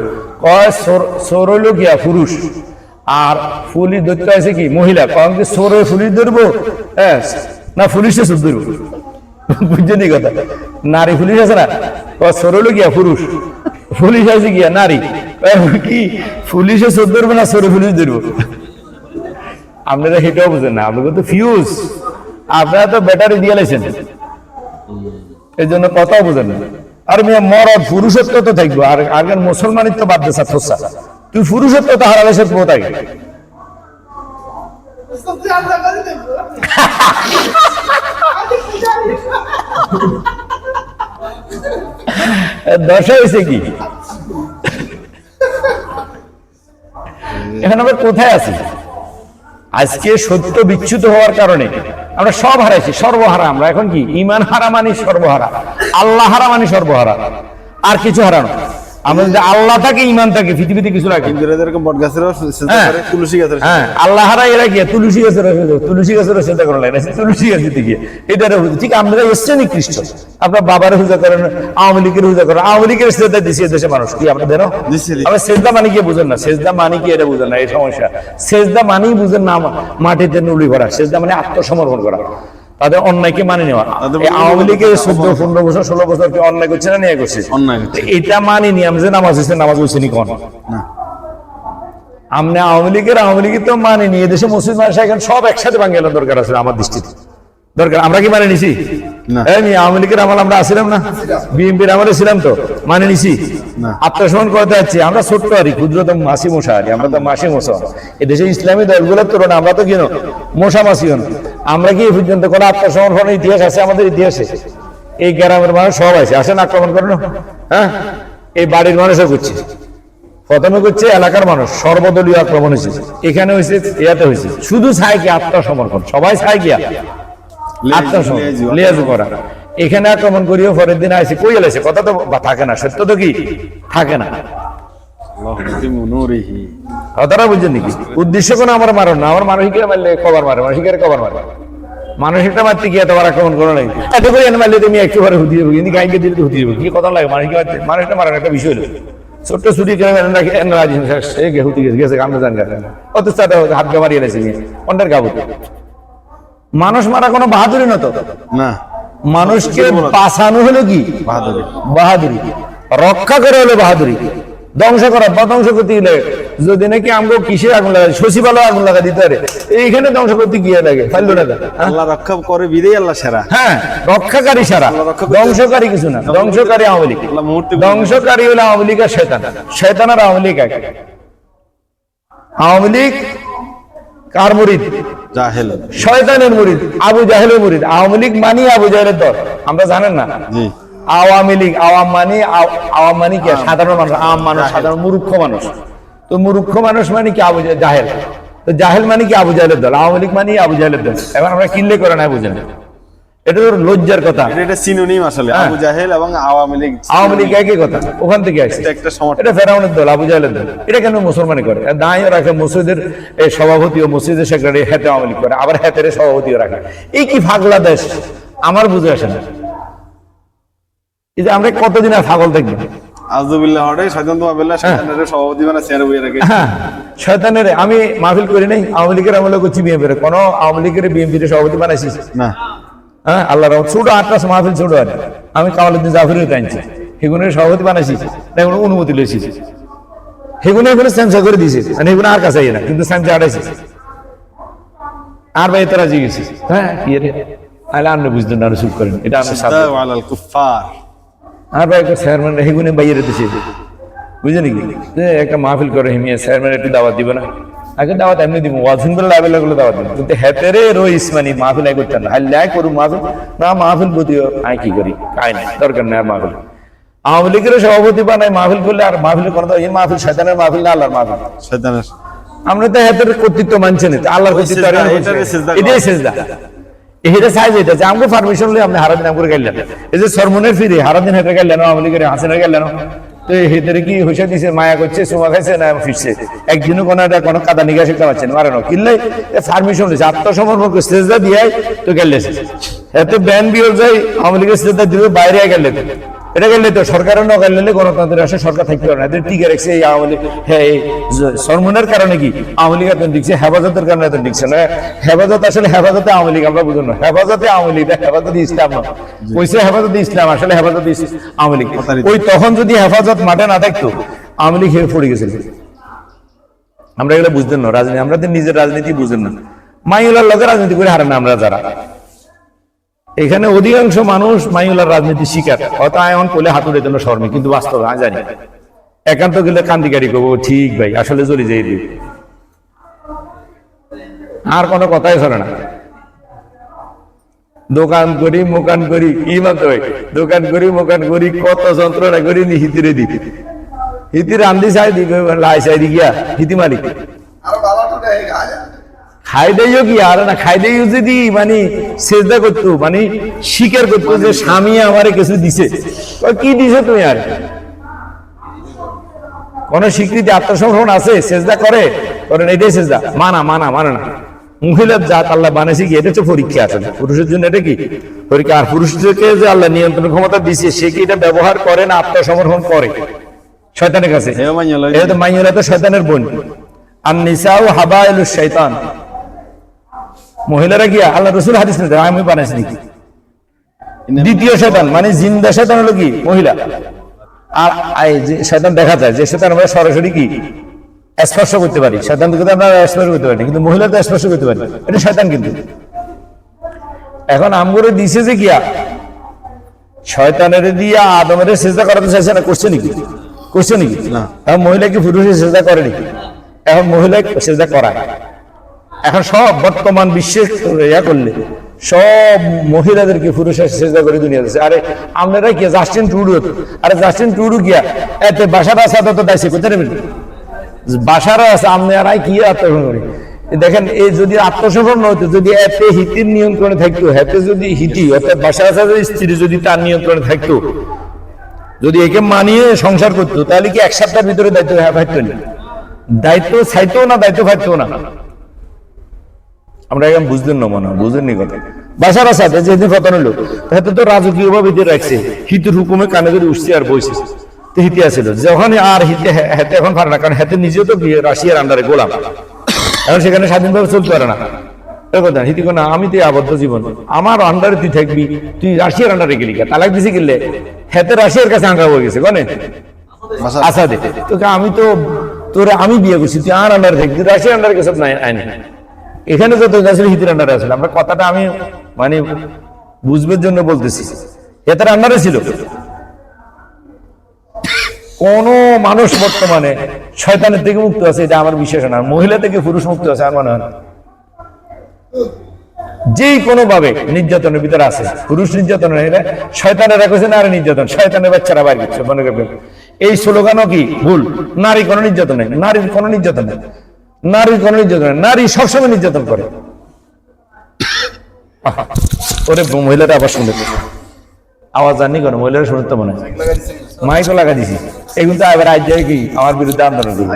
কয় সৌর হইল গিয়া পুরুষ আর ফুলি ধরতে আছে কি মহিলা, কারণ কি সৌরে ফুলি ধরবো হ্যাঁ না পুলিশে সুদ ধরবো, বুঝছেন কথা? নারী পুলিশ আছে না, সৌর হইল গিয়া পুরুষ, পুলিশ আছে গিয়া নারী, কি পুলিশে সুদ ধরবো না সৌরে পুলিশ ধরবো? আপনারা সেটাও বুঝেন না, আপনাদের তো ফিউজ, আপনারা তো ব্যাটারি দিয়ে লাইছেন, এই জন্য কথাও বুঝেন না। আর মেয়ে মরদ পুরুষত্ব তো থাকবো, আর আগের মুসলমানিত্ব বাদ দেশা থসা, তুই পুরুষত্ব তো হারালে সে কোথায় দশা হয়েছে কি? এখন আমরা কোথায় আছি? আজকে সত্য বিচ্যুত হওয়ার কারণে আমরা সব হারাইছি, সর্বহারা। আমরা এখন কি ইমান হারা মানি সর্বহারা, আল্লাহ হারা মানি সর্বহারা, আর কিছু হারানো। আমরা যদি আল্লাহ থাকে ইমান থাকে পৃথিবীতে কিছু লাগে। এরকম বট গাছেরও সিজদা করে, তুলসী গাছের হ্যাঁ, আল্লাহ হারা এরা কি তুলসী গাছের চিন্তা করা লাগে না, তুলসী গাছ দিতে গিয়ে এটা ঠিক। আমরা এসছেন খ্রিস্ট, আপনার বাবার পূজা করেন, আওয়ামী লীগের পূজা করেন, আওয়ামী লীগের সেজদা দিচ্ছে দেশের মানুষ কি আপনার দেন? আমরা সেজদা মানে কি বুঝেন না, সেজদা মানে কি এটা বুঝেন না, এই সমস্যা। সেজদা মানেই বুঝেন না মাটিতে নুলি ভরা, সেজদা মানে আত্মসমর্পণ করা, তাদের অন্যায়কে মানে নেওয়া। আওয়ামী লীগের 14-15 বছর 16 বছর কি অন্যায় করছে না নিয়ে করছে? এটা মানি নি আমি যে নামাজ হচ্ছে, নামাজ হচ্ছে নি কোন আমনে আওয়ামী লীগের তো মানে নি। এদেশে মুসলিম মানুষ এখন সব একসাথে ভাঙে গেল দরকার আছে আমার দৃষ্টিতে, দরকার। আমরা কি মানে নিছি? আওয়ামী লীগের আমল আমরা আসছিলাম না, বিএনপির আমলে ছিলাম তো, মানে নিছি? আত্মসমর্পণ করতে যাচ্ছি। আমরা ছোট্ট আরি, ক্ষুদ্রতম মাসি মশা আরি, আমরা তো মাসি মশা। এদেশে ইসলামী দলগুলোর তুলনা আমরা তো কি মশা মাসি হন। আমরা কি এই পর্যন্ত কোন আত্মসমর্পণের ইতিহাস আছে আমাদের ইতিহাসে? এই গ্রামের মানুষ সব আছে, আসেন আক্রমণ করেন। হ্যাঁ, এই বাড়ির মানুষও করছে, প্রথমে করছে এলাকার মানুষ, সর্বদলীয় আক্রমণ হয়েছে, এখানে হয়েছে, ইয়াতে হয়েছে। শুধু চাই কি আত্মসমর্পণ, সবাই চাই কি আত্মসমর্পণ করা। এখানে আক্রমণ করিও পরের দিন আইসি কই এলাইছে, কথা তো থাকে না, সত্য তো কি থাকে না। কথাটা বুঝছেন নাকি? উদ্দেশ্য কোনো আমার মারণ না, আমার মানসিকরা মারলে কবার মারে, মানসিকের কবার মারে, মানসিকটা মারতে গিয়ে তোমার আক্রমণ করো নাই। এত করে মারলে তুমি একেবারে হুদিয়ে দেবো, কিন্তু গাইকে দিলে হুদিয়ে দেবো, কি কথা লাগে? মানুষটা মারার একটা বিষয় হলো, ছোট্ট ছুটি গেছে আমরা জানি অত হাত গা মারিয়ে গেছে অন্যের গাবুতে। মানুষ মারা কোনো বাহাদুরি না তো না, মানুষকে বাঁচানো হলো কি বাহাদুরি, রক্ষা করে হলো বাহাদুরি। ধ্বংস করা বা ধ্বংস করতে গেলে যদি নাকি আমগো কিসে আগুন লাগাই, সচিবালয় আগুন লাগা দিতে পারে, এইখানে ধ্বংস করতে গিয়ে লাগে ফাইল না। আল্লাহ রক্ষা করে বিদেই আল্লাহ সেরা। হ্যাঁ, রক্ষাকারী সারা, ধ্বংসকারী কিছু না। ধ্বংসকারী আওয়ামী লীগ, ধ্বংসকারী হলো আওয়ামী লীগ আর শয়তান। শয়তান আর আওয়ামী লীগ এক। আওয়ামী লীগ কার মুরিদ? জাহেল, শয়তানের মুরিদ, আবু জাহেলের মুরিদ। আওয়ামী লীগ মানি আবু জাহেলের দল, আমরা জানেন না? আওয়ামী লীগ, আওয়াম মানি কি? সাধারণ মানুষ, আম মানুষ, সাধারণ মূর্খ মানুষ। তো মূর্খ মানুষ মানে কি? আবু জাহেল। তো জাহেল মানে কি? আবু জাহেলের দল। আওয়ামী লীগ মানে আবু জাহেলের দল। এখন আমরা কিনলে করে না, বুঝেন? এটা তো লজ্জার কথা। এটা সিনোনিম আসলে, আবু জাহেল এবং আওয়ামী লীগ। আওয়ামী লীগ একই কথা, ওখান থেকে আসছে। এটা ফেরাউনের দল, আবু জাহেলের দল। এটা কেন মুসলমানি করে? দাঁড়িয়ে রাখে মসজিদের সভাপতি ও মসজিদের সেক্রেটারি, হাতে আওয়ামী লীগ করে, আবার হাতের সভাপতিও রাখে। এই কি ফাগলা দেশ, আমার বুঝে আসে না। এই যে আমরা কতদিন আর ছাগল দেখবেন? শয়তানের আমি মাহফিল করি নাই, আওয়ামী লীগের আমলে করছি, বিএনপির কোন আওয়ামী লীগের বিএনপির সভাপতি বানাইছি না। হ্যাঁ, আল্লাহ ছোট 8টা মাহফিল ছোট আর আমি কামালউদ্দিন জাফরি আনছি, সেগুনের সভাপতি বানাইছি, অনুমতি লইছি, সেগুলো এখানে সেন্সার করে দিয়েছে, মানে এগুলো আর কাছে না, কিন্তু সেন্সার আড়াইছে আর ভাই তারা জিগেছি। হ্যাঁ, কি রে আলে আপনি বুঝতেন না, চুপ করেন, এটা আমি আর ভাই একটা চেয়ারম্যান হেগুনে বাইরে দিছে, বুঝে নাকি? একটা মাহফিল করে হিমিয়া চেয়ারম্যান একটু দাওয়াত দিব না, আগে দাওয়াত এমনি দিব, ওয়াজিন বলে লাভেলা গুলো দাওয়াত দিব, কিন্তু হেতেরে রইস মানে মাহফিল আই করতেন না, হাল্লাই করুন মাহফিল না, মাহফিল বুঝিও আই কি করি, আই নাই, দরকার নেই আর মাহফিল। আওয়ামী লীগের সভাপতি বানায় মাহফিল করলে, আর মাহফিল কোনো এই মাহফিল শয়তানের মাহফিল না, আল্লাহর মাহফিল। শয়তানের আমরা তো হেতের কর্তৃত্ব মানছেন, আল্লাহর কর্তৃত্ব, এটাই সেজদা। এটা সাইজ এটা যে আমাকে পারমিশন লই আপনি হারাদিন আমরে গাইলেন, এই যে সরমনের ফিরে হারাদিন হেতে গাইলেন, আওয়ামী লীগের হাসিনা গাইলেন, তো হেতের কি হইসা দিছে, মায়া করছে, সুমা খাইছে না ফিরছে, একদিনও কোনো কাদা নিগাশ করতে পারছেন, মারানো কিনলে পারমিশন লইছে, আত্মসমর্পণ করে সেজদা দিয়াই তো গাইলেছে। এত ব্যান বিয়োগ যায় আওয়ামী লীগের সেজদা দিলে বাইরে গেলে, এটা গেলে তো সরকারের ন গেলে গণতন্ত্রের আসে সরকার থাকতে পারে না, টিকে রাখছে এই আওয়ামী লীগ। হ্যাঁ, এই সরমনের কারণে কি আওয়ামী লীগ এত দিচ্ছে, হেফাজতের কারণে এত দিচ্ছে না। হেফাজত আসলে হেফাজতে আওয়ামী লীগ আমরা বুঝুন না, হেফাজতে আওয়ামী লীগ, হেফাজতে ইসলাম না, কইছে হেফাজতে ইসলাম, আসলে হেফাজতে আওয়ামী লীগ। ওই তখন যদি হেফাজত মাঠে না থাকতো, আওয়ামী লীগ হেরে পড়ে গেছিল। আমরা এগুলো বুঝতেন না, রাজনীতি আমরা নিজের রাজনীতি বুঝেন না, মাইউলার লোকের রাজনীতি করে হারে না আমরা যারা। এখানে অধিকাংশ মানুষ মাইউলার রাজনীতি শিকার, হয়তো আয়ন করলে হাতুড়ে জন্য শর্মী, কিন্তু বাস্তবে আমি জানি একান্ত গেলে কান্দিকারি করবো, ঠিক ভাই আসলে চলে যাই দিই, আর কোনো কথাই চলে না। দোকান করি মোকান করি, কি মানতে হয়, দোকান করি মোকান করি, কত যন্ত্রণা করি নি হিতিরে দিতে, হিতি রান্ধি চাই দিবে লাই চাই দি গিয়া হিতি মালিক খাই দেয় কি আর না, খাই দেয় যদি মানে সেজদা করতো, মানে স্বীকার করতো যে স্বামী আমারে কিছু দিছে, কি দিছে তুমি আর কোন স্বীকৃতি আত্মসমর্পণ আছে? সেজদা করেন, এটাই সেজদা। মানে না। মহিলার জাত আল্লাহ বানাইছে কি, এটা হচ্ছে পরীক্ষা। আসলে পুরুষের জন্য এটা কি পরীক্ষা। আর পুরুষকে যে আল্লাহ নিয়ন্ত্রণ ক্ষমতা দিচ্ছে, সে কি এটা ব্যবহার করে না আত্মসমর্পণ করে শয়তানের কাছে? এটা তো মাইয়ালা তো শয়তানের বোন। আর নিসাউ হাবাইলুশ শয়তান, মহিলারা কি আল্লাহ রাসূল হাদিস নিতে আমি বানাইছি নাকি? দ্বিতীয় শয়তান মানে জিন্দা শয়তান হলো কি মহিলা। আর যে শয়তান দেখা যায়, যে শয়তান আমরা সরাসরি কি স্পর্শ করতে পারি, শয়তান থেকে আমরা স্পর্শ করতে পারি, কিন্তু মহিলা তো স্পর্শ করতে পারি, এটা শয়তান। কিন্তু এখন আমগরে দিছে যে কিয়া শয়তানের দিয়া আদমের সেজদা করাতে চাইছে না, করছে নাকি না? এখন মহিলা কি পুরুষের সেজদা করে নাকি? এখন মহিলা সেজদা করায়। এখন সব বর্তমান বিশ্বে ইয়া করলে সব মহিলাদেরকে পুরুষের সেজদা করে দুনিয়া দিচ্ছে। আরে আপনারা কি জাস্টিন ট্রুডো? আরে জাস্টিন ট্রুডো গিয়া এতে বাসার আসাদ তো দাইছে কোথায় নেবেন? বাসার আছে আপনারাই কি আত্মসমর্পণ করে দেখেন। এই যদি আত্মসমর্পণ হতো, যদি এতে হিতির নিয়ন্ত্রণে থাকতো, হাতে যদি হিতি অর্থাৎ বাসার আসাদের স্ত্রী যদি তার নিয়ন্ত্রণে থাকতো, যদি একে মানিয়ে সংসার করতো, তাহলে কি এক সপ্তাহের ভিতরে দায়িত্ব ফাইতো না? দায়িত্ব চাইতো না, দায়িত্ব ফাইতো না। আমরা এখন বুঝলেন না, মনে হয় বুঝেননি কথা। বাসার সাথে যেদিন ফতন হলো, হাতে তো রাজকীয় ভাবে দিয়ে রাখছে, হিতের হুকুমে কানে ধরে উঠছে আর বইছে। তো হিতে আসছিল যখন আর হিতে হাতে এখন পারে না, কারণ হাতে নিজেও তো রাশিয়ার আন্ডারে গোলাম, এখন সেখানে স্বাধীনভাবে চলতে পারে না। কথা হিতি না, আমি তো আবদ্ধ জীবন, আমার আন্ডারে তুই থাকবি, তুই রাশিয়ার আন্ডারে গেলি, তালাক দিছি গেলে হাতে রাশিয়ার কাছে আঙ্গা হয়ে গেছে কনে আসাদে। তোকে আমি তো তোরে আমি বিয়ে করছি, তুই আর আন্ডারে থাকবি, রাশিয়ার আন্ডারে গেছে নাই আইনি। এখানে যত আসলে হিতের আন্ডারে আসলে আমরা কথাটা আমি মানে বুঝবার জন্য বলতেছি, এটার আন্ডারে ছিল। কোন মানুষ বর্তমানে শয়তানের থেকে মুক্ত আছে এটা আমার বিশ্বাস না। মহিলা থেকে পুরুষ মুক্ত আছে আমার মনে হয় না। যে কোনো ভাবে নির্যাতনের ভিতরে আছে, পুরুষ নির্যাতন শয়তানের রাখছে না, আর নির্যাতন শয়তানের বাচ্চারা বাইরে করছে মনে করবেন। এই স্লোগানও কি ভুল? নারী কোনো নির্যাতন নেই, নারীর কোনো নির্যাতন নেই, নারীর কোনো নির্যাতন নেই, নারী সবসময় নির্যাতন করে। ওরে মহিলাটা আবার শুনতে আওয়াজ জানি কেন, মহিলারা শুনতে মনে হয় মাইকও লাগা দিছি। এগুলো তো এবার আজ যায় কি আমার বিরুদ্ধে আন্দোলন করবে।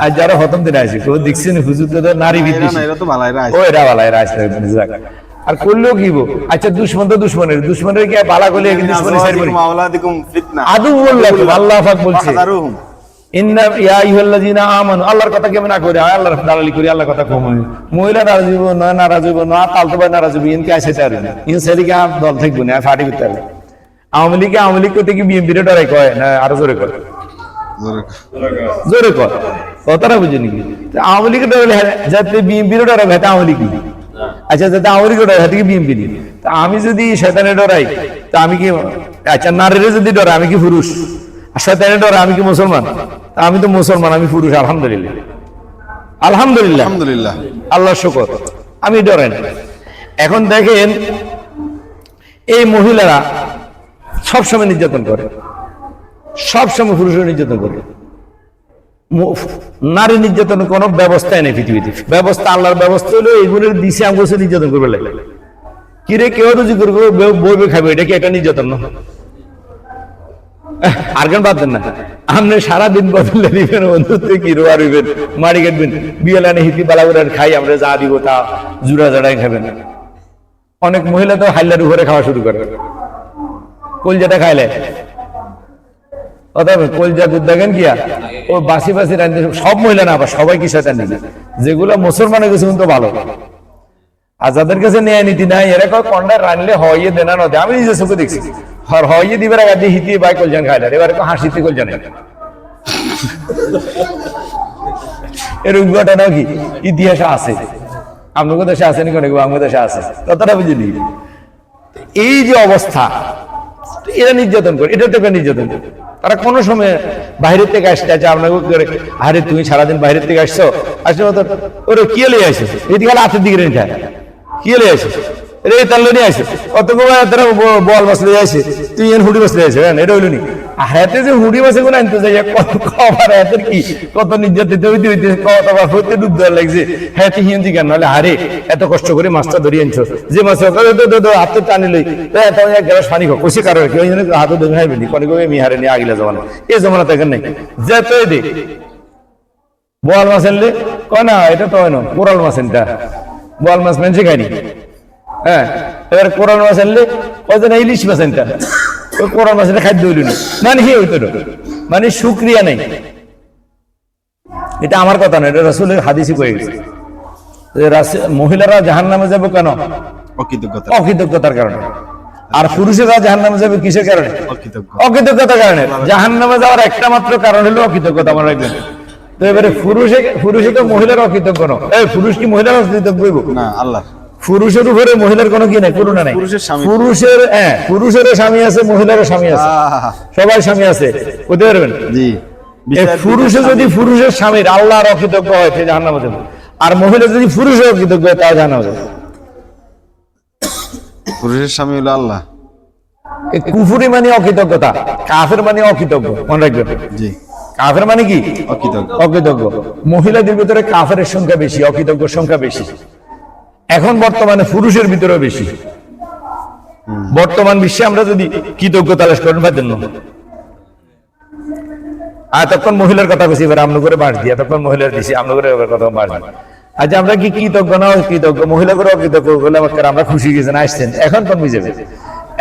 আজ যারা প্রথম দিন আসে কেউ দেখছেন হুজুর তো নারী বিদ্বেষী, ও এরা বালাইরা আসলে আর করলেও কি আচ্ছা দুশ্মন তো দুশ্মনের কি বালা করলে আদু বললাম আল্লাহ পাক বলছে আল্লাহর কথা কেমন না করে আল্লাহর দালালি করি, আল্লাহর কথা কম মহিলা নারাজ হইব না, নারাজ হইব না, তালতো ভাই নারাজ হইব, ইনকে আসে তার ইন সেদিকে দল থাকবো না, ফাটি করতে পারবে। আওয়ামী লীগ করতে কি বিএনপির ডরাই কয় না আরো জোরে কয়? জোরে কয়, কথাটা বুঝে নাকি? আওয়ামী লীগের ডরালে যাতে বিএনপির ডরাই হাতে আওয়ামী লীগ, আচ্ছা যাতে আওয়ামী লীগের ডরাই হাতে কি বিএনপি নিয়ে। তা আমি যদি শয়তানে ডরাই তা আমি কি, আচ্ছা নারীরে যদি ডরাই আমি কি পুরুষ? আর শয়তানে ডরাই আমি কি মুসলমান? আমি তো মুসলমান, আমি পুরুষ। আলহামদুলিল্লাহ, আলহামদুলিল্লাহ, আলহামদুলিল্লাহ, আল্লাহর শুকর, আমি ডরাই না। এখন দেখেন এই মহিলারা সবসময় নির্যাতন করে, সবসময় পুরুষের নির্যাতন করে। নারী নির্যাতনের কোন ব্যবস্থাই নেই পৃথিবীতে। ব্যবস্থা আল্লাহর ব্যবস্থা হলো এইগুলোর দিশে আমি নির্যাতন করবে লাগে। কিরে কেউ রুজি করবো বইবে খাবে, এটা কি একটা নির্যাতন না? আর কেন বাদ দেন না, আপনি সারাদিন বদলে দিবেন, বন্ধুত্ব কি রোয়া রইবেন, মারি কাটবেন, বিয়েলানে হিতি বালাগুড়া খাই আমরা যা দিব তা জুড়া জড়াই খাবেন। অনেক মহিলা তো হাইলার উপরে খাওয়া শুরু করে, কলজাটা খাইলে অথবা কলজা গুদ দেখেন কিয়া ও বাসি বাসি রান্ধে। সব মহিলা না, আবার সবাই কি শয়তান নাকি? যেগুলো মুসলমানের কাছে কিন্তু ভালো, আর যাদের কাছে ন্যায় নীতি নাই এরা কন্ডা রানলে হইয়ে দেনা নদে। আমি নিজে চোখে দেখছি হইয়ে দিবার আগে দিয়ে হিতিয়ে বাই কলজান খাইলার, এবার হাসিতে কলজান এরকম ঘটনা কি ইতিহাসে আছে? আপনার দেশে আছে নাকি? আমার দেশে আছে, কতটা বুঝিনি। এই যে অবস্থা, এরা নির্যাতন করে, এটা তো নির্যাতন। তারা কোনো সময় বাইরের থেকে আসতে আছে আপনাকে করে, আরে তুমি সারাদিন বাইরের থেকে আসছো, আসলে ওরে কি লিয়ে আসে এদিকে হাতের দিকে রেখে কি লিয়ে আসে রে তার নিয়ে আসে, অত বল বাস লিয়ে আসে, তুই হুডি বাস লিয়ে আসে, এটা হইল নি হাতে যে হুড়ি মাছে গুলো আনতে যাই কত খাবার হাতের কি কত নির্যাতিত হইতে হইতে কতবার হইতে ডুব দেওয়ার লাগছে হাতে হিন্দি কেন নাহলে হারে এত কষ্ট করে মাছটা ধরিয়ে আনছো যে মাছ হাতে টানি লই এক গ্লাস পানি খাও কষে কারো কেউ হাতে ধরে খাইবেনি কনে কবে আমি হারে নিয়ে আগিলা জমানা এই জমানা তো এখানে নেই যেত দে বোয়াল মাছ আনলে কয় না এটা তো হয় না কোরাল মাছ এটা বোয়াল মাছ মেনছে খাইনি হ্যাঁ এবার কোরাল মাছ আনলে ওই যে ইলিশ মাছ এটা ওই কোরাল মাছ খাদ্য হইল না মানে কি হইতো মানে শুক্রিয়া নেই এটা আমার কথা না এটা রাসূলের হাদিসে কয়ে গেছে যে মহিলারা জাহান্নামে যাবে কেন অকৃতজ্ঞতার কারণে আর পুরুষেরা জাহান্নামে যাবে কিসের কারণে অকৃতজ্ঞতার কারণে জাহান্নামে যাওয়ার একটা মাত্র কারণ হলো অকৃতজ্ঞতা আমার রাখবেন তো এবারে পুরুষে তো মহিলার অকৃতজ্ঞ না এই পুরুষ কি মহিলার অকৃতজ্ঞ না আল্লাহ পুরুষের উপরে মহিলার কোনো কি নাই করুণা নাই পুরুষের স্বামী আছে মহিলারও স্বামী আছে সবার স্বামী আছে বুঝতে পারবেন জি পুরুষে যদি পুরুষের স্বামীর আল্লাহর অকৃতজ্ঞ হয় সে জাহান্নামে যাবে আর মহিলা যদি পুরুষের অকৃতজ্ঞ হয় তাও জাহান্নামে যাবে পুরুষের স্বামী হলো আল্লাহ কুফরি মানে অকৃতজ্ঞতা কাফের মানে অকৃতজ্ঞ মনে রাখবেন জি কাফের মানে কি অকৃতজ্ঞ মহিলাদের ভিতরে কাফের সংখ্যা বেশি অকৃতজ্ঞের সংখ্যা বেশি এখন বর্তমানে পুরুষের ভিতরে বেশি বর্তমান বিশ্বে আমরা যদি কৃতজ্ঞ তালাশ করেন পাইতেন না এতক্ষণ মহিলার কথা বলছি এবার আমরা করে বাস দিই এতক্ষণ মহিলার দিছি আমরা করে কথা বাস দিই আজ আমরা কি কৃতজ্ঞ না কৃতজ্ঞ মহিলা করে অকৃতজ্ঞ বলে আমরা খুশি গেছেন আসছেন এখন কোন বুঝেবে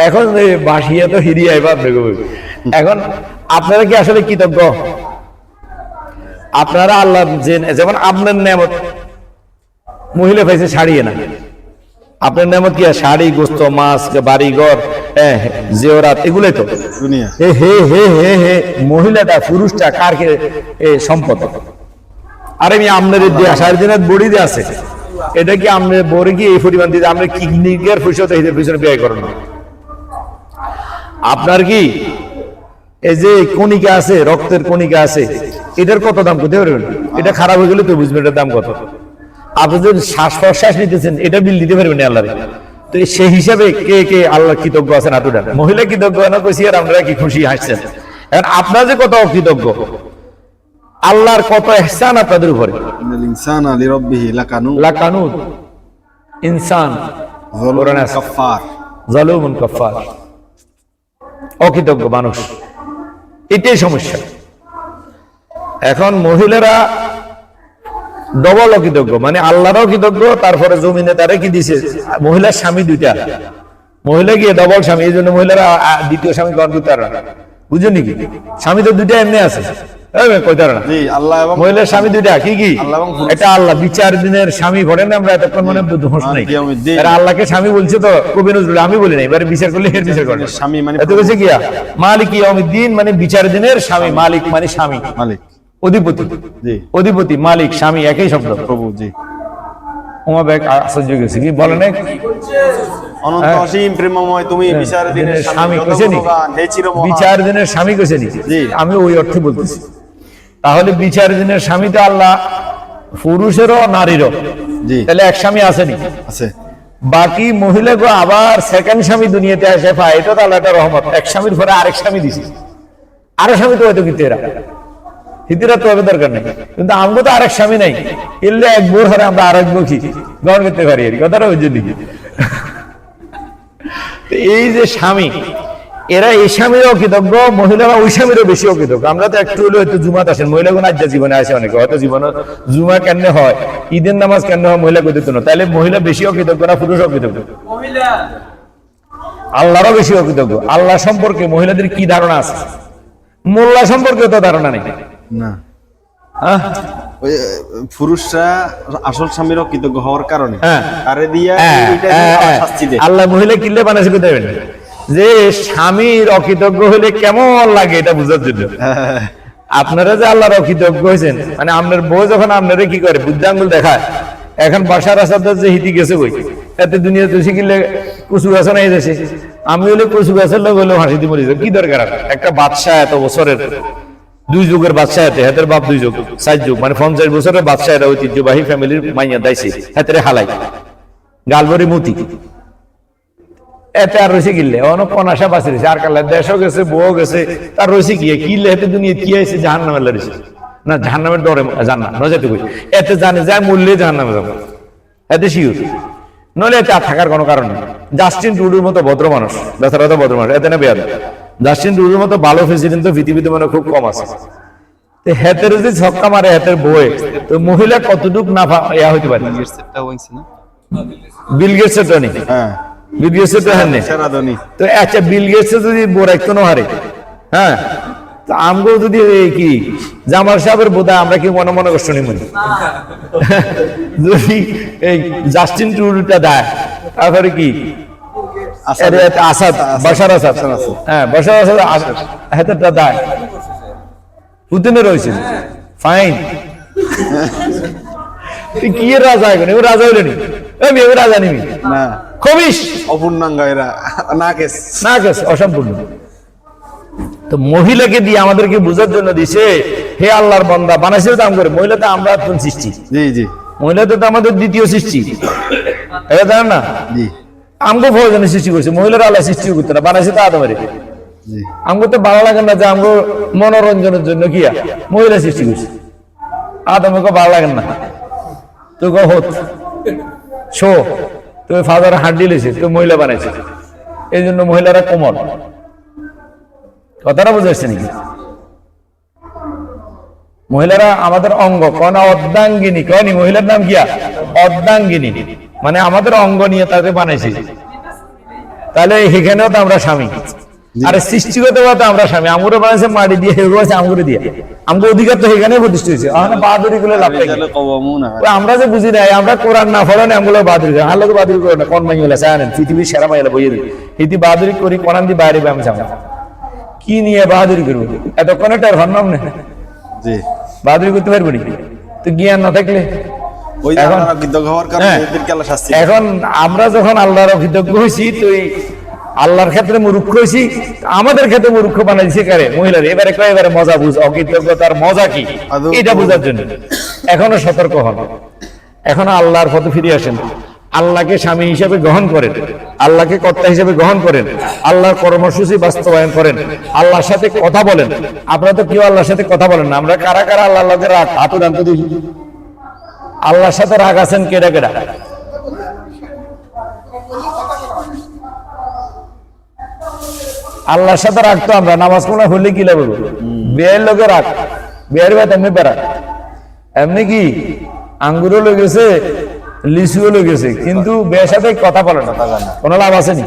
এখন বাসিয়া তো হিরিয়া এবার এখন আপনারা কি আসলে কৃতজ্ঞ আপনারা আল্লাহ যেমন আপনার নেয়ামত মহিলা পাইছে ছাড়িয়ে না আপনার নেয়ামত কি শাড়ি গোস্ত মাছ বাড়ি ঘর জেওরাত এগুলোই তো দুনিয়া হে মহিলাটা পুরুষটা কার কে সম্পদ আর আমি আপনার দেয়া সাড়ে দিনের বড়ি দিয়ে আছে এটা কি আপনার বড়ি কি এই পরিমাণ দিয়ে আমরা কিডনির পয়সা তো এদের পিছনে ব্যয় করেন না আপনার কি এই যে কণিকা আছে রক্তের কণিকা আছে এটার কত দাম করতে পারবেন এটা খারাপ হয়ে গেলে তো বুঝবেন এটার দাম কত আপনি যদি শ্বাস প্রশ্বাস নিতেছেন এটা বিল দিতে পারবেন আল্লাহ তো সেই হিসাবে কে কে আল্লাহ কৃতজ্ঞ আছেন হাতুটা মহিলা কৃতজ্ঞ না কইছি আর আপনারা কি খুশি হাসছেন এখন আপনার যে কত অকৃতজ্ঞ আল্লাহর কত ইহসান আপনাদের উপরে ইনসান আলি রাব্বিহি লাকানুত ইনসান যালুমুন কাফফার জালুমুন কাফফার অকৃতজ্ঞ মানুষ এটাই সমস্যা এখন মহিলারা ডবল অকৃতজ্ঞ মানে আল্লাহরও কৃতজ্ঞ তারপরে জমিনে তারা কি দিছে মহিলার স্বামী দুইটা মহিলা গিয়ে ডবল স্বামী এই জন্য মহিলারা দ্বিতীয় স্বামী গ্রহণ করতে পারে না বুঝছেন নাকি স্বামী তো দুইটা এমনি আছে মহিলার স্বামী দুইটা কি কি এটা আল্লাহ বিচার দিনের স্বামী ঘটে না আমরা এতক্ষণ মনে দোষ নাই আল্লাহকে স্বামী বলছে তো কবি নজরুল আমি বলি না এবারে বিচার করলে এর বিচার করে স্বামী মানে এত বলছে কি মালিক ইয়াউমিদ্দিন মানে বিচার দিনের স্বামী মালিক মানে স্বামী মালিক অধিপতি জি অধিপতি মালিক স্বামী একই শব্দ প্রভু জি ওমা বেগ আশ্চর্য গেছে কি বলে না অনন্ত অসীম প্রেমময় তুমি বিচার দিনের স্বামী কইছেনি বিচার দিনের স্বামী কইছেনি জি আমি ওই অর্থে বলতেছি তাহলে বিচার দিনের স্বামী তো আল্লাহ পুরুষেরও নারীরও জি তাহলে এক স্বামী আসেনি আছে বাকি মহিলাকে আবার সেকেন্ড স্বামী দুনিয়াতে আসে পায় এটা তো আল্লাহর একটা রহমত এক স্বামীর পরে আরেক স্বামী দিছে আরেক স্বামী তো হয়তো কিন্তু এরা হিতিরা তো দরকার নেই কিন্তু আমগো তো আরেক স্বামী নাই এলে এক বোর হারে আমরা আরেক বকি গ্রহণ করতে পারি আর কথাটা ওই জন্য এই যে স্বামী এরা এই স্বামীর অকৃতজ্ঞ মহিলারা ওই স্বামীরও বেশি অকৃতজ্ঞ আমরা তো একটু হলে হয়তো জুমাত আসেন মহিলাগুলো আজ জীবনে আসে অনেকে হয়তো জীবনে জুমা কেন হয় ঈদের নামাজ কেন হয় মহিলা কৃতজ্ঞ না তাহলে মহিলা বেশি অকৃতজ্ঞ না পুরুষ অকৃতজ্ঞ আল্লাহরও বেশি অকৃতজ্ঞ আল্লাহ সম্পর্কে মহিলাদের কি ধারণা আছে মোল্লা সম্পর্কে তো ধারণা নেই না পুরুষরা আসল স্বামীর অকৃতজ্ঞ হওয়ার কারণে আরে দিয়া শাস্তি দেয় আল্লাহ মহিলা কিনলে বানাইছে কোথায় যে স্বামীর অকৃতজ্ঞ হলে কেমন লাগে এটা বুঝার জন্য আপনারা যে আল্লাহর অকৃতজ্ঞ হয়েছেন মানে আপনার বউ যখন আপনারা কি করে বুদ্ধাঙ্গুল দেখায় এখন বাসার আসাদের যে হিতি গেছে বই এতে দুনিয়া তুষি কিনলে কচু গাছ নাই যাচ্ছে আমি হলে কচু গাছের লোক হলেও হাসিতে মরি কি দরকার একটা বাদশাহ এত বছরের দুই যুগের বাদশাহ হাতে হাতের বাপ দুই যুগ 4 যুগ মানে 50 বছরের বাদশাহ এরা ঐতিহ্যবাহী ফ্যামিলির মাইয়া দাইছে হাতের হালাই গালবরি মতি এতে আর রয়েছে কিনলে অনেক কনাশা বাঁচি রয়েছে আর কাল্লা দেশও গেছে বউ গেছে তার রয়েছে কি কিনলে এতে দুনিয়া কি হয়েছে জাহান নামে রয়েছে না জাহান নামের ডরে জান না নজাতে কই এতে জানে যায় মূল্যে জাহান নামে যাবো এতে শিওর নইলে এতে আর থাকার কোনো কারণ নেই জাস্টিন ট্রুডোর মতো ভদ্র মানুষ বেচারা তো ভদ্র মানুষ এতে না বেয়াদ জাস্টিন ট্রুডোর মতো ভালো প্রেসিডেন্ট তো পৃথিবীতে মানে খুব কম আছে হেতের যদি ছক্কা মারে হেতের বয়ে তো মহিলা কতটুক না ইয়া হইতে পারে বিল গেটসের তো নেই হ্যাঁ বিল গেটসের তো হ্যাঁ নেই তো আচ্ছা বিল গেটসের যদি বোরাইতো না হারে হ্যাঁ তো আমগো যদি কি জামাল সাহেবের বোধহয় আমরা কি মনে মনে কষ্ট নিই যদি এই জাস্টিন ট্রুডোটা দেয় তারপরে কি আসাদ বাশার আসাদ হ্যাঁ বাশার আসাদ হেতেরটা দেয় পুতিনে রয়েছে ফাইন কি রাজা এখন এবার রাজা হইলেনি এবার রাজা নিবি না খবিস অপূর্ণাঙ্গ এরা নাকেস নাকেস অসম্পূর্ণ তো মহিলাকে দিয়ে আমাদেরকে বোঝার জন্য দিছে হে আল্লাহর বান্দা বানাইছে দাম করে মহিলা তো আমরা একজন সৃষ্টি জি জি মহিলা তো আমাদের দ্বিতীয় সৃষ্টি এটা জানেন না জি আমগো ভোজনের সৃষ্টি করছে মহিলারা আল্লাহ সৃষ্টি করতে না বানাইছে তো আদমের জি আমগো তো ভালো লাগে না যে আমগো মনোরঞ্জনের জন্য কিয়া মহিলা সৃষ্টি করছে আদমকে ভালো লাগে না তো হোত শো তো ফাদার হাড্ডি লেছে তো মহিলা বানাইছে এই জন্য মহিলারা কোমল কথাটা বুঝাচ্ছে নাকি মহিলারা আমাদের অঙ্গ কোন অর্ধাঙ্গিনী কয়নি মহিলার নাম কিয়া অর্ধাঙ্গিনী মানে আমাদের অঙ্গ নিয়ে তাকে বানাইছে তাহলে এখানেও তো আমরা স্বামী আরে সৃষ্টিগত ভাবে আমরা স্বামী আমগুলো বানাইছে মাটি দিয়ে হেগুলো আছে আমগুলো দিয়ে আমগো অধিকার তো এখানে প্রতিষ্ঠিত হয়েছে বাহাদুরি গুলো লাভ আমরা যে বুঝি নাই আমরা কোরআন না ফলে আমগুলো বাহাদুরি করি আল্লাহ তো বাহাদুরি করে না কোন মাইলা জানেন পৃথিবীর সেরা মাইলা বইয়ে দিই ইতি বাহাদুরি করি কোরআন দিয়ে বাইরে আমি যাবো কি নিয়ে বাহাদুরি করবো এতক্ষণে টার ভার নাম নেই জি বাহাদুরি করতে পারবো নি তো জ্ঞান না থাকলে এখন আমরা যখন আল্লাহর কৃতজ্ঞ হয়েছি তো আল্লাহর ক্ষেত্রে মূর্খ হয়েছি আমাদের ক্ষেত্রে মূর্খ বানাই দিছে কারে মহিলার এবারে মজা বুঝ অকৃতজ্ঞতার মজা কি এটা বোঝার জন্য এখনো সতর্ক হন এখনো আল্লাহর পথে ফিরে আসেন আল্লাহকে স্বামী হিসেবে গ্রহণ করেন আল্লাহকে কর্তা হিসেবে গ্রহণ করেন আল্লাহর কর্মসূচি বাস্তবায়ন করেন আল্লাহর সাথে কথা বলেন আপনারা তো কেউ আল্লাহর সাথে কথা বলেন না আমরা কারা কারা আল্লাহকে রাগ হাত জানতে দেখি আল্লাহর সাথে রাগ আছেন কেডা কেডা আল্লাহর সাথে রাখতো আমরা নামাজ পড়া হলে কি লাগবে বিয়ের লোকে রাখ বিয়ের ভাই তেমনি পেরা এমনি কি আঙ্গুরও লেগেছে লিচুও লেগেছে কিন্তু বিয়ের সাথে কথা বলে না কোনো লাভ আছে নি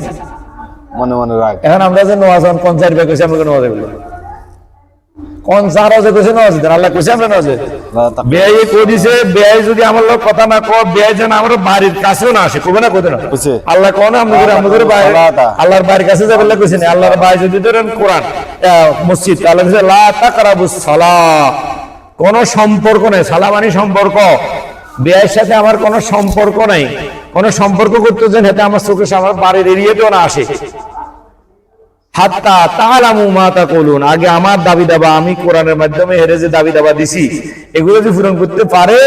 মনে মনে রাখ এখন আমরা যে নওয়াজ কোন চার বিয়ে কইছি আমরা নওয়াজ বলি কোন চার আছে কইছে নওয়াজ আল্লাহ কইছে আমরা নওয়াজ বিয়ে কই দিছে বিয়ে যদি আমার লোক কথা না কো বিয়ে যেন আমার বাড়ির কাছেও না আসে কবে না কোতে না আল্লাহ কোন আমাদের বাইরে আল্লাহর বাড়ির কাছে যাবে আল্লাহ কইছেন আল্লাহর বাইরে যদি ধরেন কোরআন মসজিদ আল্লাহ কইছে লা তাকরাবুস সালাহ কোন সম্পর্ক নাই সালাহ মানে সম্পর্ক বিয়ের সাথে আমার কোনো সম্পর্ক নাই কোনো সম্পর্ক করতে যেন হেতে আমার চোখের সামনে বাড়ির এরিয়াতেও না আসে হাত্তা তাআলামু মা তাকুলুন আগে আমার দাবি দাবা আমি কোরআনের মাধ্যমে হেরে যে দাবি দাবা দিছি এগুলো যদি পূরণ করতে পারে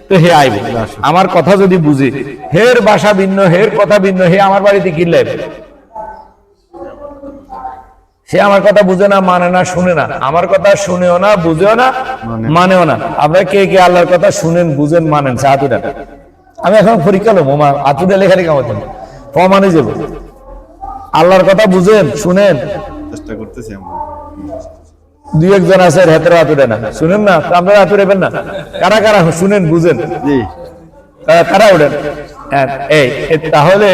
তো হে আইবে আমার কথা যদি বুঝে হের ভাষা ভিন্ন হের কথা ভিন্ন হে আমার বাড়িতে কি লাইবে সে আমার কথা বুঝে না মানে না শুনে না আমার কথা শুনেও না বুঝেও না মানেও না আপনারা কে কে আল্লাহর কথা শুনেন বুঝেন মানেন হাতুটা আমি এখন পরীক্ষা লোম আমার হাতুটা লেখারি কামাতেন প্রমাণে যাবো আল্লাহর কথা বুঝেন শুনেন চেষ্টা করতেছি আমরা দুই একজন আছে হাতের হাতুটা না শুনেন না আপনারা হাতু রেবেন না কারা কারা শুনেন বুঝেন জি কারা ওঠেন এই তাহলে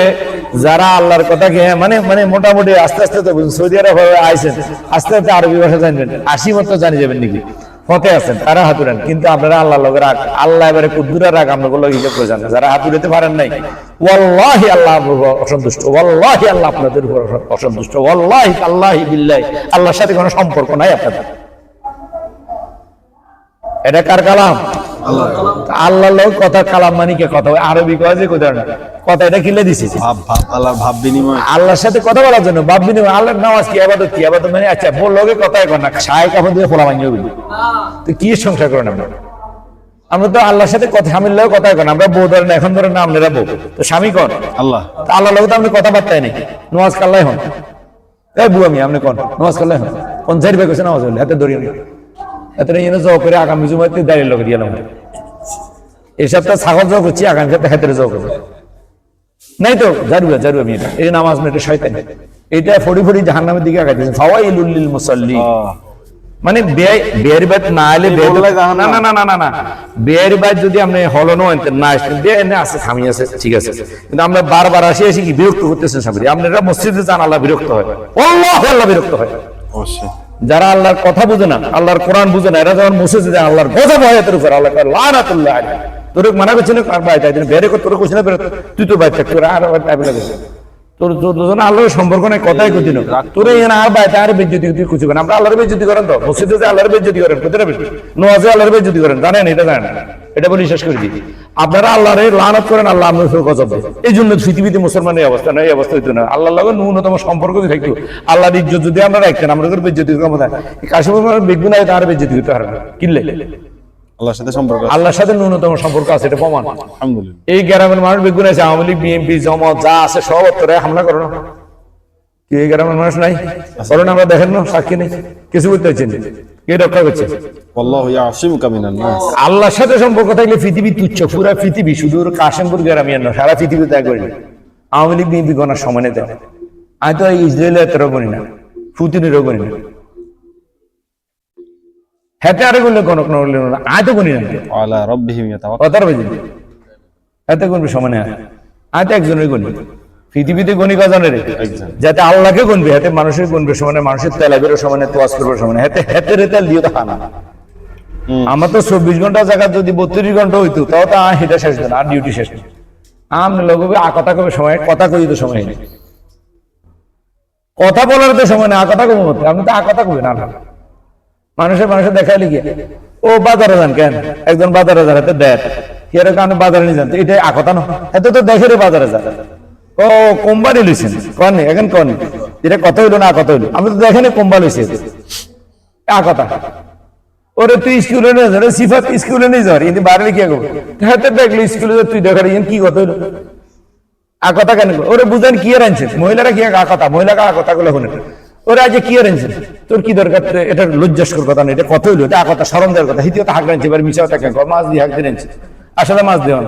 যারা আল্লাহর কথাকে মানে মানে মোটামুটি আস্তে আস্তে তো সৌদি আরব আইসেন আস্তে আস্তে আরবি ভাষা জানবেন 80 মতো জানি যাবেন নাকি পথে আছেন তারা হাতুরেন কিন্তু আপনারা আল্লাহর লগে রাগ আল্লাহ এবারে কুদ্দুরা রাগ আপনাগুলো হিসাব করে জানেন যারা হাতুরেতে পারেন নাই ওয়াল্লাহি আল্লাহ অসন্তুষ্ট ওয়াল্লাহি আল্লাহ আপনাদের উপর অসন্তুষ্ট ওয়াল্লাহি আল্লাহি বিল্লাহি আল্লাহর সাথে কোনো সম্পর্ক নাই আপনাদের এটা কার কালাম আল্লাহর লোক কথা কালাম মানে কি কথা আরবি কয় যে কথা না কথা এটা কিলে দিছে ভাব ভাব আল্লাহর ভাব বিনিময় আল্লাহর সাথে কথা বলার জন্য ভাব বিনিময় আল্লাহর নামাজ কি ইবাদত মানে আচ্ছা বল লোকে কথা কর না শায় কাপড় দিয়ে ফোলা ভাঙিয়ে বলি তো কি সংসার করেন আপনারা আমরা তো আল্লাহর সাথে কথা স্বামীর লোক কথা কন, আমরা বউ ধরেন, এখন ধরেন না আপনারা বউ, তো স্বামী কন আল্লাহ। তা আল্লাহর লোক তো আপনি কথাবার্তাই নেই, নোয়াজ কাল্লাই হন, এই বউ আমি আপনি কন নোয়াজ কাল্লাই হন, 50 ভাই কইছে নামাজ হইলে হাতে ধরিয়ে এত এনে জব করে আগামী জুমাতে দাঁড়িয়ে লোক গেলাম, এই সপ্তাহ ছাগল জব করছি, আগামী সপ্তাহে হাতের জব করবো নাই তো জারু আমি এটা এই নামাজ না, এটা শয়তান, এটা ফড়ি জাহান্নামের দিকে আগাইতেছে। ফাওয়াইলুল লিল মুসাল্লি, মানে বের বাদ না এলে না না না না না না বের বাদ যদি আপনি হলনো না আসেন এনে আছে খামি আছে ঠিক আছে, কিন্তু আমরা বারবার আসি কি বিরক্ত করতেছেন সামনে, আপনারা মসজিদে যান আল্লাহ বিরক্ত হয়, আল্লাহ বিরক্ত হয়। অবশ্যই যারা আল্লাহর কথা বুঝে না, আল্লাহর কোরআন বুঝে না, এরা যখন মসজিদে যায় আল্লাহর গজব হয় এর উপর, আল্লাহ লানাতুল্লাহ আলাইহি। তোর মানা করছিস না ভাই তাই বেরে কর, তোর কোশ্চেন বের তুই তো বাচ্চা তোর আর টাইপে লাগে তোর তোর আল্লাহর সম্পর্ক নাই, কথাই কইছিস না তোর এখানে আর ভাই তার বেজ্জতি তুই কিছু করেন, আমরা আল্লাহর বেজ্জতি করেন তো মসজিদে যে আল্লাহর বেজ্জতি করেন, কোথায় বেশি নওয়াজে আল্লাহর বেজ্জতি করেন, জানেন এটা জানেন, এটা বলি শেষ করে দিই। আপনারা আল্লাহর লানত করেন, আল্লাহ আপনার উপর গজব দেয়। এই জন্য পৃথিবীতে মুসলমানের অবস্থা না, এই অবস্থা হইতো না। আল্লাহর লগে ন্যূনতম সম্পর্ক যদি থাকতো, আল্লাহর ইজ্জত যদি আমরা রাখতেন, আমরা বেজ্জতি ক্ষমতা কাশিমের বেগুন হয় তার বেজ্জতি হতে পারে না, কিনলে আল্লাহর সাথে সম্পর্ক, আল্লাহর সাথে ন্যূনতম সম্পর্ক আছে, এটা প্রমাণ। আলহামদুলিল্লাহ। এই গ্রামের মানুষ বেগুন আছে, আওয়ামী লীগ বিএনপি জমাত যা আছে সব তোরা হামলা করো না, কি এই গ্রামের মানুষ নাই করো না, আমরা দেখেন না সাক্ষী নেই, কিছু করতে হচ্ছে না, কে রক্ষা করছে? আল্লাহু ইয়াসিমুকা মিনান নাস। আল্লাহর সাথে সম্পর্ক থাকলে পৃথিবী তুচ্ছ, পুরা পৃথিবী, শুধু কাশিমপুর গ্রামে না, সারা পৃথিবী ত্যাগ করি। আওয়ামী লীগ বিএনপি গণার সমানে দেয়, আমি তো ইসরায়েলের এতটাও গণি না, পুতিনেরও গণি না, হেতে আরে গুনলে কোন আয় তো গণি না, আলা রাব্বিহিম ইয়াতাওয়াক্কালুন। কথার বেজে এতে গুনবে সমানে, আয় তো একজনের গণি, পৃথিবীতে গণি কজনের, যাতে আল্লাহকে গুনবে, হাতে মানুষের গুনবে সমানে, মানুষের তেলাবেরও সমানে, তোয়াজ করবে সমানে, হাতে হেতে রেতে দিয়ে তো খানা। আমার তো 24 ঘন্টা জায়গা যদি 32 ঘন্টা হইতো, তাও তো এটা শেষ দিন আর ডিউটি শেষ নেই। আমি লগবে কথা কবে সময়, কথা কই তো সময় নেই, কথা বলার তো সময় না, কথা কবে মতো, আপনি তো কথা কবেন না, মানুষের দেখাইলে গিয়ে ও বাজারে যান কেন, একজন বাজারে যান হাতে দেখ এরকম আমি বাজারে নিয়ে যান, এটা আকথা না, এত তো দেখে রে বাজারে যান, ও কোম্পানি লইছেন কন এখন কন, এটা কথা হইলো না কথা হইলো, আমি তো দেখেনি কোম্পানি লইছে আকথা, ওরে তুই স্কুলে নিয়ে যাবে, সিফাত স্কুলে নিয়ে যাওয়ার কিন্তু বাড়ি কি করবো, হাতে দেখলো স্কুলে তুই দেখার কি কথা হইলো, আকথা কেন ওরে বুঝেন কি আর আনছে, মহিলারা কি আকথা, মহিলাকে আকথা গুলো শুনে ওরা আজ কি আর আনছে, তোর কি দরকার, এটা লজ্জাস্কর কথা না, এটা কত হইলো, এটা আকথা সরম দেওয়ার কথা, হিতিও তো হাঁক আনছে, এবার মিশাও থাকে মাছ দিয়ে হাঁক দিয়ে আনছে, আসলে মাছ দেওয়া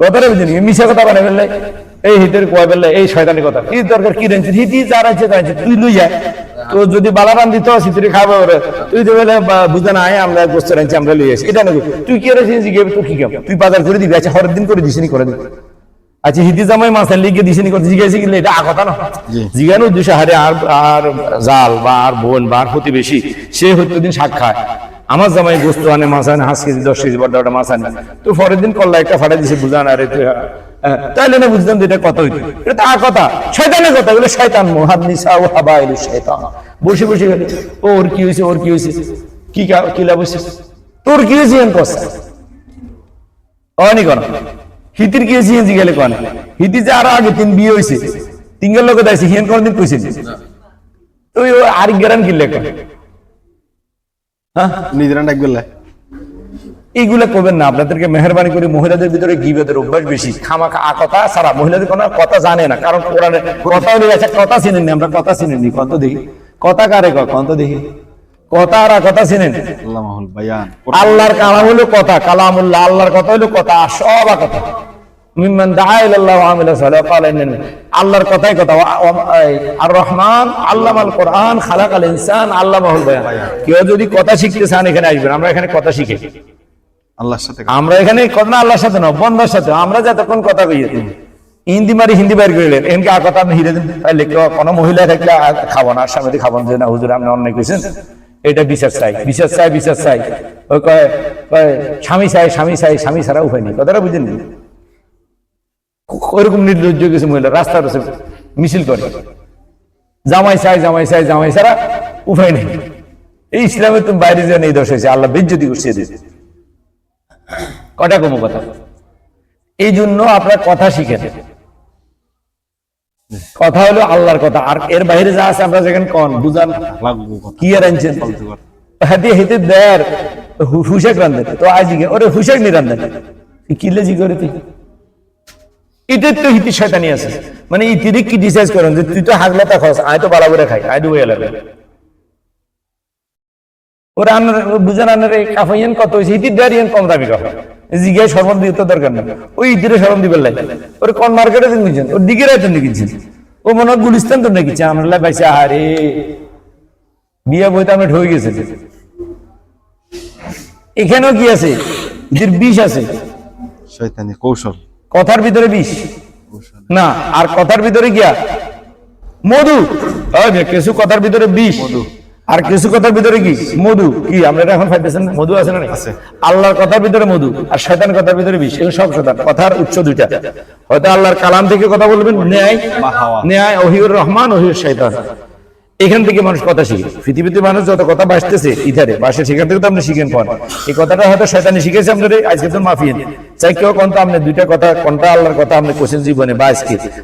কথাটা বুঝিনি, মিশা কথা বানাই ফেললে এই হিতের কয় ফেললে এই শয়তানি কথা, কি দরকার কি রেঞ্চে হিতি যার আছে তার আছে, তুই লুই যায় তো যদি বালারান দিত সিতুরি খাবে ওরে, তুই তো বলে বুঝে না আমরা গোস্ত রাঁধছি আমরা লুই আসি, এটা নাকি তুই কি রেছিস তুই কি কাম, তুই বাজার করে দিবি, আচ্ছা হরের দিন করে দিস নি করে দিবি, আচ্ছা হিতি জামাই মাছ লিখে দিস নি করে জিজ্ঞাসা কিনলে এটা কথা না, জিজ্ঞানো উদ্দেশ্য হারে আর জাল বা আর বোন বা আর প্রতিবেশী সে হয়তো দিন শাক খায়, আমার জামাই গোস্ত আনে মাছ আনে 5 কেজি 10 কেজি বড় মাছ আনে, তো পরের দিন কল্লা একটা ফাটা দিছে বুঝান, আরে তাইলে না বুঝতাম এটা কত হইতো, এটা তো কথা শয়তানের কথা, বলে শয়তান মুহান্নিসা ও হাবাইলু শয়তান, বসে বসে গেলে ওর কি হয়েছে ওর কি হয়েছে, কি লাভ হয়েছে তোর কি হয়েছে এন কষ্ট অনি কোন হিতির কি হয়েছে এন জিগেলে কোন হিতি যে আরো আগে 3 বিয়ে হয়েছে 3 এর লোক দাইছে হিন কোনদিন কইছে তুই আর গ্যারান কিনলে কোন, হ্যাঁ নিজেরা ডাক গেলে এইগুলা করবেন না, আপনাদেরকে মেহরবানি করে, মহিলাদের ভিতরে গীবতের অভ্যাস বেশি, খামাখা কথা ছাড়া মহিলাদের কোনো কথা জানে না, কারণ কোরআনে কথা হলে আছে, কথা চিনেন আমরা কথা চিনেনি, কত দেখি কথা কারে কত দেখি কথা আর কথা চিনেন, আল্লাহুল বায়ান, আল্লাহর কালাম হলো কথা, কালামুল্লাহ আল্লাহর কথা হলো কথা, সব কথা মিম্মান দাআ ইলাল্লাহি ওয়া আমিলা সালিহান ক্বালা ইন্নানি, আল্লাহর কথাই কথা, আর রহমান আল্লামাল কোরআন খালাকাল ইনসান আল্লামাহুল বায়ান, কেউ যদি কথা শিখতে চান এখানে আসবেন, আমরা এখানে কথা শিখি আল্লাহর সাথে, আমরা এখানে কথা আল্লাহর সাথে না বন্ধার সাথে, আমরা যতক্ষণ কথা কইয়ে হিন্দি মারি হিন্দি বাইর করে এনকে আর কথা আপনি হিরে দিন, তাইলে কোনো মহিলা থাকলে খাবো না, স্বামী খাবো যে না হুজুর আপনি অন্যায় কইছেন, এটা বিচার চাই বিচার চাই বিচার চাই, ওই কয় স্বামী চাই স্বামী চাই, স্বামী ছাড়া উপায় নেই, কথাটা বুঝেন নি, ওইরকম নির্লজ্জ কিছু মহিলা রাস্তার মিছিল করে, জামাই চাই জামাই চাই জামাই ছাড়া উপায় নেই, এই ইসলামের তুমি বাইরে যেন এই দোষ হয়েছে, আল্লাহ বেজ্জতি করছে দিয়েছে, কটা কম কথা, এই জন্য আপনার কথা শিখেন, কথা হলো আল্লাহর কথা, আর এর বাইরে যা আছে আমরা যেখানে কন বুঝান কি আর আনছেন হাতে হেতে দেয় হুশেক রান্ধেন তো আজ ওরে হুশেক নি রান্ধেন কিলে জি করে তুই ইটের তো হিতি শয়তানি আছে মানে ইতিরে কি ডিসাইড করেন যে তুই তো হাগলা তা খাস আয় তো বালা করে খাই আয় ডুবে গেল ওরা আনার বুঝান আনার কাফাইয়ান কত হয়েছে ইতির দাঁড়িয়ে কম দামি কাফা জিজ্ঞাসা সরবত দিয়ে তো দরকার না ওই ইতিরে সরম দিবেন লাই ওর কোন মার্কেটে কিনছেন ওর দিকে রাইতেন কিনছেন ও মনে হয় গুলিস্তান তো নাকি আমরা পাইছে আরে বিয়ে বইতে আমরা ঢুকে গেছে এখানেও কি আছে ইতির বিষ আছে শয়তানি কৌশল কথার ভিতরে বিষ না আর কথার ভিতরে গিয়া মধু কিছু কথার ভিতরে বিষ আর কিছু কথার ভিতরে কি মধু কি আমরা এখন পাইতেছেন মধু আছে না আছে আল্লাহর কথার ভিতরে মধু আর শয়তান কথার ভিতরে বিষ এগুলো সব শয়তান কথার উৎস দুইটা হয়তো আল্লাহর কালাম থেকে কথা বলবেন ন্যায় ন্যায় ওহিউর রহমান ওহিউর শয়তান এখান থেকে মানুষ কথা শিখে পৃথিবীতে মানুষ যত কথা বাসতেছে ইধারে বাসে সেখান থেকে তো আপনি শিখেন কোন এই কথাটা হয়তো শয়তানি শিখেছে আপনাদের আজকে তো মাফিয়েন চাই কেউ কোন তো আপনি দুইটা কথা কোনটা আল্লাহর কথা আপনি কোশ্চেন জীবনে বা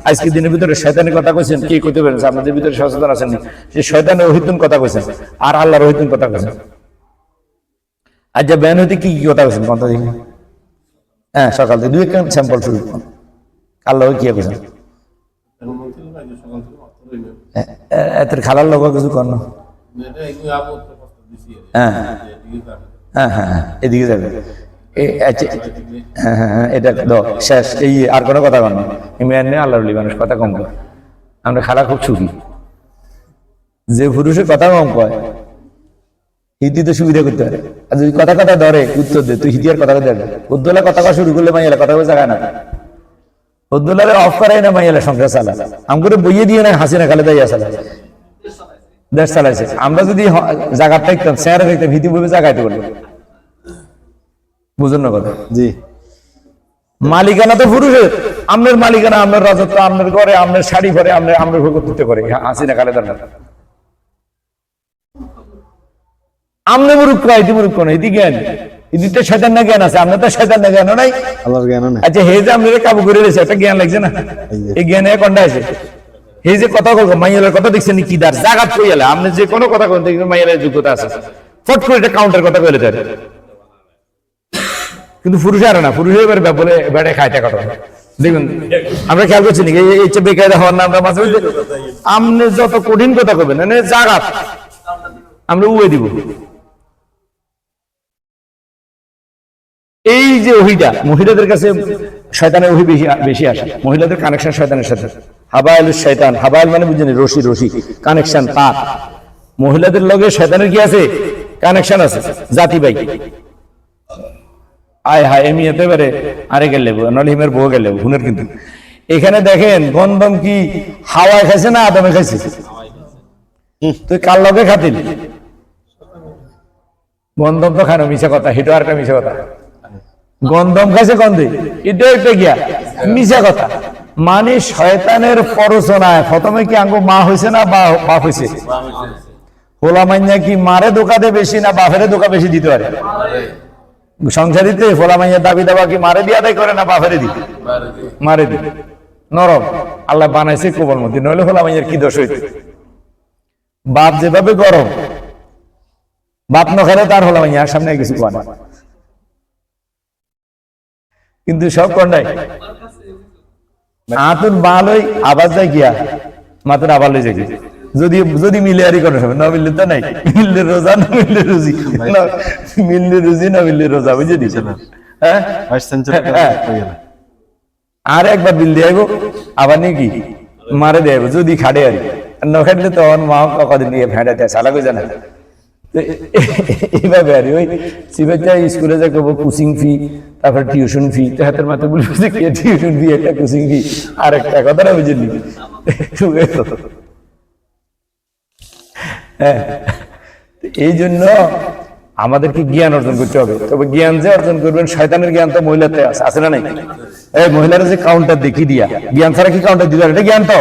আজকে দিনের ভিতরে শয়তানি কথা কইছেন কি কইতে পারেন আপনাদের ভিতরে সচেতন আছেন যে শয়তানের ওহিতুন কথা কইছেন আর আল্লাহর ওহিতুন কথা কইছেন আজ যা ব্যান হইতে কি কি কথা কইছেন কোনটা দেখি হ্যাঁ সকাল থেকে দুই একটা স্যাম্পল শুরু করুন আল্লাহ কি কইছেন এতের খালার লোক কিছু কর না হ্যাঁ হ্যাঁ হ্যাঁ এদিকে যাবে হ্যাঁ হ্যাঁ এটা শেষ এই আর কোনো কথা কর না ইমরান নিয়ে আল্লাহ মানুষ কথা কম কয় আমরা খালা খুব সুখী যে পুরুষের কথা কম কয় হিন্দি তো সুবিধা করতে পারে আর যদি কথা কথা ধরে উত্তর দে তুই হিন্দি আর কথা কথা উদ্দোলা কথা কথা শুরু করলে মাইয়ালা কথা জায়গায় না উদ্দোলারে অফ করাই না মাইয়ালা সংসার চালা আমগুলো বইয়ে দিয়ে না হাসিনা খালে দাইয়া চালা দেশ চালাইছে আমরা যদি জায়গা থাকতাম চেহারা থাকতাম হিতি বইবে জায়গাতে বলবো বুঝুন না কথা জি মালিকানা তো পুরুষের আপনার মালিকানা আপনার রাজত্ব আপনার ঘরে আপনার শাড়ি ঘরে আপনার ভোগত্ব করে হাসিনা খালে দাঁড়া আমনে মুরুক্ষ ইতি মুরুক্ষ না ইতি জ্ঞান ইদিতে শয়তান না জ্ঞান আছে আপনার তো শয়তান না জ্ঞান নাই আল্লাহর জ্ঞান নাই আচ্ছা হে যে আপনার কাবু করে রয়েছে একটা জ্ঞান লাগছে না এই জ্ঞানে কোনটা আছে এই যে কথা বলবো মাইয়ালের কথা দেখছেন কি দার জাগাত কইয়ালে আপনি যে কোনো কথা কইতে দেখবেন মাইয়ালের যোগ্যতা আছে ফট করে এটা কাউন্টার কথা কইলে তার কিন্তু পুরুষ আর না পুরুষ এবার বলে বেড়ে খাইতে কথা দেখবেন আমরা খেয়াল করছি নাকি এই যে বেকায়দা হওয়ার না আমরা মাঝে আপনি যত কঠিন কথা কইবেন মানে জাগাত আমরা উয়ে দিব এই যে ওহিটা মহিলাদের কাছে শয়তানের ওহি বেশি আসে মহিলাদের কানেকশন শয়তানের সাথে হাবাইল শয়তান হাবাইল মানে বুঝছেন রশি রশি কানেকশন তার মহিলাদের লগে শয়তানের কি আছে কানেকশন আছে জাতি ভাই আয় হায় এমনি এতে পারে আরে গেলে নলে হিমের বউ গেলে হুনের কিন্তু এখানে দেখেন গন্ধম কি হাওয়ায় খাইছে না আদমে খাইছে তুই কার লগে খাতিল গন্ধম তো খানো মিশা কথা হিটো আর একটা মিশা কথা গন্ধম খাইছে গন্ধে এটা একটা গিয়া মিশা কথা মানে শয়তানের প্ররোচনায় প্রথমে কি আঙ্গো মা হয়েছে না বাপ হয়েছে হোলা মাইয়া কি মারে ধোকা দে বেশি না বাপেরে ধোকা বেশি দিতে পারে সংসারিতে হোলা মাইয়া দাবি দাবা কি মারে দিয়া দেয় করে না বাপেরে দি মারে দি নরম আল্লাহ বানাইছে কোবর মধ্যে নইলে হোলা মাইয়ার কি দোষ হইতে বাপ যেভাবে গরম বাপ নখারে তার হোলা মাইয়া সামনে কিছু কোয়া না কিন্তু সব কন্যাই আতুর বালই আবার যায় গিয়া মাতুর আবার লই যায় যদি যদি মিলে আরই করে হবে না মিললে তো নাই মিললে রোজা না মিললে রুজি মিললে রুজি না মিললে রোজা বুঝে দিছে না হ্যাঁ আর একবার বিল দিয়ে আইবো আবার নাকি মারে দেব যদি খাড়ে আর না খাটলে তো মা কদিন নিয়ে ফেঁটাতে সালা কই জানা এইভাবে আর ওই সিবাইটা স্কুলে যা করবো কোচিং ফি তারপর টিউশন ফি তো হাতের মাথায় বলবো টিউশন ফি একটা কোচিং ফি আর একটা কথাটা বুঝলি হ্যাঁ এই জন্য আমাদেরকে জ্ঞান অর্জন করতে হবে তবে জ্ঞান যে অর্জন করবেন শয়তানের জ্ঞান তো মহিলাতে আছে না নাই এই মহিলারা যে কাউন্টার দেখি দিয়া জ্ঞান ছাড়া কি কাউন্টার দিল এটা জ্ঞান তো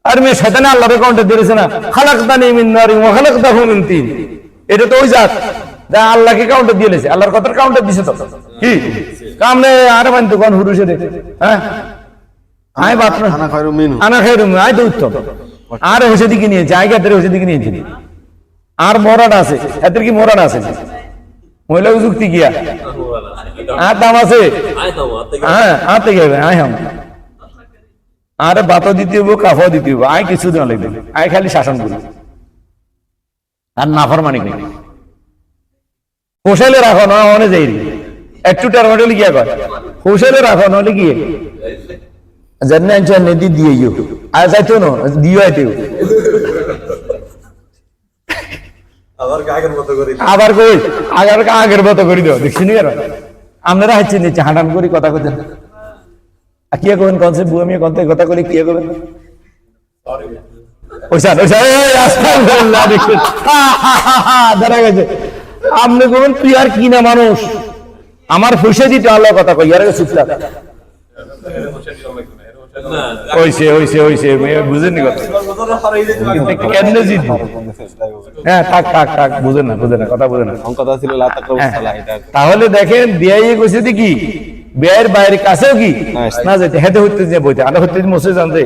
আর মেয়ে শয়তানে আল্লাহর কাউন্টার দিয়েছে না খালাকতানি মিন নারিন ওয়া খালাকতাহু মিন তিন এটা তো ওই জাত যা আল্লাহকে কাউন্টার দিয়েছে আল্লাহর কথার কাউন্টার দিছে তো কি কামনে আরে বানতো কোন হুরুশে রে হ্যাঁ আয় বাপ না আনা খায়রু মিন আয় তো উত্তম আর হোসে দিকে নিয়ে জায়গাতে হোসে দিকে নিয়েছিল আর মরান আছে এদের কি মরান আছে মহিলা যুক্তি গিয়া দাম আছে হ্যাঁ আতে গেবে আয় হাম আরে বাতও দিতে হইব কাফাও দিতে হইব আয় কিছু দেওয়া লাগবে আয় খালি শাসন করি আর নাফরমানি করি হোসেলে রাখো না অনে যাই একটু টার্মাটোলি গিয়া কর হোসেলে রাখো নাহলে গিয়ে জানি আনছো নেদি দিয়ে গিয়ে আর যাইতো না দিও আইতেও আবার কই আগের মতো করে দাও দেখছি নি আপনারা হাইছে নিচ্ছে হাঁটান করি কথা কইতেন কি করবেন কনসেপ্ট বুয়ামিয়া কনতে কথা কইলে কি করবেন ওইসান আস্তাগফিরুল্লাহ দেখছেন দাঁড়া গেছে আপনি বলেন তুই আর কি না মানুষ আমার পয়সা দিতে আল্লাহ কথা কই আর চুপ থাক হইছে বুঝেননি কথা কেমনে জিতবো হ্যাঁ থাক বুঝেন না কথা বুঝেন না কথা ছিল লা তাকরাবুস এটা তাহলে দেখেন বিয়াই কইছে কি বিয়ের বাইরে কাছেও কি না যেতে হেঁটে হইতে যে বইতে আলো হইতে মসে জানতে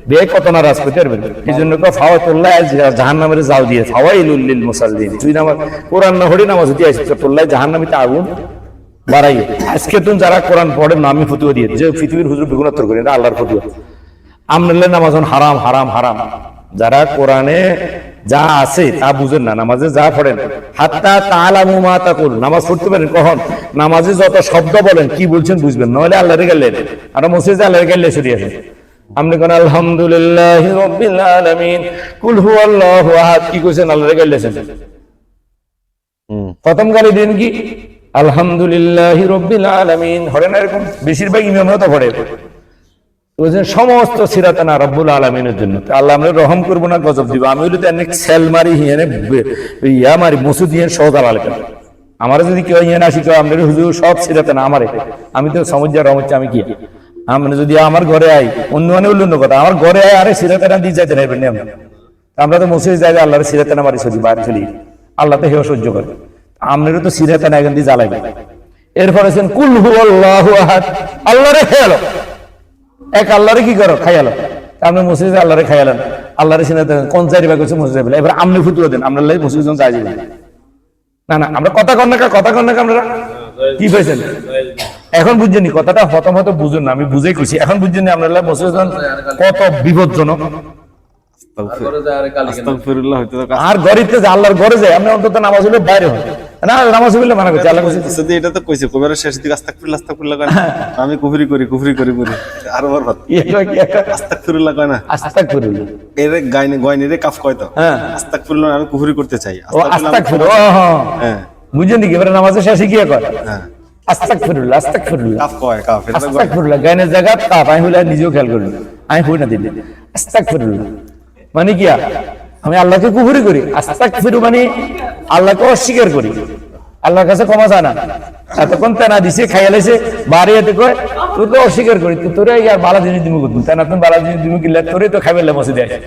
বিয়ে কত না রাজ করতে পারবে এই জন্য তো ফাওয়া তোল্লায় জাহান্নামের জাল দিয়ে ফাওয়াইলুল লিল মুসাল্লিন তুই নামাজ কোরআন না হরি নামাজ দিয়ে আসছিস তোল্লায় জাহান্নামীতে আগুন বাড়াই আজকে তুমি যারা কোরআন পড়েন না আমি ফতুয়া দিয়ে যে পৃথিবীর হুজুর বেগুনাত্তর করি না আল্লাহর ফতুয়া আমনাল্লাহ নামাজ হারাম যারা কোরআনে যা আছে তা বুঝেন না নামাজে যা পড়েন হাত্তা তাআলামু মা তাকুল নামাজ পড়তে পারেন কখন নামাজে যত শব্দ বলেন কি বলছেন বুঝবেন নইলে আল্লাহরে গেলেন আর মসজিদে আল্লাহরে গেলে সরিয়ে আসেন আপনি কোন আলহামদুলিল্লাহি রাব্বিল আলামিন কুল হুয়াল্লাহু আহাদ কি কইছেন আল্লাহরে গেলেছেন প্রথম গালি দিন কি আলহামদুলিল্লাহি রাব্বিল আলামিন হরে না এরকম বেশিরভাগ ইমামরা তো পড়ে সমস্ত সিরাতানা রব্বুল আলামিনের জন্য আল্লাহ আমরা রহম করবো না গজব দিব আমি হইলে অনেক সেল মারি ইয়া মারি মসুদ ইয়ে সহজ আলাল কেন আমার যদি কেউ ইয়ে না শিখো আমাদের হুজুর সব সিরাতানা আমারে আমি তো সমুদ্র রহম হচ্ছে আমি কি আমরা যদি আমার ঘরে আই অন্য অন্য কথা আমার ঘরে আয় আরে সিরাতানা দিয়ে যাইতে নেবেন আমরা তো মসজিদ যাই আল্লাহর সিরাতানা মারি সজি বাইরে চলি আল্লাহ তো হেও সহ্য করে আপনারও তো সিরাতানা এখান দিয়ে জ্বালাইবে এরপর আছেন কুল হুয়াল্লাহু আহাদ আল্লাহরে খেয়ালো এক আল্লাহরে কি করো খাইয়ালো আপনি মসজিদে আল্লাহরে খাইয়ালেন আল্লাহরে সিনে কোন চারি ভাগ হচ্ছে মসজিদে এবার আপনি ফুতুয়া দেন আমরা মসজিদ যাই যাবেন না আমরা কথা কন না আপনারা কি পেয়েছেন এখন বুঝছেন কথাটা প্রথম হয়তো বুঝুন না আমি বুঝেই খুশি এখন বুঝছেন আপনারা মসজিদ কত বিপজ্জনক আর গরিবতে যে আল্লাহর ঘরে যায় আপনি অন্তত নামাজ হলে বাইরে হয় না নামাজ হইলে মানা করছে আল্লাহ যদি এটা তো কইছে কবিরের শেষ দিকে আস্তাগফিরুল্লাহ কয় আমি কুফরি করি আর ওর ভাত আস্তাগফিরুল্লাহ কয় না আস্তাগফিরুল্লাহ এর গায়নি রে কাফ কয় তো আস্তাগফিরুল্লাহ আমি কুফরি করতে চাই আস্তাগফিরুল্লাহ হ্যাঁ বুঝেন কি এবারে নামাজের শেষে কি কয় আস্তাগফিরুল্লাহ কাফ কয় আস্তাগফিরুল্লাহ গায়নের জায়গা কাফ আমি হইলে নিজেও খেয়াল করি আমি হই না দিলে আস্তাগফিরুল্লাহ মানে কি আমি আল্লাহকে কুফরি করি আস্তাগফিরু মানে আল্লাহকে অস্বীকার করি আল্লাহর কাছে ক্ষমা চায় না এতক্ষণ তেনা দিছে খাইয়ালাইছে বাড়ি এতে কয় তুই তো অস্বীকার করি তোরে আর বালা জিনিস দিমু করতুম তেনা তুমি বালা জিনিস দিমু কিনলে তোরে তো খাইবে মসজিদে আসে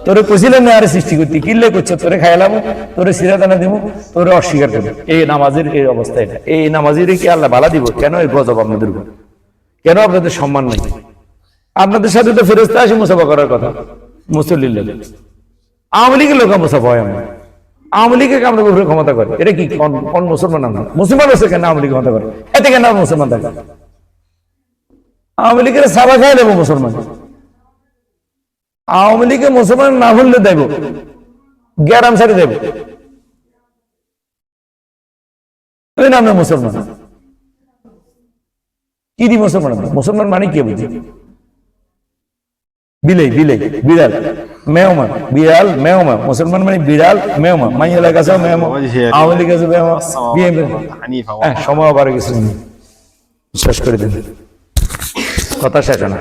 তোরে কইছিলেন না আরে সৃষ্টি করতে কিনলে করছে তোরে খাইলাম তোরে সিরাদানা দিমু তোরে অস্বীকার করি এই নামাজের এই অবস্থা এটা এই নামাজের কি আল্লাহ বালা দিব কেন এই গজব আপনাদের উপর কেন আপনাদের সম্মান নাই আপনাদের সাথে তো ফেরেশতা আসে মুসাফা করার কথা মুসল্লিল্লাহ আওয়ামী লীগের লোক মুসাফা হয় আমরা আওয়ামী লীগের আমরা উপরে ক্ষমতা করে এটা কি কোন মুসলমান না মুসলমান আছে কেন আওয়ামী লীগ ক্ষমতা করে এতে কেন মুসলমান থাকে আওয়ামী লীগের সাবা খাই দেবো মুসলমান আওয়ামী লীগে মুসলমান না হলে দেব গ্যারাম সারি দেব ওই নাম না মুসলমান কি দি মুসলমান মানে কি বুঝি বিড়াল মেয়মা বিড়াল মেয়মা মুসলমান মানে বিড়াল মেয়মা মাইয়ালা কাছে মেয়মা আওয়ামী লীগ কাছে মেয়মা সময় আবার কিছু শেষ করে দিন কথা শেষ না